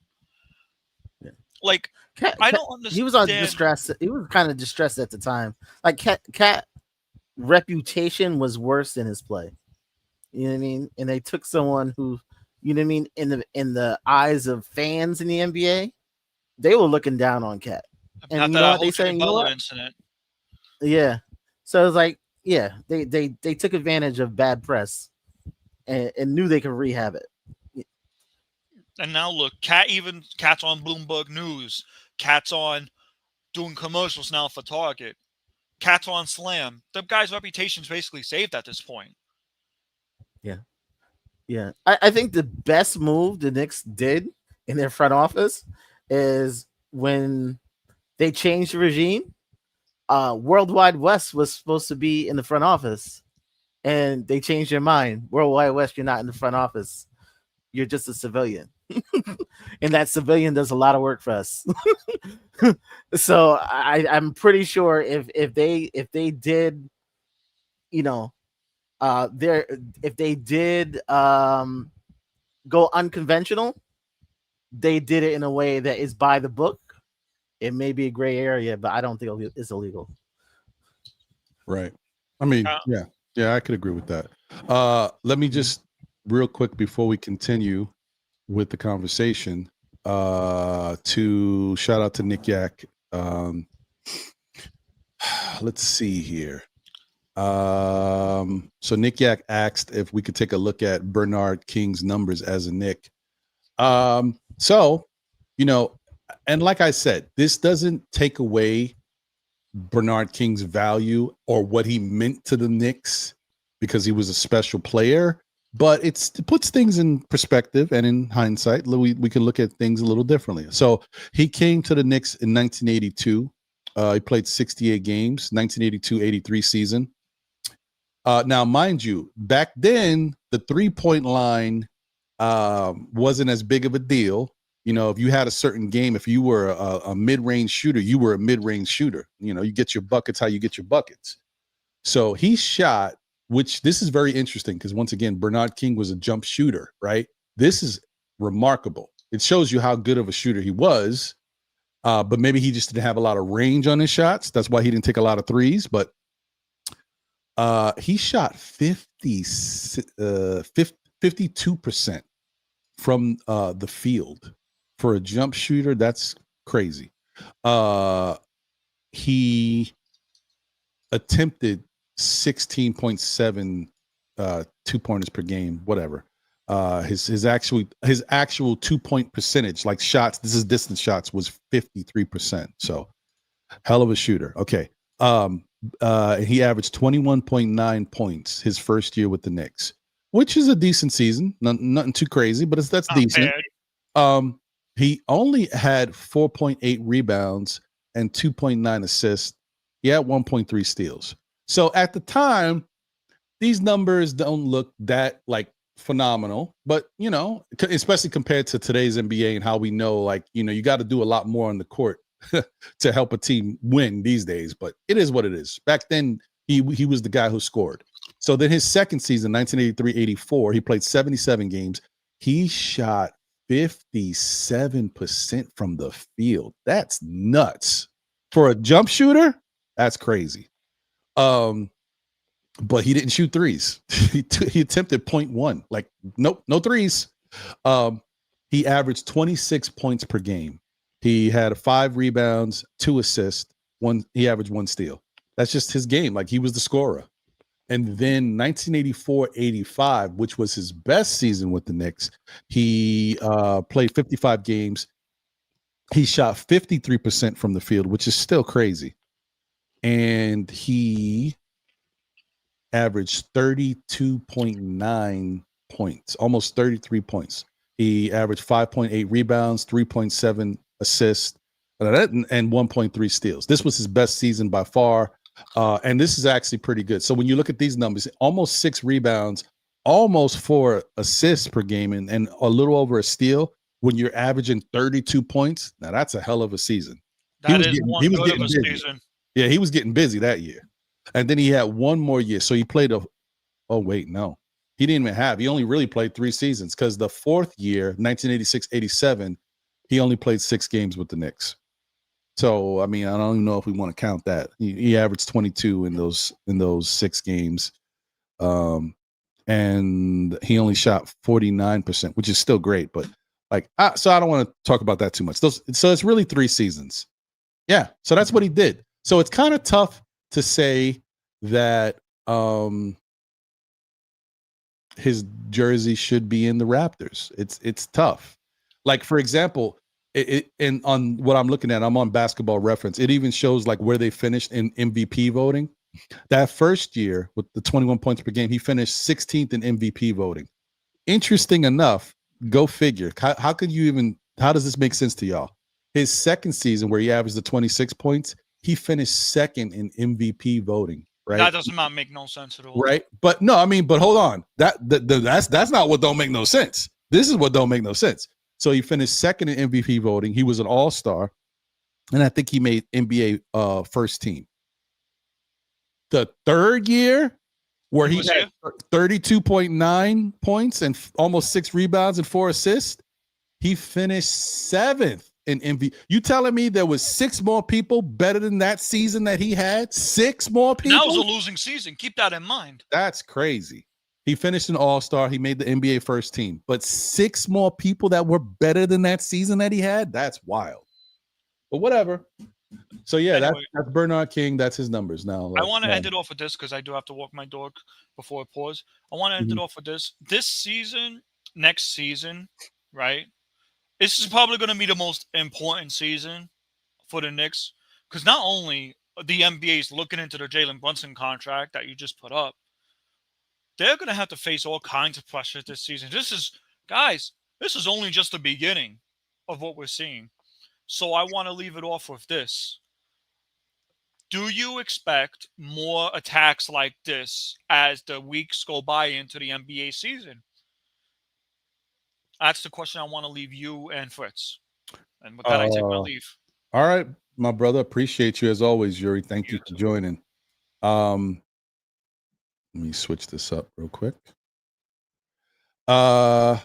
Speaker 6: Yeah. Like, I don't understand.
Speaker 5: He was on distress. He was kind of distressed at the time. Like, Cat reputation was worse than his play. You know what I mean? And they took someone who, you know what I mean, in the eyes of fans in the NBA, they were looking down on Cat. And you know what they say? You know what?
Speaker 6: Incident.
Speaker 5: Yeah. So it's like, yeah, they took advantage of bad press and knew they could rehab it.
Speaker 6: And now look, Cat's on Bloomberg News. Cat's on doing commercials now for Target. Cat's on Slam. The guy's reputation's basically saved at this point.
Speaker 5: Yeah. Yeah. I think the best move the Knicks did in their front office is when they changed the regime. Worldwide West was supposed to be in the front office, and they changed their mind. Worldwide West, you're not in the front office. You're just a civilian. And that civilian does a lot of work for us. So I'm pretty sure if they did, if they did go unconventional, they did it in a way that is by the book. It may be a gray area, but I don't think it's illegal.
Speaker 1: Right. I mean, yeah, I could agree with that. Let me just real quick before we continue with the conversation, to shout out to Nick Yak. Let's see here. So Nick Yak asked if we could take a look at Bernard King's numbers as a Knick. So, And like I said, this doesn't take away Bernard King's value or what he meant to the Knicks because he was a special player, but it puts things in perspective, and in hindsight, we can look at things a little differently. So he came to the Knicks in 1982. He played 68 games, 1982-83 season. Now, mind you, back then, the three-point line wasn't as big of a deal. You know, if you had a certain game, if you were a mid-range shooter, you were a mid-range shooter. You know, you get your buckets how you get your buckets. So he shot, which this is very interesting because once again, Bernard King was a jump shooter, right? This is remarkable. It shows you how good of a shooter he was, but maybe he just didn't have a lot of range on his shots. That's why he didn't take a lot of threes, but he shot 52% from the field. For a jump shooter, that's crazy. He attempted 16.7 2-pointers per game, whatever. His actual 2-point percentage, like shots, this is distance shots, was 53%. So hell of a shooter. Okay. He averaged 21.9 points his first year with the Knicks, which is a decent season. Nothing too crazy, but that's decent.
Speaker 6: Bad.
Speaker 1: He only had 4.8 rebounds and 2.9 assists. He had 1.3 steals. So at the time, these numbers don't look that like phenomenal, but you know, especially compared to today's NBA and how we know, like, you know, you got to do a lot more on the court to help a team win these days. But it is what it is. Back then, he was the guy who scored. So then his second season, 1983-84, he played 77 games. He shot 57% from the field. That's nuts. For a jump shooter, that's crazy. But he didn't shoot threes. he attempted 0.1. Like, nope, no threes. He averaged 26 points per game. He had 5 rebounds, 2 assists, he averaged 1 steal. That's just his game. Like, he was the scorer. And then 1984-85, which was his best season with the Knicks, he played 55 games. He shot 53% from the field, which is still crazy. And he averaged 32.9 points, almost 33 points. He averaged 5.8 rebounds, 3.7 assists, and 1.3 steals. This was his best season by far. And this is actually pretty good. So when you look at these numbers, almost 6 rebounds, almost 4 assists per game, and a little over a steal when you're averaging 32 points. Now that's a hell of a season.
Speaker 6: That is one good of a season.
Speaker 1: Yeah, he was getting busy that year. And then he had one more year. So he played he didn't even have. He only really played 3 seasons because the fourth year, 1986-87, he only played 6 games with the Knicks. So, I mean, I don't even know if we want to count that. He averaged 22 in those 6 games. And he only shot 49%, which is still great. But so I don't want to talk about that too much. So it's really 3 seasons. Yeah. So that's what he did. So it's kind of tough to say that his jersey should be in the Raptors. It's tough. Like, for example, and on what I'm looking at, I'm on Basketball Reference. It even shows like where they finished in MVP voting. That first year with the 21 points per game, he finished 16th in MVP voting. Interesting enough, go figure. How does this make sense to y'all? His second season where he averaged the 26 points, he finished second in MVP voting. Right?
Speaker 6: That does not make no sense at all.
Speaker 1: Right? But no, I mean, but hold on. That's not what don't make no sense. This is what don't make no sense. So he finished second in MVP voting. He was an all-star. And I think he made NBA first team. The third year where he had 32.9 points and almost 6 rebounds and 4 assists, he finished 7th in MVP. You telling me there was 6 more people better than that season that he had? 6 more people?
Speaker 6: That was a losing season. Keep that in mind.
Speaker 1: That's crazy. He finished an all-star. He made the NBA first team. But 6 more people that were better than that season that he had? That's wild. But whatever. So, yeah, anyway, that's Bernard King. That's his numbers now.
Speaker 6: I want to end it off with this because I do have to walk my dog before I pause. I want to end it off with this. This season, next season, right? this is probably going to be the most important season for the Knicks because not only the NBA is looking into the Jalen Brunson contract that you just put up, they're going to have to face all kinds of pressure this season. Guys, this is only just the beginning of what we're seeing. So I want to leave it off with this. Do you expect more attacks like this as the weeks go by into the NBA season? That's the question I want to leave you and Fritz. And with that, I take my leave.
Speaker 1: All right, my brother. Appreciate you as always, Yuri. Thank you for joining. Let me switch this up real quick. I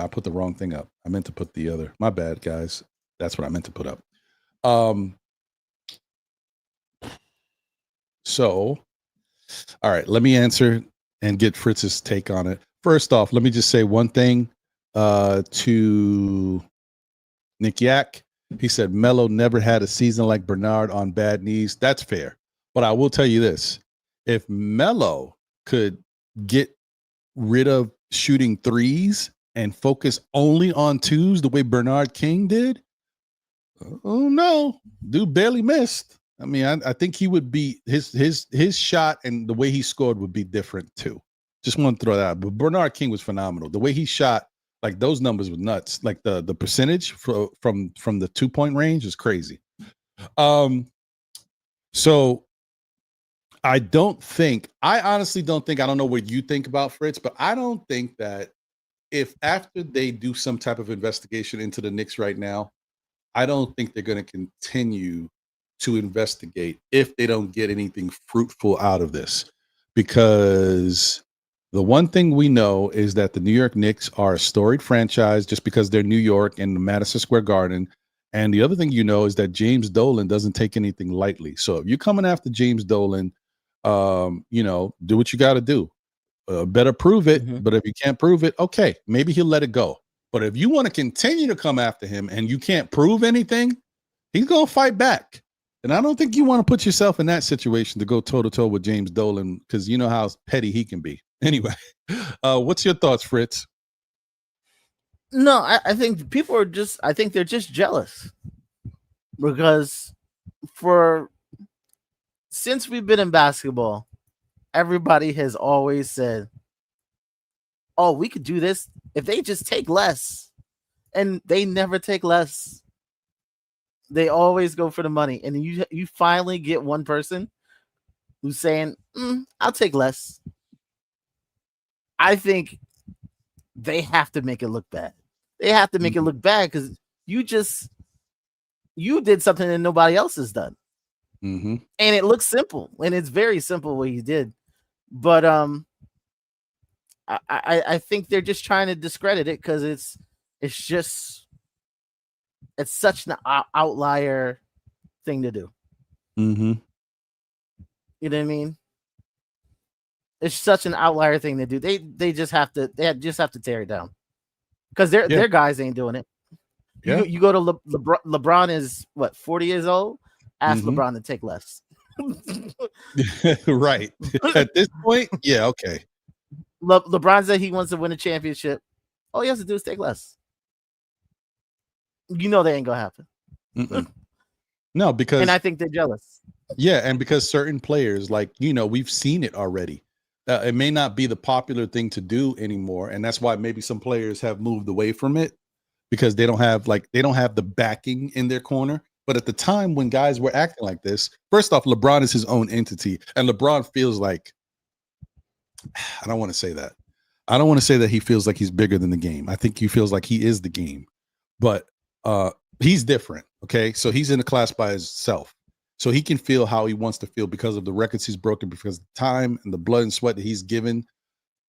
Speaker 1: put the wrong thing up. I meant to put the other. My bad, guys. That's what I meant to put up. So, all right, let me answer and get Fritz's take on it. First off, let me just say one thing to Nick Yak. He said Melo never had a season like Bernard on bad knees. That's fair. But I will tell you this. If Melo could get rid of shooting threes and focus only on twos the way Bernard King did, oh no, dude barely missed. I mean, I think he would be his shot and the way he scored would be different too. Just want to throw that out. But Bernard King was phenomenal. The way he shot, like those numbers were nuts. Like the percentage from the 2-point range is crazy. So I honestly don't think, I don't know what you think about Fritz, but I don't think that if after they do some type of investigation into the Knicks right now, I don't think they're going to continue to investigate if they don't get anything fruitful out of this. Because the one thing we know is that the New York Knicks are a storied franchise just because they're New York and the Madison Square Garden. And the other thing you know is that James Dolan doesn't take anything lightly. So if you're coming after James Dolan, do what you got to do. Better prove it. Mm-hmm. But if you can't prove it, okay, maybe he'll let it go. But if you want to continue to come after him and you can't prove anything, he's going to fight back. And I don't think you want to put yourself in that situation to go toe-to-toe with James Dolan because you know how petty he can be. Anyway, what's your thoughts, Fritz?
Speaker 5: No, I think people are I think they're just jealous because since we've been in basketball, everybody has always said, oh, we could do this if they just take less. And they never take less. They always go for the money. And you finally get one person who's saying, I'll take less. I think they have to make it look bad. They have to make it look bad because you did something that nobody else has done.
Speaker 1: Mm-hmm. And
Speaker 5: it looks simple. And it's very simple what he did. But I think they're just trying to discredit it because it's such an outlier thing to do.
Speaker 1: Mm-hmm.
Speaker 5: You know what I mean? It's such an outlier thing to do. They just have to tear it down because their guys ain't doing it.
Speaker 1: Yeah.
Speaker 5: You go to LeBron is what 40 years old. Ask LeBron to take less.
Speaker 1: Right. At this point, yeah, okay.
Speaker 5: LeBron said he wants to win a championship. All he has to do is take less. You know that ain't gonna happen.
Speaker 1: No, because
Speaker 5: and I think they're jealous.
Speaker 1: Yeah, and because certain players, we've seen it already. It may not be the popular thing to do anymore, and that's why maybe some players have moved away from it because they don't have the backing in their corner. But at the time when guys were acting like this, first off, LeBron is his own entity, and LeBron feels like I don't want to say that. I don't want to say that he feels like he's bigger than the game. I think he feels like he is the game, but he's different. Okay, so he's in a class by himself. So he can feel how he wants to feel because of the records he's broken, because of the time and the blood and sweat that he's given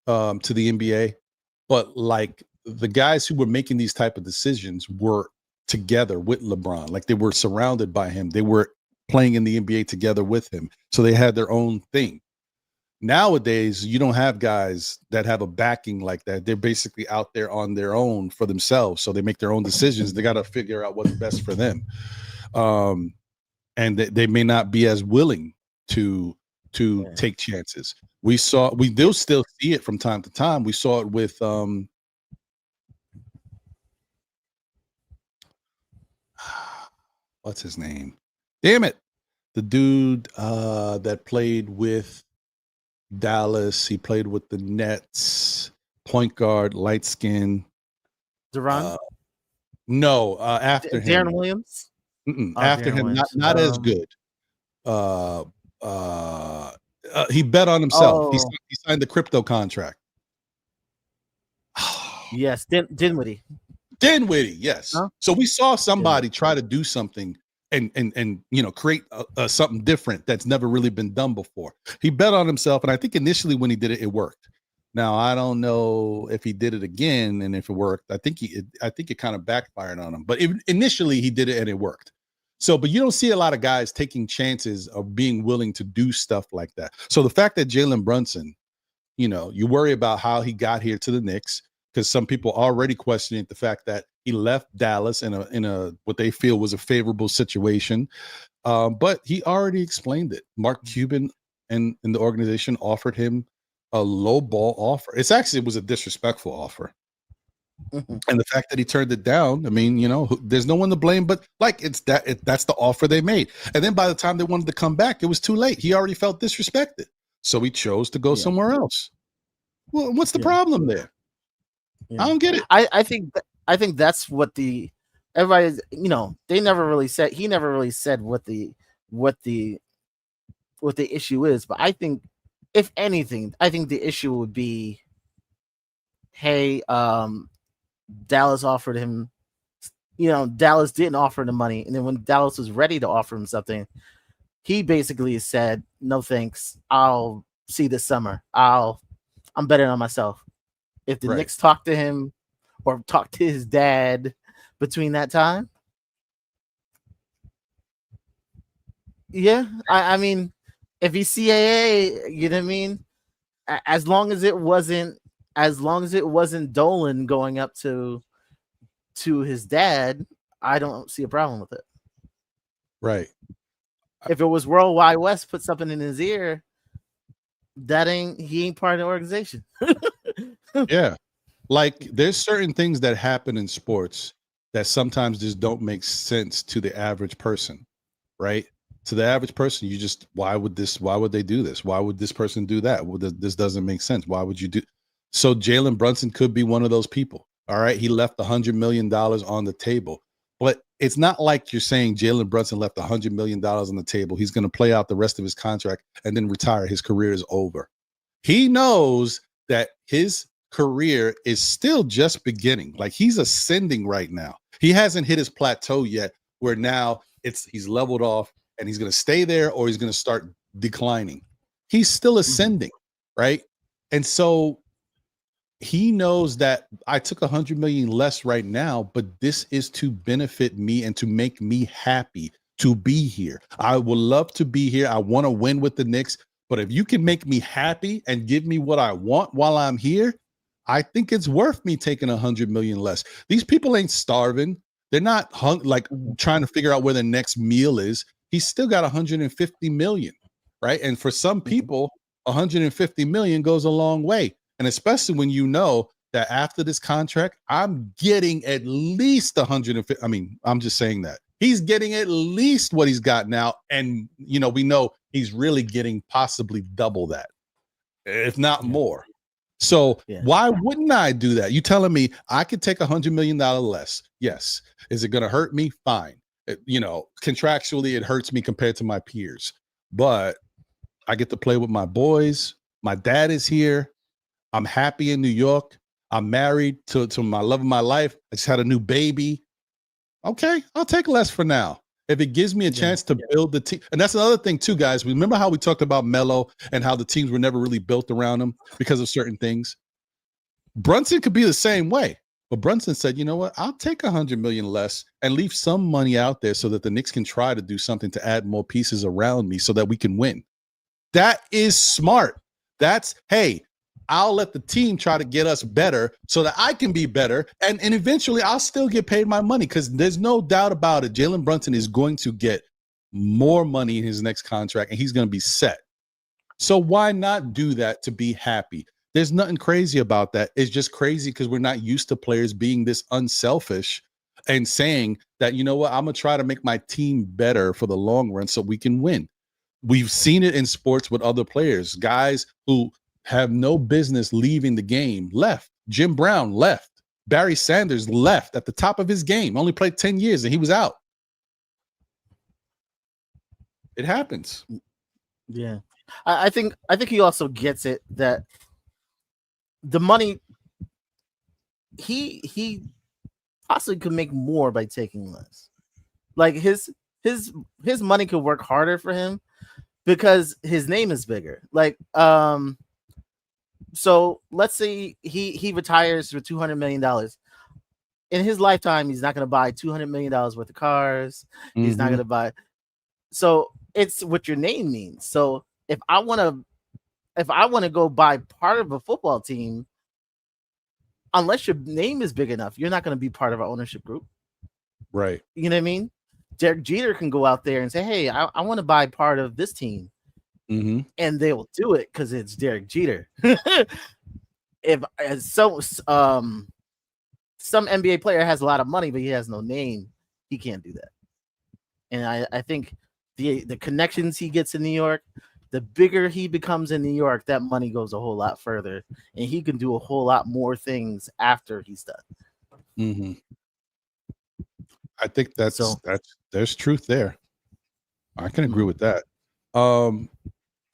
Speaker 1: to the NBA. But like the guys who were making these type of decisions were together with LeBron. Like they were surrounded by him. They were playing in the NBA together with him. So they had their own thing. Nowadays, you don't have guys that have a backing like that. They're basically out there on their own for themselves. So they make their own decisions. They got to figure out what's best for them. And they may not be as willing to take chances. We do still see it from time to time. We saw it with what's his name? Damn it. The dude that played with Dallas. He played with the Nets. Point guard, light skin.
Speaker 5: Duran?
Speaker 1: No, after him.
Speaker 5: Darren Williams?
Speaker 1: After
Speaker 5: Darren
Speaker 1: him,
Speaker 5: Williams.
Speaker 1: not as good. He bet on himself. He signed the crypto contract.
Speaker 5: Yes, Dinwiddie.
Speaker 1: Dinwiddie, yes. Huh? So we saw somebody try to do something and create something different that's never really been done before. He bet on himself, and I think initially when he did it, it worked. Now I don't know if he did it again and if it worked. I think it kind of backfired on him. But initially he did it and it worked. So, but you don't see a lot of guys taking chances of being willing to do stuff like that. So the fact that Jalen Brunson, you worry about how he got here to the Knicks, because some people already questioning the fact that he left Dallas in a what they feel was a favorable situation. But he already explained it. Mark Cuban and the organization offered him a low ball offer. It was a disrespectful offer. And the fact that he turned it down, I mean, there's no one to blame, but that's the offer they made. And then by the time they wanted to come back, it was too late. He already felt disrespected. So he chose to go somewhere else. Well, what's the problem there? I don't get it.
Speaker 5: I think that's what everybody, they never really said, he never really said what the issue is. But I think, if anything, I think the issue would be, hey, Dallas offered him, Dallas didn't offer the money. And then when Dallas was ready to offer him something, he basically said, no, thanks. I'll see this summer. I'm betting on myself. If the Knicks talk to him or talk to his dad between that time. Yeah. I mean, if he's CAA, you know what I mean? As long as it wasn't Dolan going up to his dad, I don't see a problem with it.
Speaker 1: Right.
Speaker 5: If it was Worldwide West put something in his ear, he ain't part of the organization.
Speaker 1: Yeah. Like there's certain things that happen in sports that sometimes just don't make sense to the average person, right? To the average person, why would they do this? Why would this person do that? Well, this doesn't make sense. Why would you do? So Jalen Brunson could be one of those people. All right. He left $100 million on the table, but it's not like you're saying Jalen Brunson left $100 million on the table. He's going to play out the rest of his contract and then retire. His career is over. He knows that his career is still just beginning. Like he's ascending right now. He hasn't hit his plateau yet where now he's leveled off and he's going to stay there or he's going to start declining. He's still ascending, right? And so he knows that I took $100 million less right now, but this is to benefit me and to make me happy to be here. I would love to be here. I want to win with the Knicks, but if you can make me happy and give me what I want while I'm here, I think it's worth me taking $100 million less. These people ain't starving. They're not trying to figure out where the next meal is. He's still got $150 million, right? And for some people, $150 million goes a long way. And especially when you know that after this contract, I'm getting at least 150. I mean, I'm just saying that he's getting at least what he's got now. And, we know he's really getting possibly double that, if not more. So why wouldn't I do that? You telling me I could take $100 million less? Yes. Is it going to hurt me? Fine. Contractually, it hurts me compared to my peers, but I get to play with my boys. My dad is here. I'm happy in New York. I'm married to my love of my life. I just had a new baby. Okay. I'll take less for now. If it gives me a chance to build the team. And that's another thing too, guys. Remember how we talked about Melo and how the teams were never really built around him because of certain things? Brunson could be the same way. But Brunson said, you know what? I'll take $100 million less and leave some money out there so that the Knicks can try to do something to add more pieces around me so that we can win. That is smart. That's, hey, I'll let the team try to get us better so that I can be better. And eventually I'll still get paid my money because there's no doubt about it. Jalen Brunson is going to get more money in his next contract and he's going to be set. So why not do that to be happy? There's nothing crazy about that. It's just crazy because we're not used to players being this unselfish and saying that, you know what, I'm going to try to make my team better for the long run so we can win. We've seen it in sports with other players, guys who have no business leaving the game left. Jim Brown left. Barry Sanders left at the top of his game, only played 10 years and he was out. It happens.
Speaker 5: Yeah. I think he also gets it that the money he possibly could make more by taking less. Like his money could work harder for him because his name is bigger. Like so let's say he retires for $200 million. In his lifetime, he's not going to buy $200 million worth of cars. He's not going to buy. So it's what your name means. So if I want to go buy part of a football team, unless your name is big enough, you're not going to be part of our ownership group.
Speaker 1: Right.
Speaker 5: You know what I mean? Derek Jeter can go out there and say, hey, I want to buy part of this team. And they will do it because it's Derek Jeter. If some NBA player has a lot of money, but he has no name, he can't do that. And I think the connections he gets in New York, the bigger he becomes in New York, that money goes a whole lot further, and he can do a whole lot more things after he's done.
Speaker 1: I think there's truth there. I can agree with that.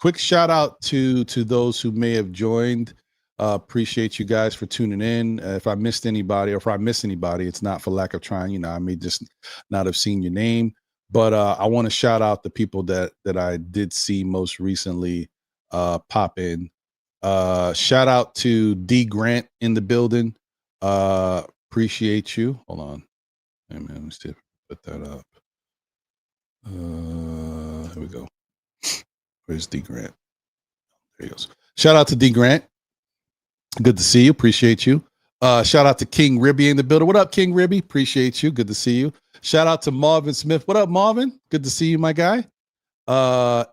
Speaker 1: Quick shout out to those who may have joined. Appreciate you guys for tuning in. If I missed anybody, or if I miss anybody, it's not for lack of trying. You know, I may just not have seen your name, but I want to shout out the people that I did see most recently pop in. Shout out to D Grant in the building. Appreciate you. Hold on. Hey man, let me see if I put that up. Here we go. Where's D Grant? There he goes. Shout out to D Grant. Good to see you. Appreciate you. Shout out to King Ribby in the building. What up, King Ribby? Appreciate you. Good to see you. Shout out to Marvin Smith. What up, Marvin? Good to see you, my guy.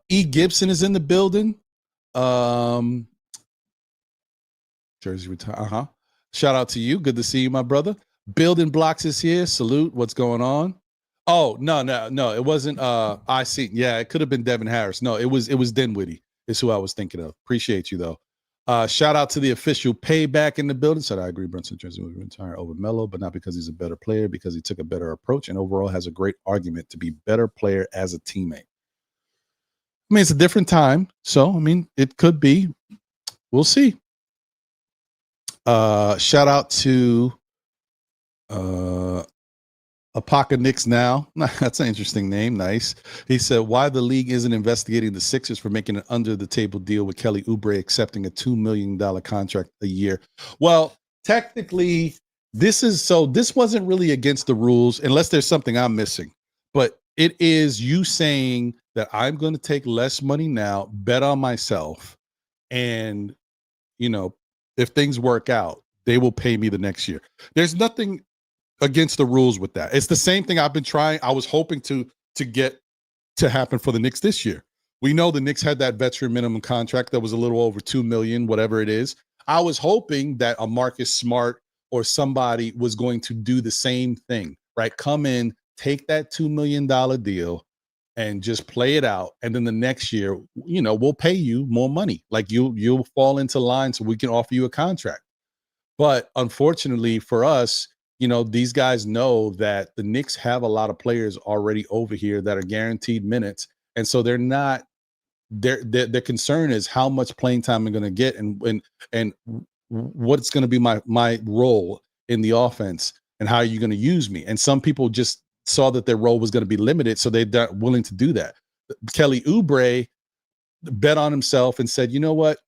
Speaker 1: E. Gibson is in the building. Jersey retire. Shout out to you. Good to see you, my brother. Building Blocks is here. Salute. What's going on? Oh, no. It wasn't I see. Yeah, it could have been Devin Harris. No, it was Dinwiddie is who I was thinking of. Appreciate you though. Shout out to the official Payback in the building. Said I agree Brunson Johnson would retire over Melo, but not because he's a better player, because he took a better approach and overall has a great argument to be better player as a teammate. I mean, it's a different time, so I mean, it could be. We'll see. Shout out to Apaka Knicks now. That's an interesting name. Nice. He said, why the league isn't investigating the Sixers for making an under the table deal with Kelly Oubre accepting a $2 million contract a year. Well, technically, this wasn't really against the rules unless there's something I'm missing. But it is you saying that I'm going to take less money now, bet on myself, and, you know, if things work out, they will pay me the next year. There's nothing against the rules with that. It's the same thing I've been trying. I was hoping to get to happen for the Knicks this year. We know the Knicks had that veteran minimum contract that was a little over $2 million, whatever it is. I was hoping that a Marcus Smart or somebody was going to do the same thing, right? Come in, take that $2 million deal and just play it out. And then the next year, you know, we'll pay you more money. Like you'll fall into line so we can offer you a contract. But unfortunately for us, you know, these guys know that the Knicks have a lot of players already over here that are guaranteed minutes. And so they're not, their concern is how much playing time I'm going to get and what's going to be my role in the offense and how are you going to use me. And some people just saw that their role was going to be limited, so they're not willing to do that. Kelly Oubre bet on himself and said, you know what,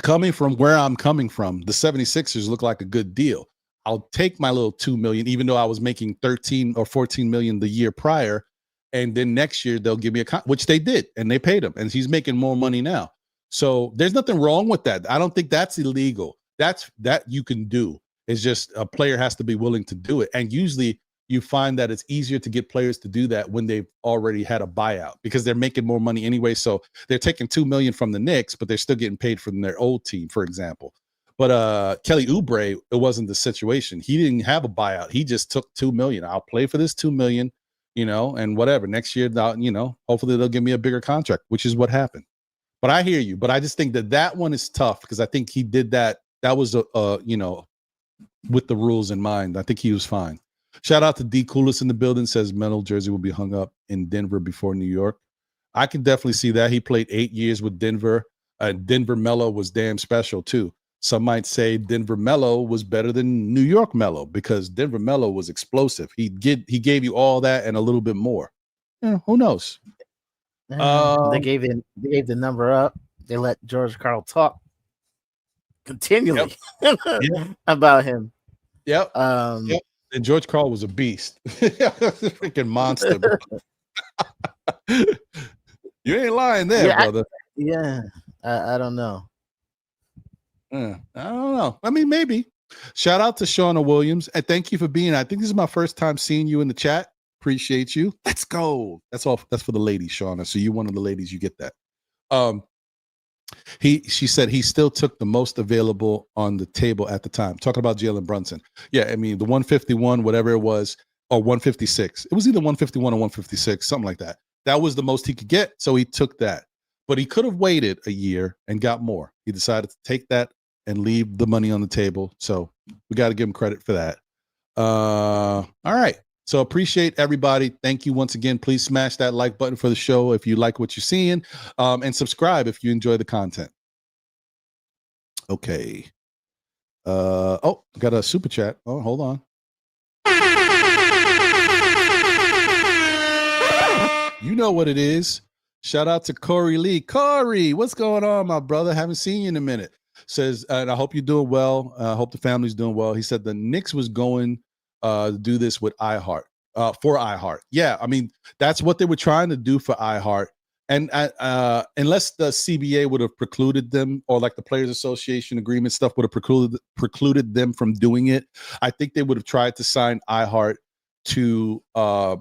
Speaker 1: coming from where I'm coming from, the 76ers look like a good deal. I'll take my little $2 million, even though I was making 13 or 14 million the year prior. And then next year they'll give me which they did, and they paid him, and he's making more money now. So there's nothing wrong with that. I don't think that's illegal. That you can do. It's just a player has to be willing to do it. And usually you find that it's easier to get players to do that when they've already had a buyout because they're making more money anyway. So they're taking $2 million from the Knicks, but they're still getting paid from their old team, for example. But Kelly Oubre, it wasn't the situation. He didn't have a buyout. He just took $2 million. I'll play for this $2 million, and whatever. Next year, hopefully they'll give me a bigger contract, which is what happened. But I hear you. But I just think that one is tough because I think he did that. That was with the rules in mind. I think he was fine. Shout out to D Coolest in the building. Says Metal jersey will be hung up in Denver before New York. I can definitely see that. He played 8 years with Denver. Denver Melo was damn special too. Some might say Denver Melo was better than New York Melo because Denver Melo was explosive. He gave you all that and a little bit more. Who knows?
Speaker 5: They gave the number up. They let George Karl talk continually about him.
Speaker 1: Yep. And George Karl was a beast. Freaking monster. You ain't lying there, brother.
Speaker 5: I don't know.
Speaker 1: I don't know. I mean, maybe. Shout out to Shauna Williams. And thank you for being. I think this is my first time seeing you in the chat. Appreciate you. Let's go. That's all. That's for the ladies, Shauna. So you're one of the ladies. You get that. She said he still took the most available on the table at the time. Talking about Jalen Brunson. Yeah, I mean the 151, whatever it was, or 156. It was either 151 or 156, something like that. That was the most he could get, so he took that. But he could have waited a year and got more. He decided to take that and leave the money on the table. So we got to give him credit for that. All right. So appreciate everybody. Thank you once again. Please smash that like button for the show if you like what you're seeing, and subscribe if you enjoy the content. Okay. Got a super chat. Oh, hold on. You know what it is. Shout out to Corey Lee. Corey, what's going on, my brother? Haven't seen you in a minute. Says, and I hope you're doing well. I hope the family's doing well. He said the Knicks was going do this with iHeart, for iHeart. Yeah, I mean, that's what they were trying to do for iHeart. And unless the CBA would have precluded them, or like the Players Association agreement stuff would have precluded them from doing it, I think they would have tried to sign iHeart to a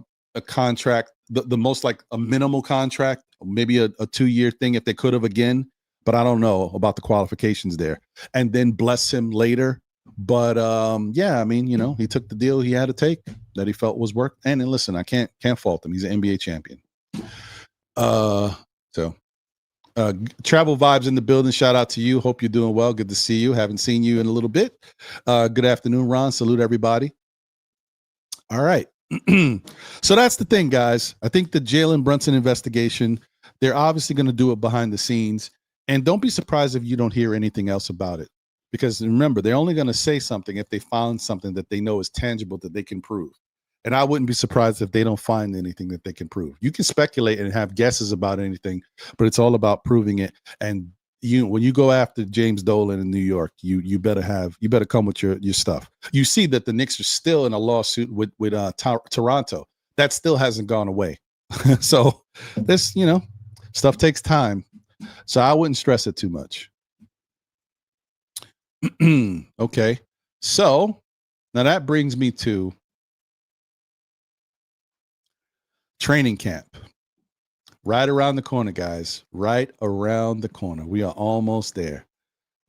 Speaker 1: contract, the most like a minimal contract, maybe a 2-year thing if they could have again. But I don't know about the qualifications there. And then bless him later. But yeah, I mean, he took the deal he had to take that he felt was worth. And then listen, I can't fault him. He's an NBA champion. Travel Vibes in the building. Shout out to you. Hope you're doing well. Good to see you. Haven't seen you in a little bit. Good afternoon, Ron. Salute everybody. All right. So that's the thing, guys. I think the Jalen Brunson investigation, they're obviously going to do it behind the scenes. And don't be surprised if you don't hear anything else about it. Because remember, they're only going to say something if they found something that they know is tangible that they can prove. And I wouldn't be surprised if they don't find anything that they can prove. You can speculate and have guesses about anything, but it's all about proving it. And when you go after James Dolan in New York, you better come with your stuff. You see that the Knicks are still in a lawsuit with Toronto. That still hasn't gone away. So this, stuff takes time. So I wouldn't stress it too much. Okay. So now that brings me to training camp. Right around the corner, guys. Right around the corner. We are almost there.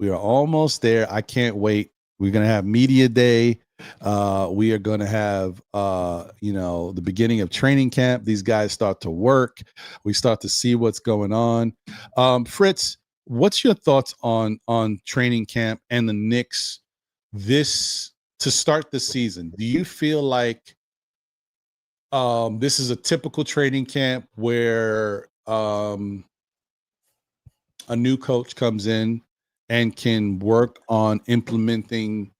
Speaker 1: I can't wait. We're going to have media day. We are going to have, the beginning of training camp. These guys start to work. We start to see what's going on. Fritz, what's your thoughts on training camp and the Knicks to start the season? Do you feel like this is a typical training camp where a new coach comes in and can work on implementing,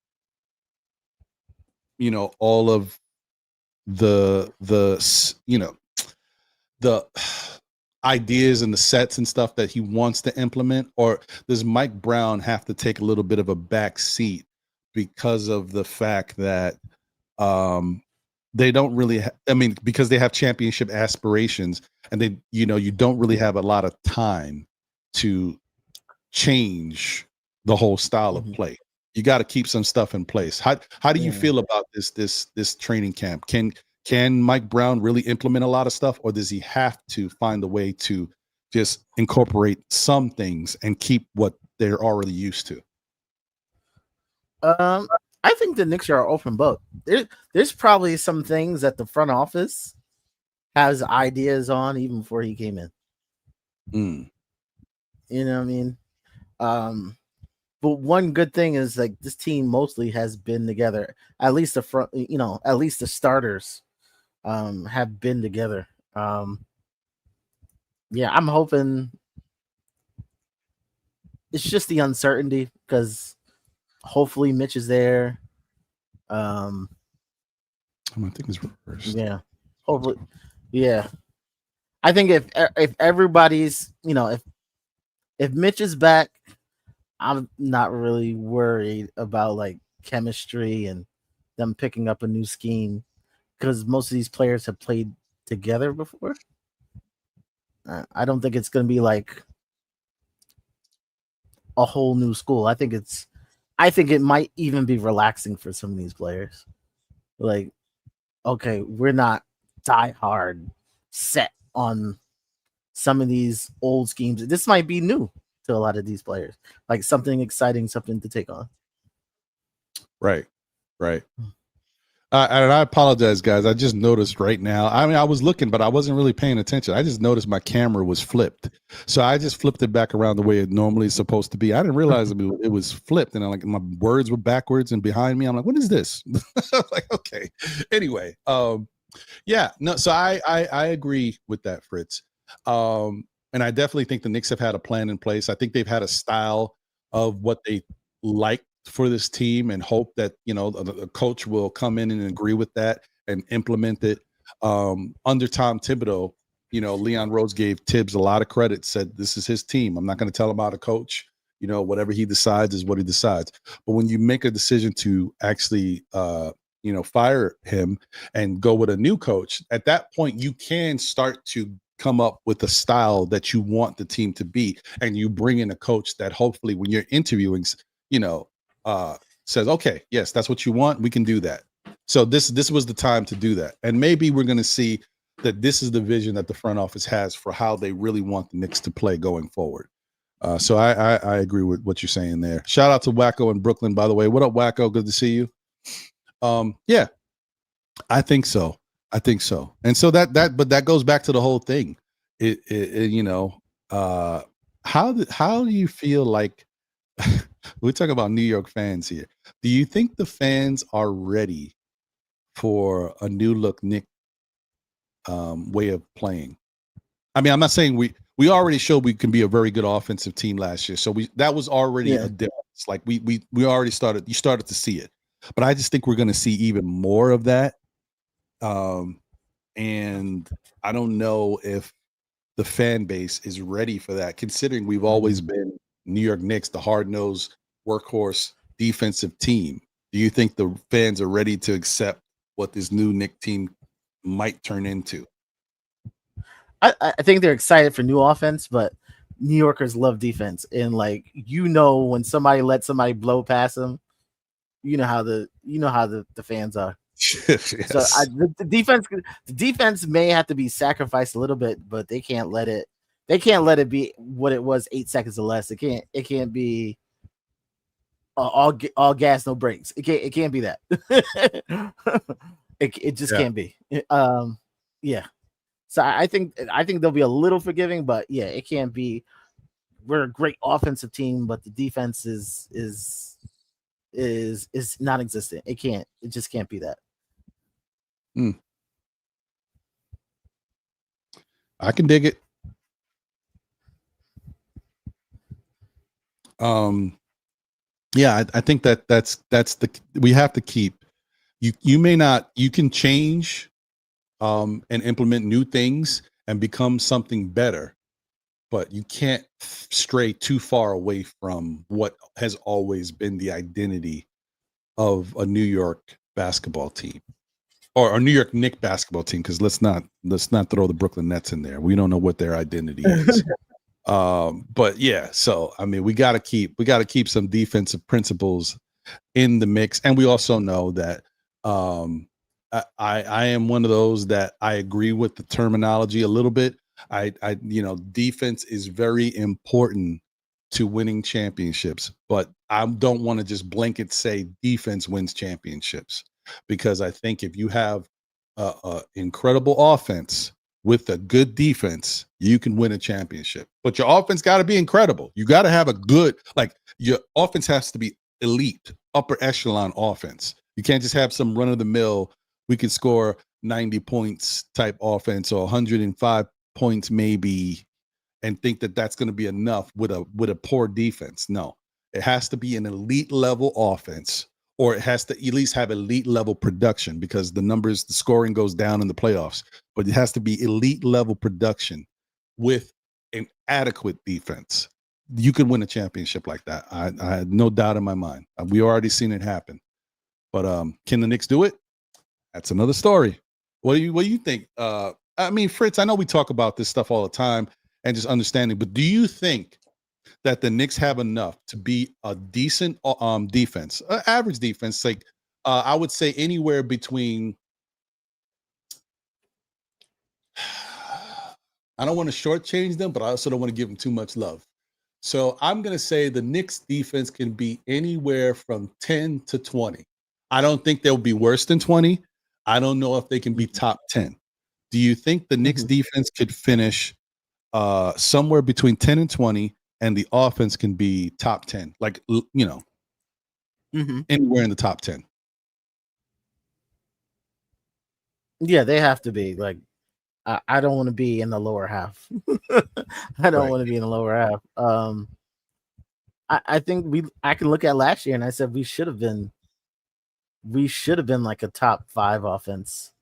Speaker 1: all of the ideas and the sets and stuff that he wants to implement? Or does Mike Brown have to take a little bit of a back seat because of the fact that they don't really because they have championship aspirations, and they, you don't really have a lot of time to change the whole style of play. You got to keep some stuff in place. How do you feel about this training camp? Can Mike Brown really implement a lot of stuff, or does he have to find a way to just incorporate some things and keep what they're already used to?
Speaker 5: I think the Knicks are an open book. There's probably some things that the front office has ideas on even before he came in. You know what I mean? But one good thing is like this team mostly has been together. At least the front, at least the starters have been together. Yeah, I'm hoping it's just the uncertainty because hopefully Mitch is there.
Speaker 1: I think it's reversed.
Speaker 5: Yeah, hopefully, yeah. I think if everybody's, if Mitch is back, I'm not really worried about like chemistry and them picking up a new scheme because most of these players have played together before. I don't think it's going to be like a whole new school. I think it might even be relaxing for some of these players. Like, okay, we're not die hard set on some of these old schemes. This might be new to a lot of these players, like something exciting, something to take on.
Speaker 1: Right. And I apologize, guys. I just noticed right now. I mean, I was looking, but I wasn't really paying attention. I just noticed my camera was flipped, so I just flipped it back around the way it normally is supposed to be. I didn't realize it was flipped, and my words were backwards and behind me. I'm like, what is this? I was like, okay. Anyway, yeah, no. So I agree with that, Fritz. And I definitely think the Knicks have had a plan in place. I think they've had a style of what they like for this team and hope that the coach will come in and agree with that and implement it. Under Tom Thibodeau, Leon Rose gave Tibbs a lot of credit, said this is his team. I'm not going to tell him how to coach. Whatever he decides is what he decides. But when you make a decision to actually fire him and go with a new coach, at that point you can start to come up with a style that you want the team to be, and you bring in a coach that hopefully when you're interviewing says, okay, yes, that's what you want, we can do that. So this was the time to do that, and maybe we're going to see that this is the vision that the front office has for how they really want the Knicks to play going forward. So I agree with what you're saying there. Shout out to Wacko in Brooklyn, by the way. What up, Wacko? Good to see you. Yeah, I think so. And so but that goes back to the whole thing. How do you feel like we're talking about New York fans here? Do you think the fans are ready for a new look Knick way of playing? I mean, I'm not saying we already showed we can be a very good offensive team last year, so that was already a difference. Like we already started. You started to see it, but I just think we're going to see even more of that. And I don't know if the fan base is ready for that, considering we've always been New York Knicks, the hard-nosed workhorse defensive team. Do you think the fans are ready to accept what this new Knick team might turn into?
Speaker 5: I think they're excited for new offense, but New Yorkers love defense. And when somebody lets somebody blow past them, you know how the fans are. Yes. So the defense may have to be sacrificed a little bit, but they can't let it be what it was 8 seconds or less. It can't be all gas, no brakes. It can't be that. it just can't be. Yeah. So I think they'll be a little forgiving, but yeah, it can't be. We're a great offensive team, but the defense is non-existent. It just can't be that.
Speaker 1: I can dig it. Yeah, I think that's we have to keep you may not, you can change and implement new things and become something better, but you can't stray too far away from what has always been the identity of a New York basketball team or a New York Knicks basketball team. Because let's not throw the Brooklyn Nets in there. We don't know what their identity is. But yeah, so I mean, we got to keep some defensive principles in the mix, and we also know that I am one of those that I agree with the terminology a little bit. Defense is very important to winning championships, but I don't want to just blanket say defense wins championships, because I think if you have a incredible offense with a good defense, you can win a championship. But your offense got to be incredible. You got to have a good, like, your offense has to be elite, upper echelon offense. You can't just have some run of the mill, we can score 90 points type offense or 105 points maybe, and think that that's going to be enough with a poor defense. No, it has to be an elite level offense, or it has to at least have elite level production, because the scoring goes down in the playoffs, but it has to be elite level production with an adequate defense. You can win a championship like that. I had no doubt in my mind. We already seen it happen, but can the Knicks do it? That's another story. What do you think? I mean, Fritz, I know we talk about this stuff all the time and just understanding, but do you think that the Knicks have enough to be a decent defense, average defense? Like, I would say anywhere between, I don't want to shortchange them, but I also don't want to give them too much love. So I'm going to say the Knicks defense can be anywhere from 10 to 20. I don't think they'll be worse than 20. I don't know if they can be top 10. Do you think the Knicks defense could finish somewhere between 10 and 20, and the offense can be top 10? Like, anywhere in the top 10.
Speaker 5: Yeah, they have to be. Like, I don't want to be in the lower half. I don't want to be in the lower half. I think I can look at last year and I said we should have been like a top 5 offense,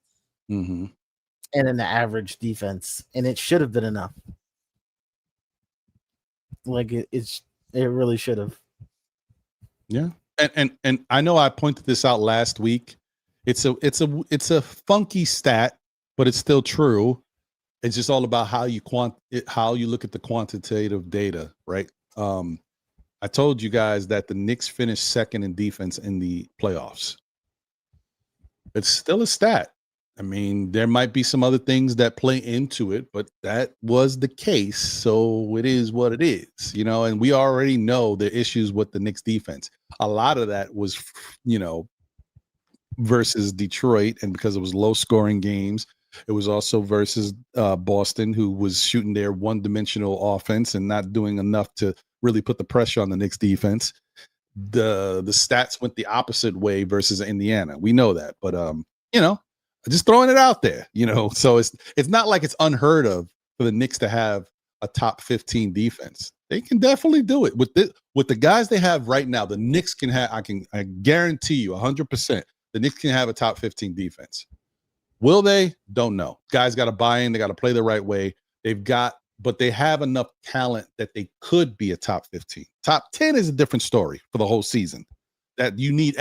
Speaker 5: and an average defense, and it should have been enough. Like, it really should have.
Speaker 1: Yeah, and I know I pointed this out last week. It's a funky stat, but it's still true. It's just all about how you look at the quantitative data, right? I told you guys that the Knicks finished second in defense in the playoffs. It's still a stat. I mean, there might be some other things that play into it, but that was the case. So it is what it is, and we already know the issues with the Knicks defense. A lot of that was, versus Detroit, and because it was low scoring games. It was also versus Boston, who was shooting their one-dimensional offense and not doing enough to really put the pressure on the Knicks defense. The stats went the opposite way versus Indiana. We know that, but just throwing it out there, So it's not like it's unheard of for the Knicks to have a top 15 defense. They can definitely do it with the guys they have right now. The Knicks can have. I guarantee you 100%. The Knicks can have a top 15 defense. Will they? Don't know. Guys got to buy in. They got to play the right way. But they have enough talent that they could be a top 15. Top 10 is a different story for the whole season. That you need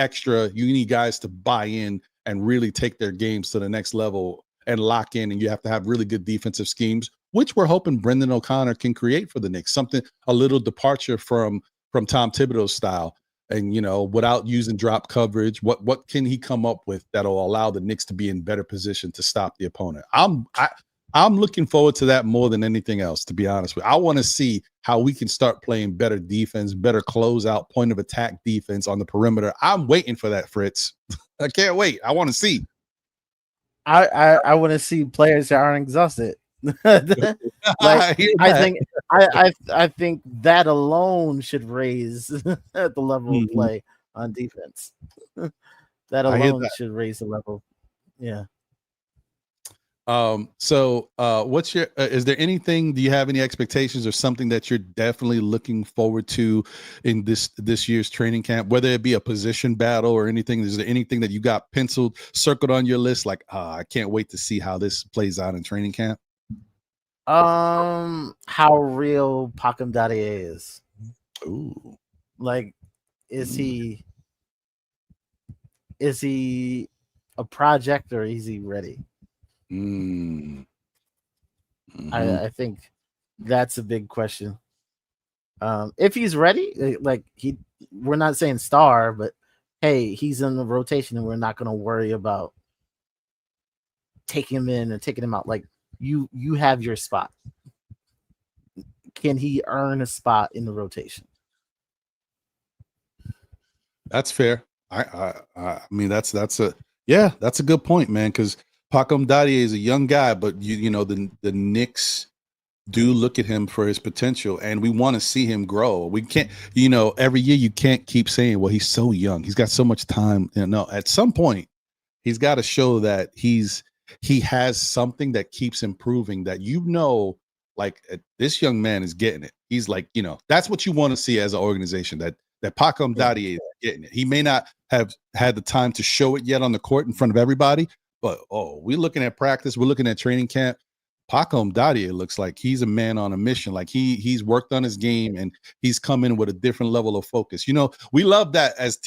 Speaker 1: guys to buy in and really take their games to the next level and lock in. And you have to have really good defensive schemes, which we're hoping Brendan O'Connor can create for the Knicks. Something, a little departure from Tom Thibodeau's style. And, without using drop coverage, what can he come up with that'll allow the Knicks to be in better position to stop the opponent? I'm looking forward to that more than anything else, to be honest with you. I want to see how we can start playing better defense, better closeout, point of attack defense on the perimeter. I'm waiting for that, Fritz. I can't wait. I want to see.
Speaker 5: I want to see players that aren't exhausted. I think that alone should raise the level of play on defense. That alone should raise the level. Yeah.
Speaker 1: So what's your is there anything, do you have any expectations or something that you're definitely looking forward to in this year's training camp, whether it be a position battle or anything? Is there anything that you got circled on your list, like I can't wait to see how this plays out in training camp?
Speaker 5: How real Pakem Dadier is.
Speaker 1: Ooh.
Speaker 5: Like, is he a project, or is he ready? I think that's a big question. If he's ready, we're not saying star, but hey, he's in the rotation and we're not going to worry about taking him in or taking him out. Like, you have your spot. can he earn a spot in the rotation?
Speaker 1: That's fair. I mean that's a good point, man. Because Pacom Dadie is a young guy, but you know the Knicks do look at him for his potential, and we want to see him grow. We can't, you know, every year you can't keep saying, well, he's so young, he's got so much time. You know, at some point he's got to show that he has something that keeps improving, that, you know, like this young man is getting it. He's like, you know, that's what you want to see as an organization, that Pacom Dadie is getting it. He may not have had the time to show it yet on the court in front of everybody, but we're looking at practice, we're looking at training camp. Pacom Dadie looks like he's a man on a mission. Like he's worked on his game, and he's come in with a different level of focus. You know, we love that as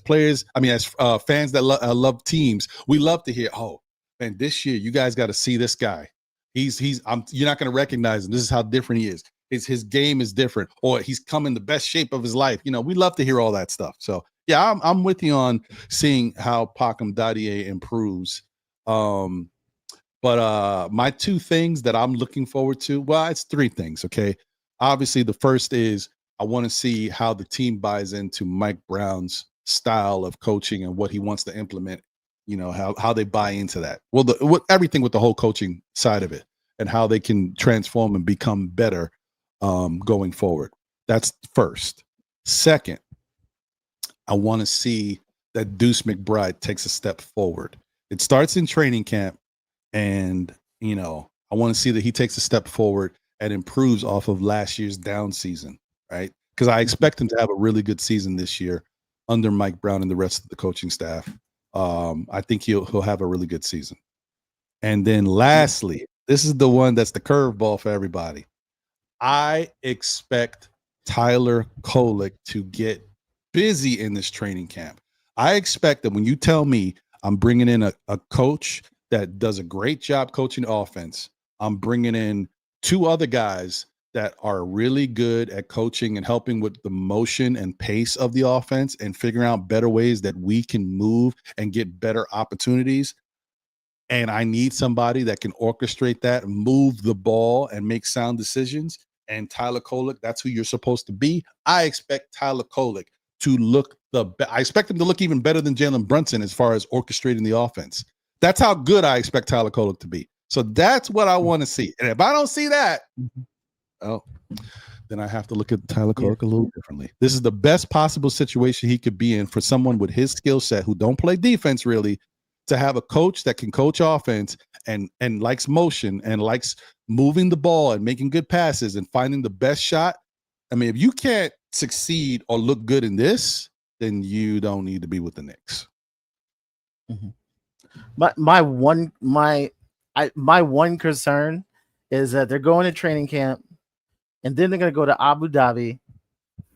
Speaker 1: players. I mean, as fans that love teams, we love to hear, oh man, this year you guys got to see this guy. You're not going to recognize him. This is how different he is. His game is different, or he's come in the best shape of his life. You know, we love to hear all that stuff. So yeah, I'm with you on seeing how Pacom Dadie improves. But my two things that I'm looking forward to, well, it's three things, okay? Obviously, the first is I want to see how the team buys into Mike Brown's style of coaching and what he wants to implement, you know, how they buy into that. Well, everything with the whole coaching side of it and how they can transform and become better going forward. That's first. Second, I want to see that Deuce McBride takes a step forward. It starts in training camp. And, you know, I want to see that he takes a step forward and improves off of last year's down season, right? Because I expect him to have a really good season this year under Mike Brown and the rest of the coaching staff. I think he'll have a really good season. And then lastly, this is the one that's the curveball for everybody. I expect Tyler Kolek to get busy in this training camp. I expect that when you tell me I'm bringing in a coach that does a great job coaching offense, I'm bringing in two other guys that are really good at coaching and helping with the motion and pace of the offense and figuring out better ways that we can move and get better opportunities. And I need somebody that can orchestrate that, move the ball, and make sound decisions. And Tyler Kolek, that's who you're supposed to be. I expect Tyler Kolek to look I expect him to look even better than Jalen Brunson as far as orchestrating the offense. That's how good I expect Tyler Kolek to be. So that's what I want to see. And if I don't see that, then I have to look at Tyler Kolek a little differently. This is the best possible situation he could be in for someone with his skill set who don't play defense really, to have a coach that can coach offense and likes motion and likes moving the ball and making good passes and finding the best shot. I mean, if you can't succeed or look good in this, then you don't need to be with the Knicks.
Speaker 5: Mm-hmm. My one concern is that they're going to training camp and then they're going to go to Abu Dhabi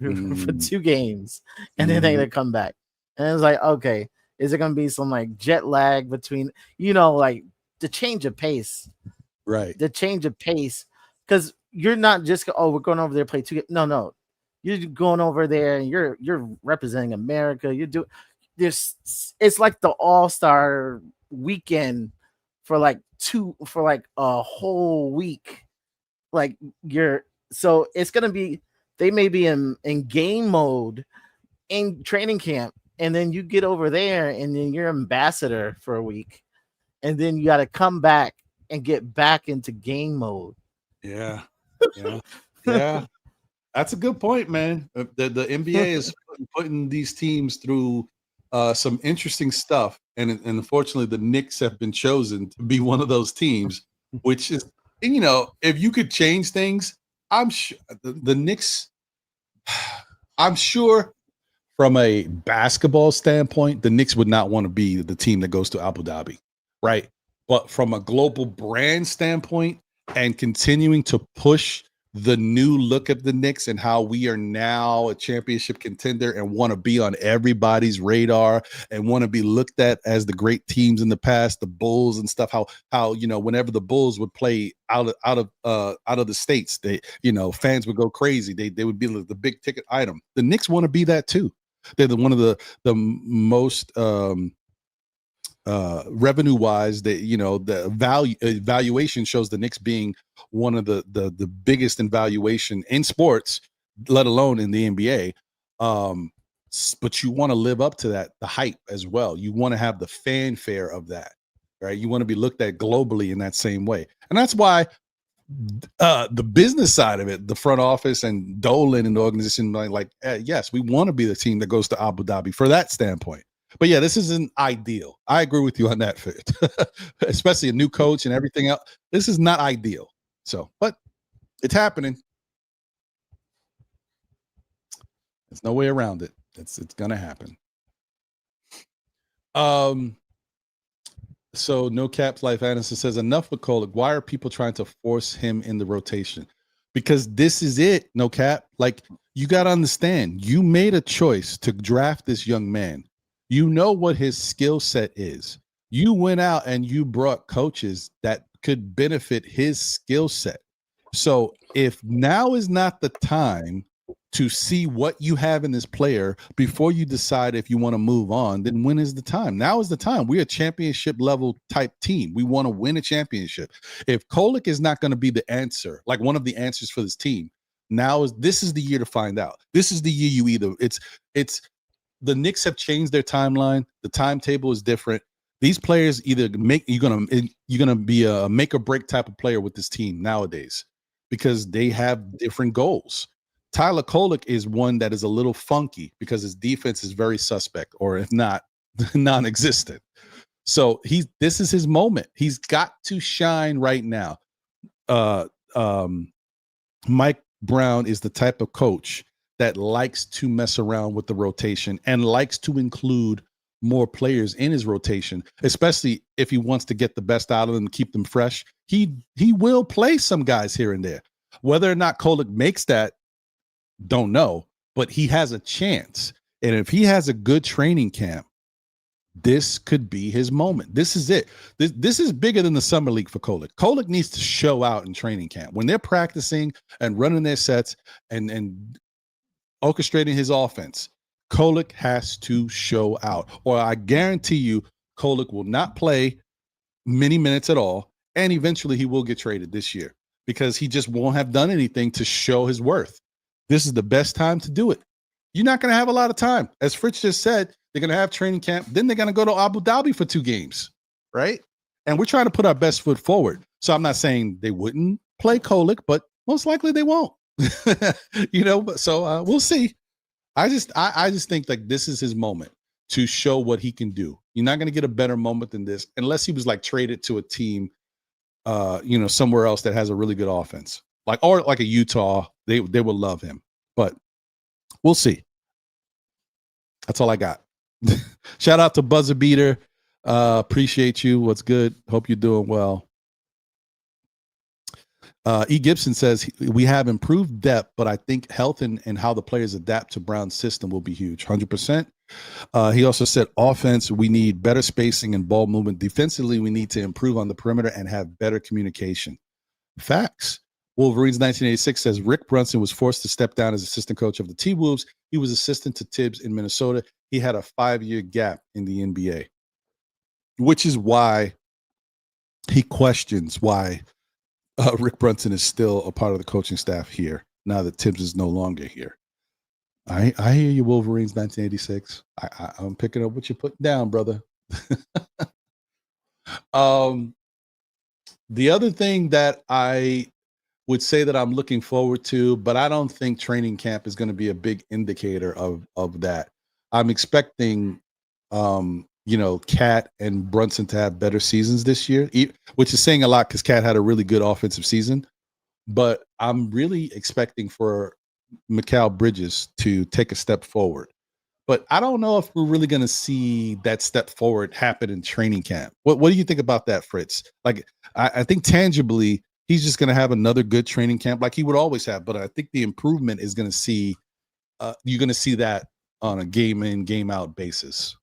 Speaker 5: for 2 games and then they're going to come back. And it's like, okay, is it going to be some like jet lag between, you know, like the change of pace,
Speaker 1: right? The
Speaker 5: change of pace, because you're not just we're going over there to play 2 games. No, you're going over there and you're representing America. It's like the All-Star weekend for like a whole week. Like so it's gonna be, they may be in game mode in training camp, and then you get over there and then you're ambassador for a week, and then you got to come back and get back into game mode.
Speaker 1: Yeah. That's a good point, man. The NBA is putting these teams through some interesting stuff, and unfortunately, the Knicks have been chosen to be one of those teams. Which is, you know, if you could change things, I'm sure the Knicks. I'm sure, from a basketball standpoint, the Knicks would not want to be the team that goes to Abu Dhabi, right? But from a global brand standpoint, and continuing to push the new look of the Knicks and how we are now a championship contender and want to be on everybody's radar and want to be looked at as the great teams in the past, the Bulls and stuff, how you know, whenever the Bulls would play out of the States, they, you know, fans would go crazy. They would be the big ticket item. The Knicks want to be that too. They're one of the most revenue wise, that the valuation shows the Knicks being one of the biggest in valuation in sports, let alone in the NBA. But you want to live up to that, the hype as well. You want to have the fanfare of that, right? You want to be looked at globally in that same way. And that's why the business side of it, the front office and Dolan and the organization, yes, we want to be the team that goes to Abu Dhabi for that standpoint. But yeah, this isn't ideal. I agree with you on that, Fit. Especially a new coach and everything else. This is not ideal. So, but it's happening. There's no way around it. It's gonna happen. So No Caps Life Anderson says, enough with Kolek. Why are people trying to force him in the rotation? Because this is it, No Cap. Like, you got to understand, you made a choice to draft this young man. You know what his skill set is. You went out and you brought coaches that could benefit his skill set. So if now is not the time to see what you have in this player before you decide if you want to move on, then when is the time? Now is the time. We're a championship level type team. We want to win a championship. If Kolek is not going to be the answer, like one of the answers for this team, this is the year to find out. This is the year you either it's the Knicks have changed their timeline. The timetable is different. These players either you're gonna be a make or break type of player with this team nowadays because they have different goals. Tyler Kolek is one that is a little funky because his defense is very suspect, or if not, non-existent. So this is his moment. He's got to shine right now. Mike Brown is the type of coach that likes to mess around with the rotation and likes to include more players in his rotation, especially if he wants to get the best out of them and keep them fresh. He will play some guys here and there. Whether or not Kolek makes that, don't know, but he has a chance. And if he has a good training camp, this could be his moment. This is it. This is bigger than the summer league for Kolek. Kolek needs to show out in training camp when they're practicing and running their sets and orchestrating his offense. Kolek has to show out, or I guarantee you Kolek will not play many minutes at all, and eventually he will get traded this year because he just won't have done anything to show his worth. This is the best time to do it. You're not going to have a lot of time. As Fritz just said, they're going to have training camp. Then they're going to go to Abu Dhabi for 2 games, right? And we're trying to put our best foot forward. So I'm not saying they wouldn't play Kolek, but most likely they won't. So we'll see. I just think like this is his moment to show what he can do. You're not going to get a better moment than this unless he was like traded to a team, somewhere else that has a really good offense, or like a Utah. They will love him, but we'll see. That's all I got. Shout out to Buzzer Beater. Appreciate you. What's good? Hope you're doing well. E. Gibson says we have improved depth, but I think health and how the players adapt to Brown's system will be huge. 100%. He also said offense, we need better spacing and ball movement. Defensively, we need to improve on the perimeter and have better communication. Facts. Wolverines 1986 says Rick Brunson was forced to step down as assistant coach of the T-Wolves. He was assistant to Tibbs in Minnesota. He had a 5-year gap in the NBA, which is why he questions why Rick Brunson is still a part of the coaching staff here now that Tibbs is no longer here. I hear you, Wolverines 1986. I'm picking up what you're putting down, brother. The other thing that I would say that I'm looking forward to, but I don't think training camp is going to be a big indicator of that. I'm expecting, Cat and Brunson to have better seasons this year, which is saying a lot because Cat had a really good offensive season. But I'm really expecting for Mikal Bridges to take a step forward. But I don't know if we're really going to see that step forward happen in training camp. What do you think about that, Fritz? Like, I think tangibly, he's just going to have another good training camp like he would always have. But I think the improvement is going to see, you're going to see that on a game in, game out basis.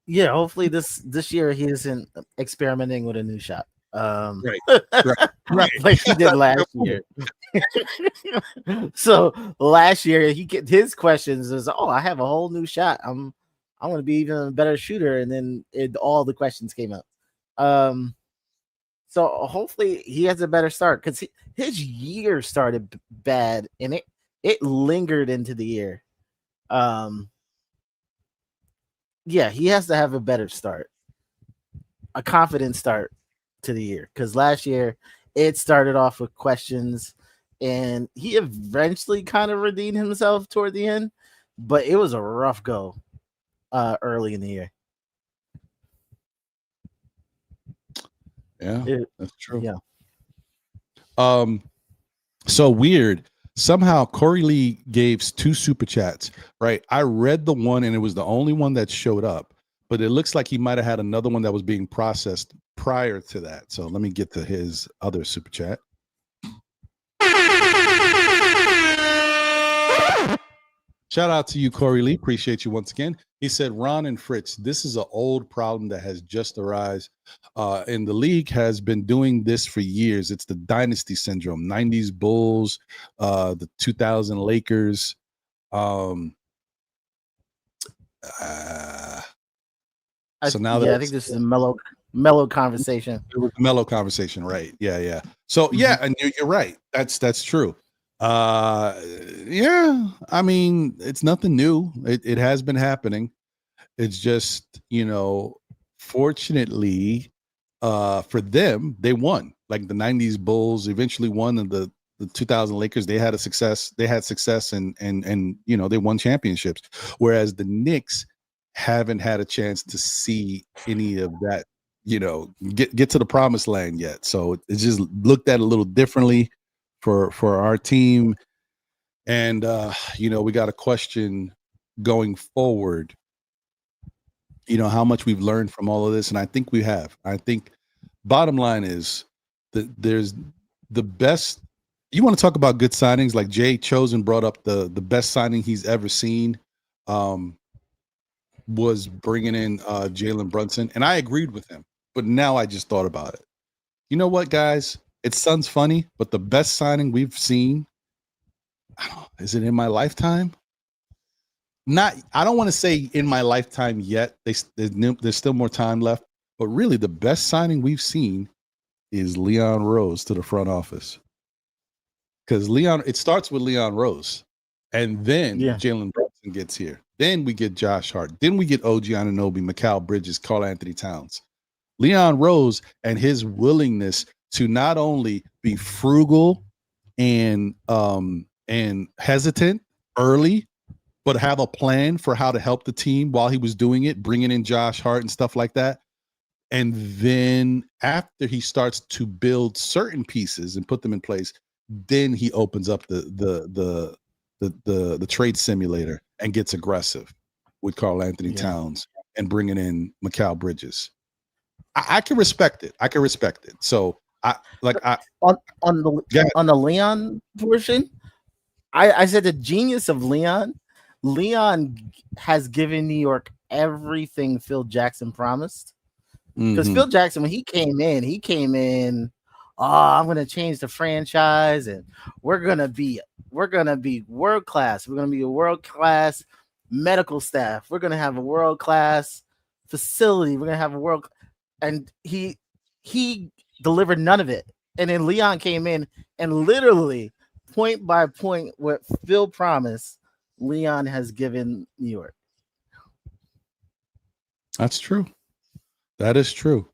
Speaker 5: Yeah, hopefully this year he isn't experimenting with a new shot.
Speaker 1: Right.
Speaker 5: Like he did last year. So last year his questions is, I have a whole new shot. I'm I want to be even a better shooter. And then all the questions came up. So hopefully he has a better start because his year started bad and it lingered into the year. Yeah, he has to have a better start, a confident start to the year, because last year it started off with questions and he eventually kind of redeemed himself toward the end, but it was a rough go early in the year.
Speaker 1: Yeah, that's true.
Speaker 5: Yeah.
Speaker 1: So weird. Somehow Corey Lee gave 2 super chats, right? I read the one and it was the only one that showed up, but it looks like he might have had another one that was being processed prior to that. So let me get to his other super chat. Shout out to you, Corey Lee. Appreciate you once again. He said, Ron and Fritz, this is an old problem that has just arisen. And the league has been doing this for years. It's the dynasty syndrome. 90s Bulls, the 2000 Lakers. So now
Speaker 5: I think this is a mellow conversation.
Speaker 1: It was a mellow conversation, right? Yeah. So yeah, and you're right. That's true. Yeah, I mean, it's nothing new. It has been happening. It's just, fortunately, for them, they won. Like the 90s Bulls eventually won, and the 2000 Lakers, they had success and they won championships. Whereas the Knicks haven't had a chance to see any of that, get to the promised land yet. So it's just looked at a little differently for our team. And we got a question going forward, how much we've learned from all of this. And I think we have. I think bottom line is that there's the best. You want to talk about good signings, like Jay Chosen brought up the best signing he's ever seen was bringing in Jalen Brunson. And I agreed with him. But now I just thought about it. You know what, guys? It sounds funny, but the best signing we've seen, is it in my lifetime? I don't want to say in my lifetime yet. There's still more time left. But really, the best signing we've seen is Leon Rose to the front office. Because it starts with Leon Rose. And then Jalen Brunson gets here. Then we get Josh Hart. Then we get OG Anunoby, Mikal Bridges, Karl Anthony Towns. Leon Rose and his willingness to not only be frugal and hesitant early, but have a plan for how to help the team while he was doing it, bringing in Josh Hart and stuff like that. And then after he starts to build certain pieces and put them in place, then he opens up the trade simulator and gets aggressive with Karl Anthony Towns and bringing in Mikal Bridges. I can respect it. So on
Speaker 5: the Leon portion, I said the genius of Leon has given New York everything Phil Jackson promised. Because Phil Jackson, when he came in, I'm going to change the franchise and we're going to be world class. We're going to be a world class medical staff. We're going to have a world class facility. We're going to have and he delivered none of it. And then Leon came in and literally point by point what Phil promised, Leon has given New York.
Speaker 1: That's true. That is true.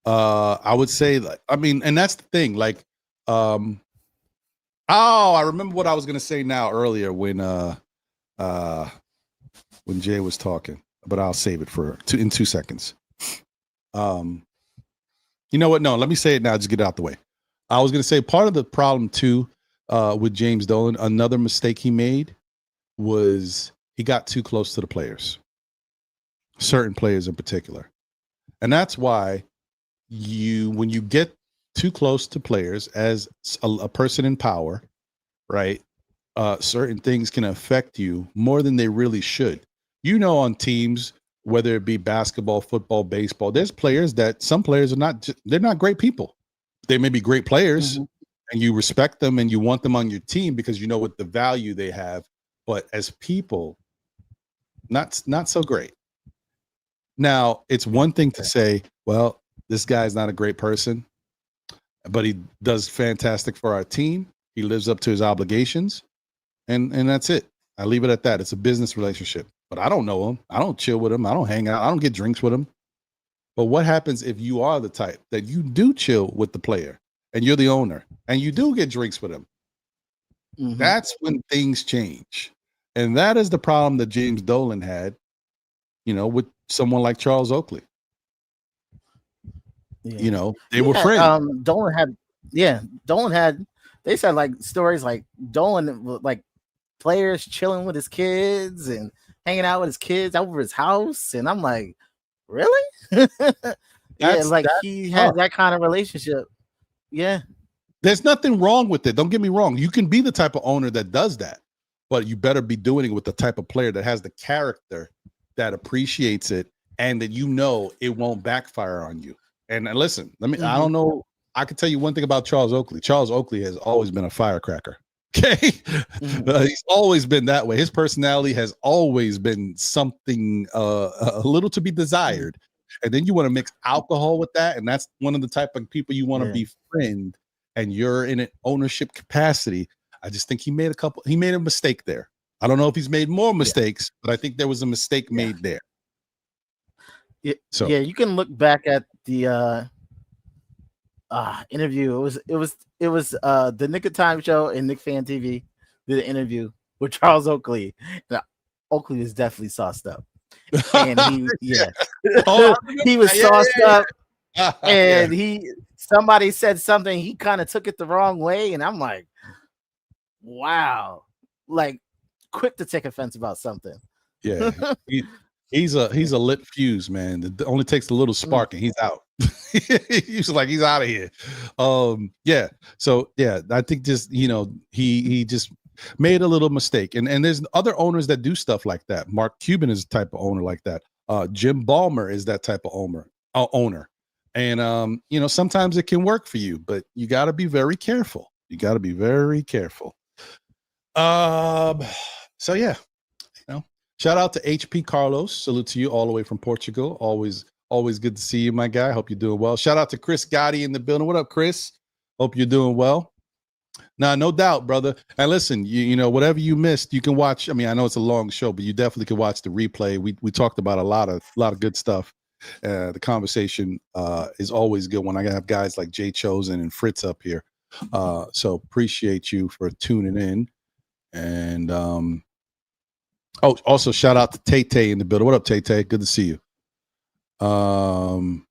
Speaker 1: I would say, and that's the thing. I remember what I was going to say earlier when Jay was talking, but I'll save it in 2 seconds. You know what? No, let me say it now. Just get it out the way. I was going to say part of the problem too with James Dolan, another mistake he made was he got too close to the players, certain players in particular. And that's why when you get too close to players as a person in power, right? Certain things can affect you more than they really should. On teams, whether it be basketball, football, baseball, there's some players they're not great people. They may be great players and you respect them and you want them on your team because you know what the value they have. But as people, not so great. Now, it's one thing to say, well, this guy's not a great person, but he does fantastic for our team. He lives up to his obligations, and that's it. I leave it at that. It's a business relationship. But I don't know him. I don't chill with him. I don't hang out. I don't get drinks with him. But what happens if you are the type that you do chill with the player and you're the owner and you do get drinks with him? Mm-hmm. That's when things change. And that is the problem that James Dolan had, with someone like Charles Oakley. Yeah. They were friends.
Speaker 5: Dolan had, they said like stories like Dolan, like players chilling with his kids and hanging out with his kids over his house. And I'm like, really? He had that kind of relationship. Yeah.
Speaker 1: There's nothing wrong with it. Don't get me wrong. You can be the type of owner that does that, but you better be doing it with the type of player that has the character, that appreciates it, and that it won't backfire on you. And listen, I don't know. I can tell you one thing about Charles Oakley. Charles Oakley has always been a firecracker. Okay. He's always been that way. His personality has always been something a little to be desired. And then you want to mix alcohol with that. And that's one of the type of people you want to befriend. And you're in an ownership capacity. I just think he made a mistake there. I don't know if he's made more mistakes, but I think there was a mistake made there.
Speaker 5: So you can look back at the interview. It was the Nick of Time show and Nick Fan TV did an interview with Charles Oakley. And Oakley was definitely sauced up. And he was sauced up. And somebody said something, he kind of took it the wrong way, and I'm like, wow, like quick to take offense about something.
Speaker 1: Yeah, he's a lit fuse, man. It only takes a little spark and he's out. He's out of here. So I think just he just made a little mistake, and there's other owners that do stuff like that. Mark Cuban is the type of owner like that. Jim Ballmer is that type of owner. And, sometimes it can work for you, but you got to be very careful. So, yeah, shout out to HP Carlos. Salute to you all the way from Portugal. Always good to see you, my guy. Hope you're doing well. Shout out to Chris Gotti in the building. What up, Chris? Hope you're doing well. Nah, no doubt, brother. And listen, you whatever you missed, you can watch. I mean, I know it's a long show, but you definitely can watch the replay. We talked about a lot of good stuff. The conversation is always good when I have guys like Jay Chosen and Fritz up here. So appreciate you for tuning in. And also shout out to Tay in the building. What up, Tay? Good to see you. And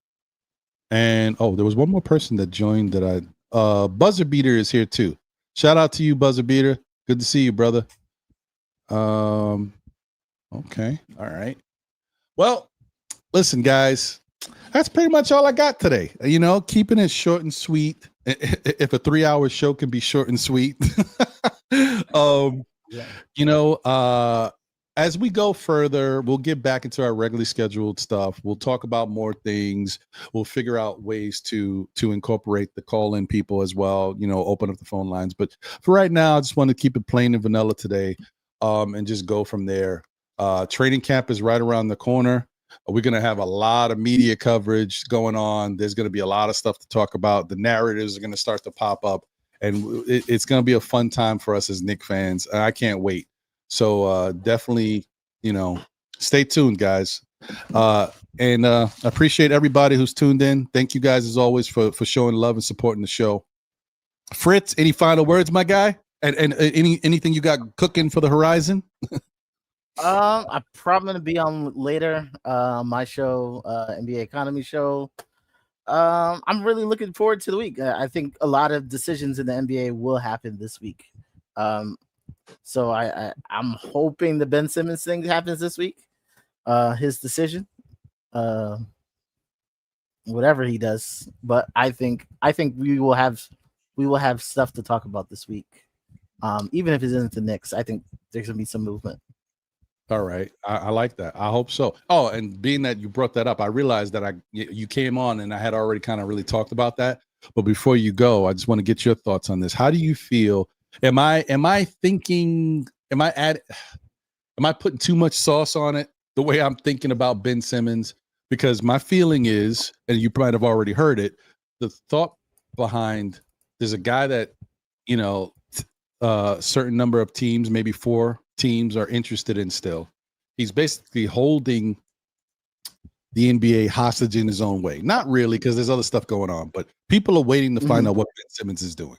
Speaker 1: there was one more person that joined that Buzzer Beater is here too. Shout out to you, Buzzer Beater. Good to see you, brother. Okay. All right. Well, listen, guys, that's pretty much all I got today. Keeping it short and sweet. If a 3-hour show can be short and sweet. As we go further, we'll get back into our regularly scheduled stuff. We'll talk about more things. We'll figure out ways to incorporate the call-in people as well, open up the phone lines. But for right now, I just want to keep it plain and vanilla today, and just go from there. Training camp is right around the corner. We're going to have a lot of media coverage going on. There's going to be a lot of stuff to talk about. The narratives are going to start to pop up, and it's going to be a fun time for us as Knicks fans. I can't wait. So definitely, stay tuned, guys. And appreciate everybody who's tuned in. Thank you guys as always for showing love and supporting the show. Fritz, any final words, my guy? And anything you got cooking for the horizon?
Speaker 5: I'm probably gonna be on later. My show, NBA Economy Show. I'm really looking forward to the week. I think a lot of decisions in the NBA will happen this week. So I'm hoping the Ben Simmons thing happens this week. His decision, whatever he does. But I think we will have stuff to talk about this week. Even if it isn't the Knicks, I think there's gonna be some movement.
Speaker 1: All right. I like that. I hope so. Oh, and being that you brought that up, I realized that you came on and I had already kind of really talked about that. But before you go, I just want to get your thoughts on this. How do you feel? Am I putting too much sauce on it the way I'm thinking about Ben Simmons? because my feeling is, and you might have already heard it, the thought behind there's a guy that, you know, a certain number of teams, maybe 4 teams, are interested in still. He's basically holding the NBA hostage in his own way. Not really, because there's other stuff going on, but people are waiting to find out what Ben Simmons is doing.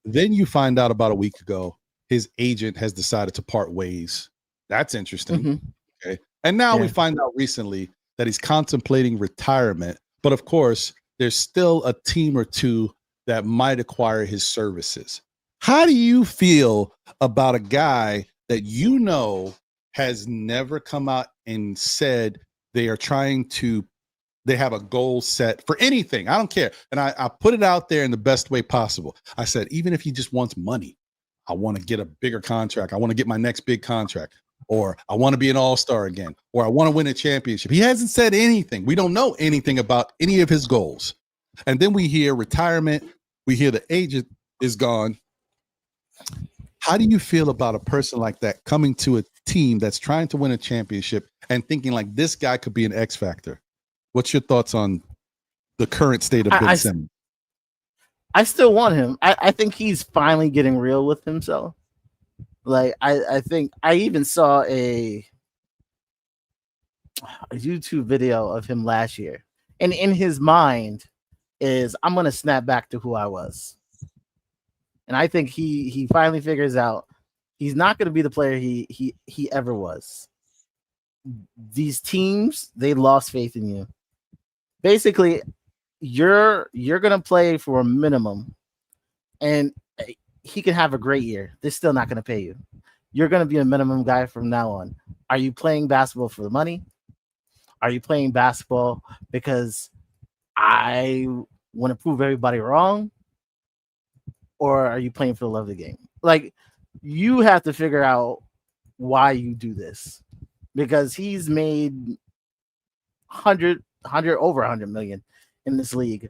Speaker 1: Then you find out about a week ago, his agent has decided to part ways. That's interesting. Okay. And now we find out recently that he's contemplating retirement. But of course, there's still a team or two that might acquire his services. How do you feel about a guy that you know has never come out and said they are trying to, they have a goal set for anything? I don't care. And I put it out there in the best way possible. I said, even if he just wants money, I want to get a bigger contract. I want to get my next big contract, or I want to be an all-star again, or I want to win a championship. He hasn't said anything. We don't know anything about any of his goals. And then we hear retirement. We hear the agent is gone. How do you feel about a person like that coming to a team that's trying to win a championship and thinking like this guy could be an X factor? What's your thoughts on the current state of Ben Simmons?
Speaker 5: I still want him. I think he's finally getting real with himself. Like I think I even saw a YouTube video of him last year, and in his mind is, I'm gonna snap back to who I was. And I think he finally figures out he's not going to be the player he ever was. These teams, they lost faith in you. Basically, you're going to play for a minimum, and he can have a great year. They're still not going to pay you. You're going to be a minimum guy from now on. Are you playing basketball for the money? Are you playing basketball because I want to prove everybody wrong? Or are you playing for the love of the game? Like, you have to figure out why you do this, because he's made 100 over 100 million in this league.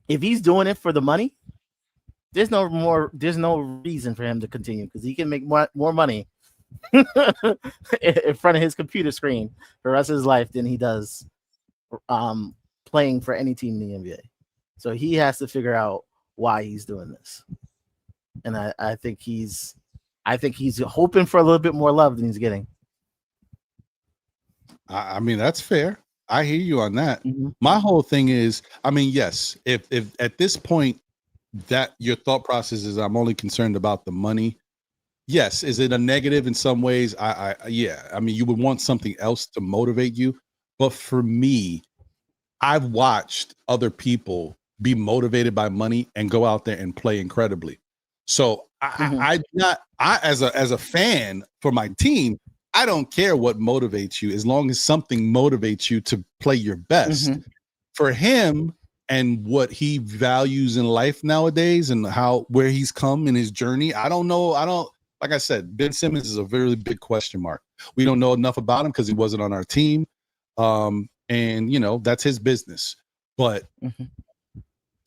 Speaker 5: If he's doing it for the money, there's no reason for him to continue, because he can make more money in front of his computer screen for the rest of his life than he does playing for any team in the NBA. So he has to figure out why he's doing this. And I think he's hoping for a little bit more love than he's getting.
Speaker 1: I mean, that's fair. I hear you on that. My whole thing is, I mean, yes, if at this point that your thought process is I'm only concerned about the money, yes. Is it a negative in some ways? Yeah. I mean, you would want something else to motivate you. But for me, I've watched other people be motivated by money and go out there and play incredibly. So I as a fan for my team, I don't care what motivates you as long as something motivates you to play your best. For him and what he values in life nowadays and where he's come in his journey, I don't know. Like I said, Ben Simmons is a very big question mark. We don't know enough about him because he wasn't on our team. And you know, that's his business. But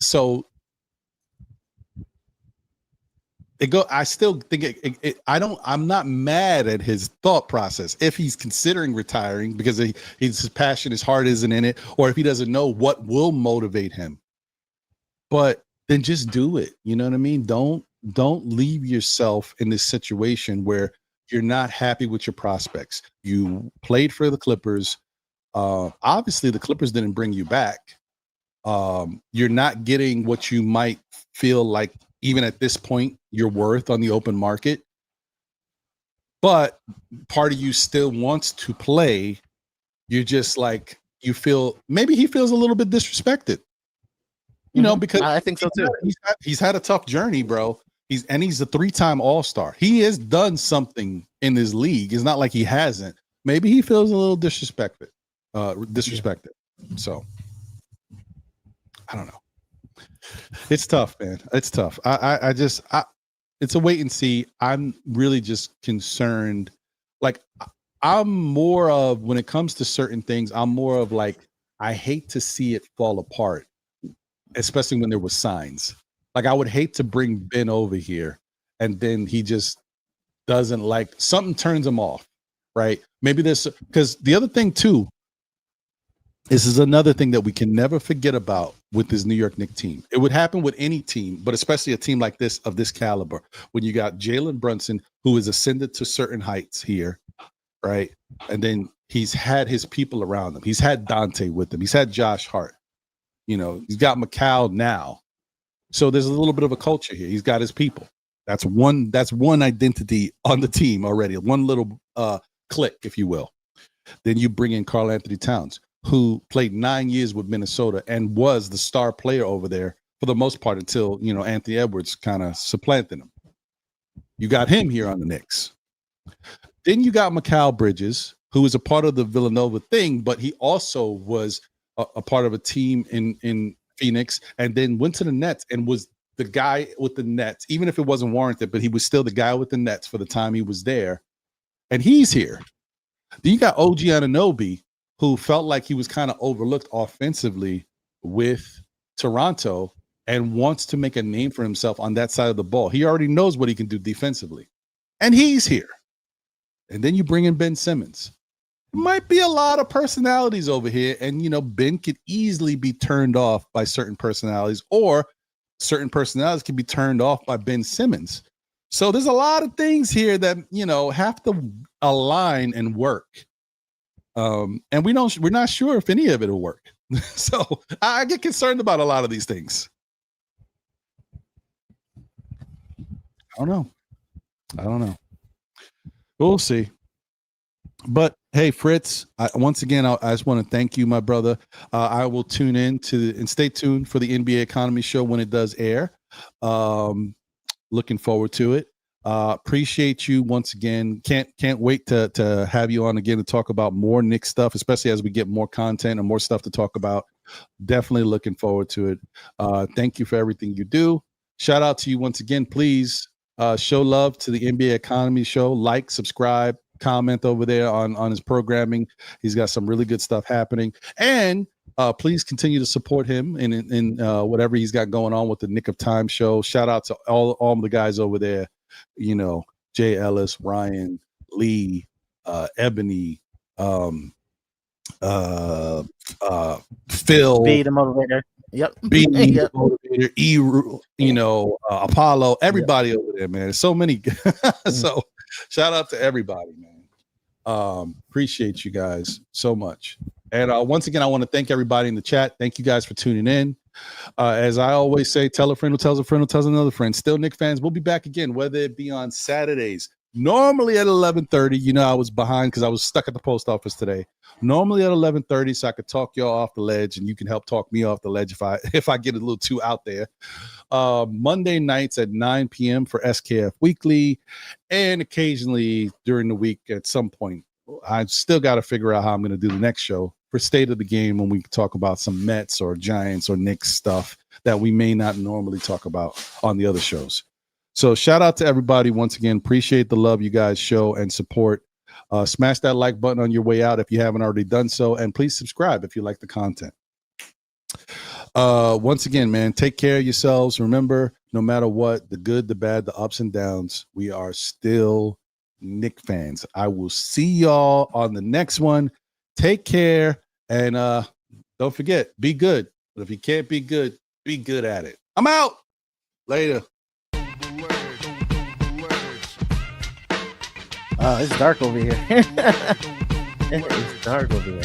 Speaker 1: so I still think I'm not mad at his thought process if he's considering retiring because his passion, his heart isn't in it, or if he doesn't know what will motivate him. But then just do it. You know what I mean? Don't leave yourself in this situation where you're not happy with your prospects. You played for the Clippers. Obviously, the Clippers didn't bring you back. You're not getting what you might feel like even at this point you're worth on the open market, but part of you still wants to play. You're just like, you feel maybe he feels a little bit disrespected, you know, because
Speaker 5: I think so too.
Speaker 1: He's had a tough journey, bro. He's a 3-time All-Star. He has done something in this league. It's not like he hasn't. Maybe he feels a little disrespected. So I don't know. It's tough, man. It's tough. It's a wait and see. I'm really just concerned. Like, I'm more of, when it comes to certain things, I'm more of like, I hate to see it fall apart, especially when there were signs. Like, I would hate to bring Ben over here and then he just doesn't like, something turns him off, right? Maybe there's, because the other thing too, This is another thing that we can never forget about with this New York Knicks team. It would happen with any team, but especially a team like this of this caliber, when you got Jalen Brunson, who has ascended to certain heights here, right? And then he's had his people around him. He's had Dante with him. He's had Josh Hart. You know, he's got McCall now. So there's a little bit of a culture here. He's got his people. That's one identity on the team already. One little click, if you will. Then you bring in Karl Anthony Towns, who played 9 years with Minnesota and was the star player over there for the most part until, you know, Anthony Edwards kind of supplanted him. You got him here on the Knicks. Then you got Mikal Bridges, who was a part of the Villanova thing, but he also was a part of a team in Phoenix and then went to the Nets and was the guy with the Nets, even if it wasn't warranted, but he was still the guy with the Nets for the time he was there. And he's here. Then you got OG Anunoby, who felt like he was kind of overlooked offensively with Toronto and wants to make a name for himself on that side of the ball. He already knows what he can do defensively. And he's here. And then you bring in Ben Simmons. It might be a lot of personalities over here. And, you know, Ben could easily be turned off by certain personalities, or certain personalities can be turned off by Ben Simmons. So there's a lot of things here that, you know, have to align and work. And we're not sure if any of it will work. So I get concerned about a lot of these things. I don't know. We'll see. But hey, Fritz, once again, I just want to thank you, my brother. I will tune in and stay tuned for the NBA Economy Show when it does air. Looking forward to it. Appreciate you once again. Can't wait to have you on again to talk about more Knicks stuff, especially as we get more content and more stuff to talk about. Definitely looking forward to it. Thank you for everything you do. Shout out to you once again. Please show love to the NBA Economy Show. Like, subscribe, comment over there on his programming. He's got some really good stuff happening. And please continue to support him in whatever he's got going on with the Nick of Time show. Shout out to all the guys over there. You know, Jay Ellis, Ryan, Lee, Ebony, Phil,
Speaker 5: Be the motivator. Yep.
Speaker 1: Be the motivator. You know, Apollo. Everybody over there, man. There's so many. So shout out to everybody, man. Appreciate you guys so much. And once again, I want to thank everybody in the chat. Thank you guys for tuning in. As I always say, tell a friend who tells a friend who tells another friend. Still, Knicks fans, we'll be back again, whether it be on Saturdays. Normally at 11:30. You know, I was behind because I was stuck at the post office today. Normally at 11:30, so I could talk y'all off the ledge, and you can help talk me off the ledge if I get a little too out there. Monday nights at 9 p.m. for SKF Weekly, and occasionally during the week at some point. I've still got to figure out how I'm going to do the next show for State of the Game, when we talk about some Mets or Giants or Knicks stuff that we may not normally talk about on the other shows. So shout out to everybody once again. Appreciate the love you guys show and support. Smash that like button on your way out if you haven't already done so, and please subscribe if you like the content. Once again, man, take care of yourselves. Remember, no matter what, the good, the bad, the ups and downs, we are still Knicks fans. I will see y'all on the next one. Take care, and don't forget, be good. But if you can't be good at it. I'm out. Later.
Speaker 5: It's dark over here. It's dark over here.